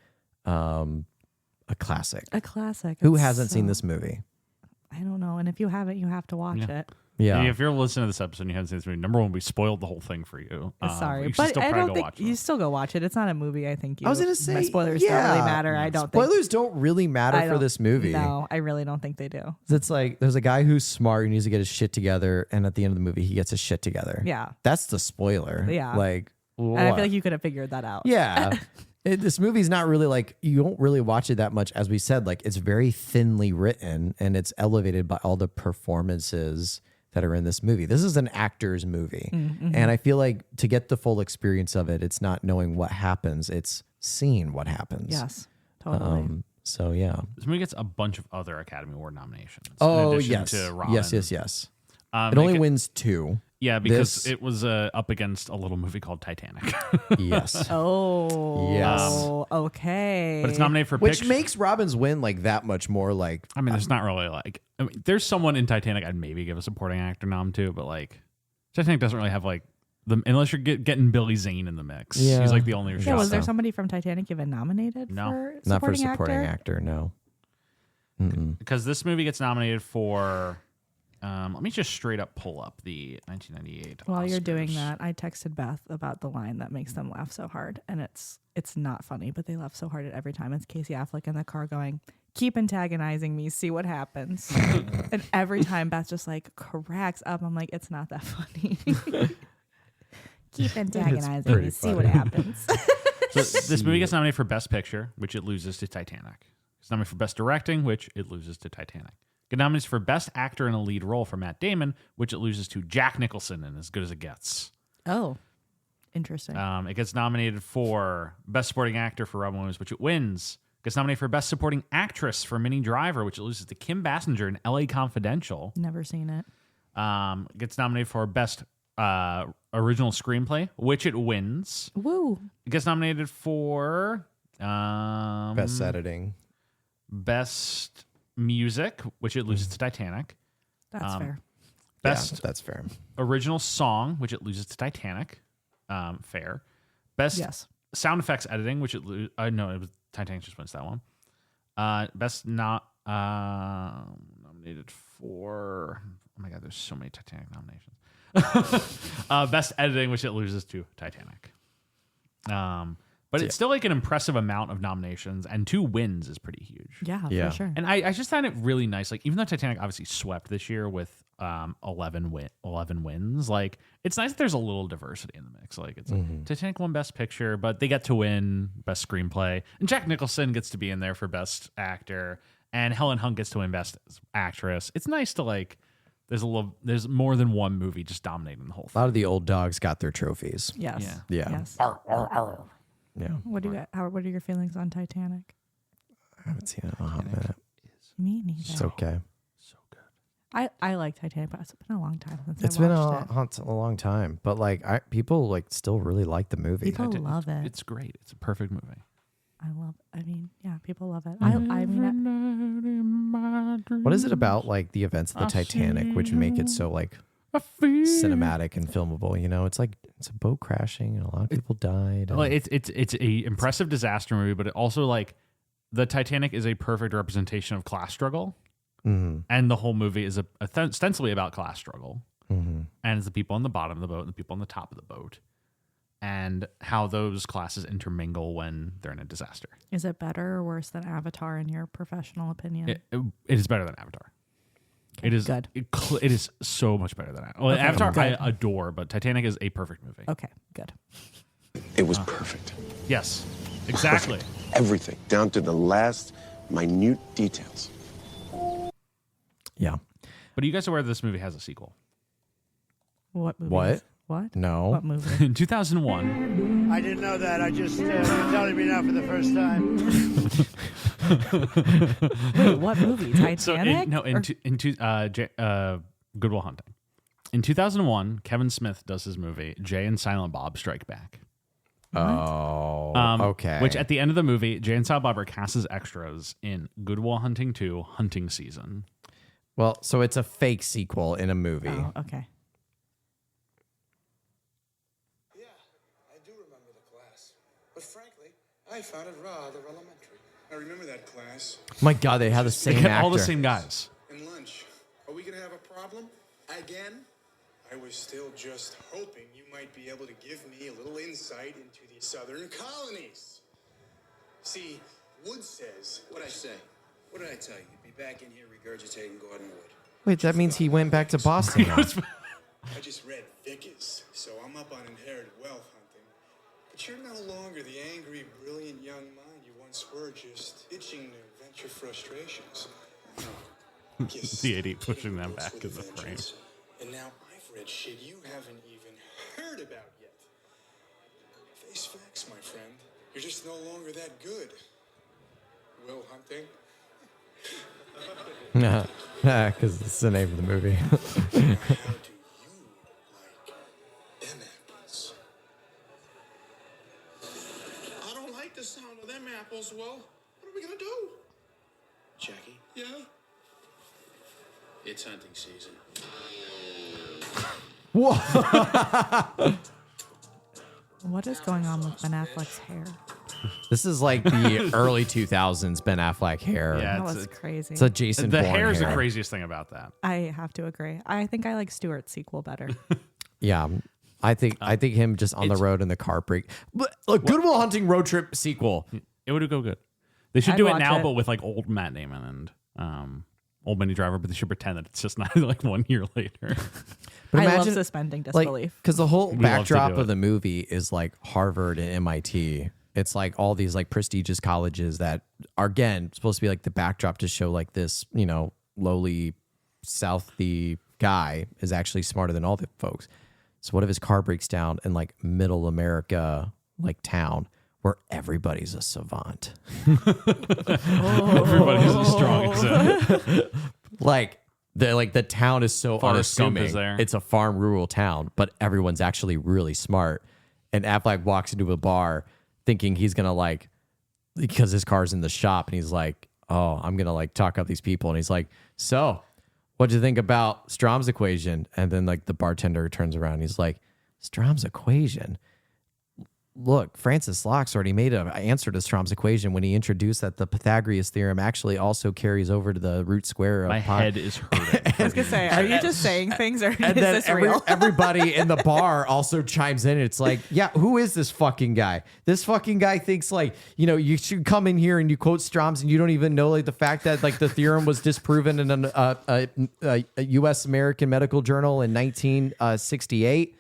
a classic. A classic. Who It's hasn't seen this movie? I don't know. And if you haven't, you have to watch it. Yeah. If you're listening to this episode and you haven't seen this movie, number one, we spoiled the whole thing for you. Sorry, you should but still I probably don't go think watch you it. still go watch it. It's not a movie. I think you. I was gonna say spoilers don't really matter. I don't think spoilers don't really matter for this movie. No, I really don't think they do. It's like there's a guy who's smart who needs to get his shit together, and at the end of the movie, he gets his shit together. Yeah. That's the spoiler. Yeah. Like, And I feel like you could have figured that out. yeah. This movie's not really like, you don't really watch it that much. As we said, like, it's very thinly written and it's elevated by all the performances that are in this movie. This is an actor's movie. Mm-hmm. And I feel like to get the full experience of it, it's not knowing what happens, it's seeing what happens. Yes, totally. So, yeah. This movie gets a bunch of other Academy Award nominations. Oh, in addition yes. To Robin. Yes. It only wins 2. Yeah, because This- it was up against a little movie called Titanic. Yes. Oh. Yes. Okay. But it's nominated for Which picture. makes Robin's win like that much more like. I mean, there's not really like. I mean, there's someone in Titanic I'd maybe give a supporting actor nom to, but like, Titanic doesn't really have like the unless you're getting Billy Zane in the mix. Yeah. He's like the only. Yeah, was there so. somebody from Titanic even nominated? No. for Not for supporting supporting actor? actor, no. Because this movie gets nominated for. Let me just straight up pull up the 1998. While you're doing Oscars. that, I texted Beth about the line that makes them laugh so hard, and it's not funny, but they laugh so hard at every time. It's Casey Affleck in the car going, "Keep antagonizing me, see what happens." And every time Beth just like cracks up. I'm like, it's not that funny. Keep antagonizing me, pretty see what funny. happens. So this movie gets nominated for Best Picture, which it loses to Titanic. It's nominated for Best Directing, which it loses to Titanic. Get nominated for Best Actor in a Lead Role for Matt Damon, which it loses to Jack Nicholson in As Good as It Gets. Oh, interesting. It gets nominated for Best Supporting Actor for Robin Williams, which it wins. Gets nominated for Best Supporting Actress for Minnie Driver, which it loses to Kim Basinger in L.A. Confidential. Never seen it. Gets nominated for Best Original Screenplay, which it wins. Woo. It gets nominated for Best editing. Best Music, which it loses to Titanic. That's fair. Best Yeah, that's fair. Original Song, which it loses to Titanic. Fair. Best Yes. Sound Effects Editing, which it no, it was Titanic just wins that one. Best not nominated for. Oh my God, there's so many Titanic nominations. Best Editing, which it loses to Titanic. But it's still like an impressive amount of nominations, and 2 wins is pretty huge. Yeah, for sure. And I just find it really nice. Like, even though Titanic obviously swept this year with 11 wins, like, it's nice that there's a little diversity in the mix. Like, it's like Titanic won Best Picture, but they get to win Best Screenplay, and Jack Nicholson gets to be in there for Best Actor, and Helen Hunt gets to win Best Actress. It's nice to like. There's more than one movie just dominating the whole thing. A lot of the old dogs got their trophies. Yes. Yeah. Yes. Yeah. What are your feelings on Titanic? I haven't seen it in a hot minute. Me neither. It's okay. So good. I like Titanic, but it's been a long time since It's I been watched it. a long time, but like people like still really like the movie. People love it. It's great. It's a perfect movie. People love it. What is it about like the events of the Titanic which make it so like cinematic and filmable? You know, it's like it's a boat crashing and a lot of people died. Well, and- it's a impressive disaster movie, but it also like the Titanic is a perfect representation of class struggle, and the whole movie is ostensibly about class struggle, and it's the people on the bottom of the boat and the people on the top of the boat, and how those classes intermingle when they're in a disaster. Is it better or worse than Avatar in your professional opinion? It is better than Avatar. Okay, It is good. It is so much better than Avatar. Well, Okay, Avatar good. I adore, but Titanic is a perfect movie. Okay, good. It was perfect. Yes, exactly. Perfect. Everything, down to the last minute details. yeah. But are you guys aware that this movie has a sequel? What movie? What? What? No. What movie? In 2001, I didn't know that. I just you're telling me now for the first time. Wait, what movie? Titanic? So Good Will Hunting. In 2001, Kevin Smith does his movie Jay and Silent Bob Strike Back. Oh, okay. Which at the end of the movie, Jay and Silent Bob are cast as extras in Good Will Hunting 2 Hunting Season. Well, so it's a fake sequel in a movie. Oh, okay. Yeah, I do remember the class. But frankly, I found it rather elementary. I remember that class. My God, they have the same actor. All the same guys. In lunch. Are we going to have a problem? Again? I was still just hoping you might be able to give me a little insight into the southern colonies. See, Wood says... What'd I say? What did I tell you? You'd be back in here regurgitating Gordon Wood. Wait, that means he went back to Boston now. I just read Vickers, so I'm up on inherited wealth hunting. But you're no longer the angry, brilliant young mind you once were, just itching to vent your frustrations. No. The idiot pushing them back in the frame. And now I've read shit you haven't even heard about yet. Face facts, my friend. You're just no longer that good. Will Hunting? Because it's the name of the movie. How do you like them apples? I don't like the sound of them apples, Will. What are we gonna do? Jackie, Yeah? it's hunting season. What is going on with Ben Affleck's hair? This is like the early 2000s Ben Affleck hair. Yeah, That was crazy. It's a Jason The Bourne hair is the hair. craziest thing about that. I have to agree. I think I like Stuart's sequel better. Yeah, I think him just on the road in the car break. But look, Good Will Hunting road trip sequel. It would go good. They should I'd do it watch now, it. but with like old Matt Damon and old Benny Driver. But they should pretend that it's just not like 1 year later. But I love suspending disbelief. Because the whole We love to backdrop do of it. the movie is like Harvard and MIT. It's like all these like prestigious colleges that are, again, supposed to be like the backdrop to show like this, lowly Southie guy is actually smarter than all the folks. So what if his car breaks down in like middle America, like town, where everybody's a savant? Everybody's as strong as it. The town is so Forrest Gump unassuming. is there. It's a farm rural town, but everyone's actually really smart. And Affleck walks into a bar thinking he's gonna because his car's in the shop, and he's like, "Oh, I'm gonna talk up these people." And he's like, "So, what'd you think about Strom's equation?" And then the bartender turns around, and he's like, "Strom's equation? Look, Francis Locke's already made an answer to Strom's equation when he introduced that the Pythagorean theorem actually also carries over to the root square of My pi." head is hurting. I was gonna say, are you just saying things, or is And then this real? everybody in the bar also chimes in. It's like, yeah, who is this fucking guy? This fucking guy thinks you should come in here and you quote Strom's and you don't even know the fact that the theorem was disproven in a U.S. American Medical Journal in 1968.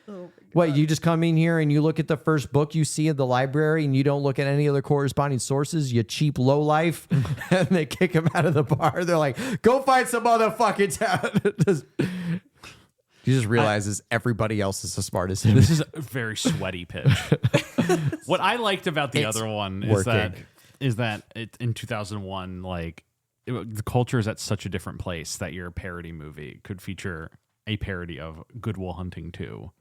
What, you just come in here and you look at the first book you see in the library and you don't look at any other corresponding sources, you cheap lowlife, and they kick him out of the bar. They're like, go find some other fucking town. He just realizes everybody else is as smart as him. This is a very sweaty pitch. What I liked about the It's other one working. is that in 2001, the culture is at such a different place that your parody movie could feature a parody of Good Will Hunting 2.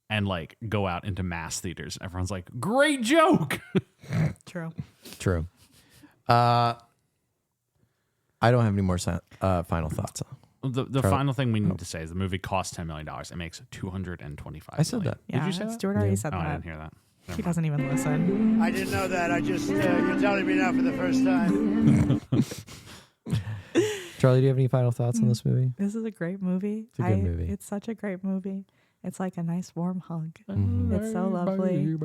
And go out into mass theaters. Everyone's like, great joke. True. I don't have any more final thoughts. The final thing we need to say is the movie costs $10 million. It makes $225. I said that. Yeah, Did you say that? Stuart already said Oh, that. I didn't hear that. He doesn't even listen. I didn't know that. I just, you're telling me now for the first time. Charlie, do you have any final thoughts on this movie? This is a great movie. It's a good movie. It's such a great movie. It's like a nice warm hug. Mhm. It's so lovely.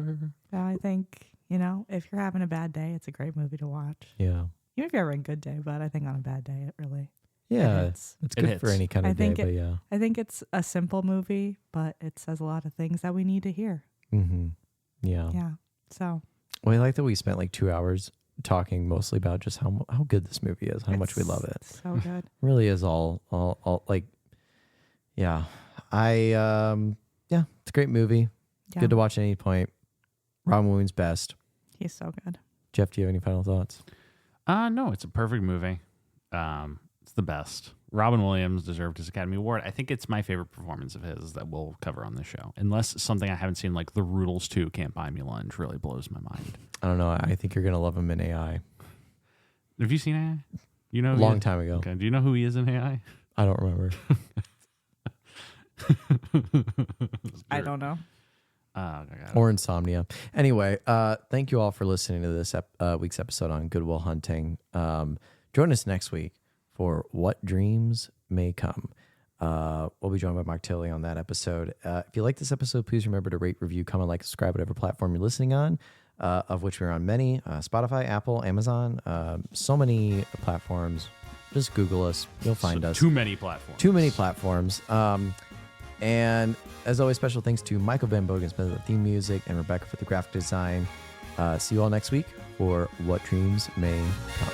I think, if you're having a bad day, it's a great movie to watch. Yeah. Even if you're having a good day, but I think on a bad day, it really Yeah, hits. it's good for any kind of day, but yeah. I think it's a simple movie, but it says a lot of things that we need to hear. Mm-hmm. Yeah. Yeah. So. Well, I like that we spent 2 hours talking mostly about just how good this movie is, how much we love it. So good. Really is all yeah. It's a great movie. Yeah. Good to watch at any point. Robin Williams best. He's so good. Jeff, do you have any final thoughts? No, it's a perfect movie. It's the best. Robin Williams deserved his Academy Award. I think it's my favorite performance of his that we'll cover on the show. Unless something I haven't seen, like The Rudels 2 Can't Buy Me Lunch, really blows my mind. I don't know. I think you're going to love him in AI. Have you seen AI? You know, Long time ago. Okay. Do you know who he is in AI? I don't remember. I don't know. Or Insomnia. Anyway, thank you all for listening to this week's episode on Good Will Hunting. Join us next week for What Dreams May Come. We'll be joined by Mark Tilley on that episode. If you like this episode, please remember to rate, review, comment, like, subscribe, whatever platform you're listening on, of which we're on many, Spotify, Apple, Amazon, so many platforms. Just Google us. You'll find us. Too many platforms. Too many platforms. And as always, special thanks to Michael Van Bogen for the theme music and Rebecca for the graphic design. See you all next week for What Dreams May Come.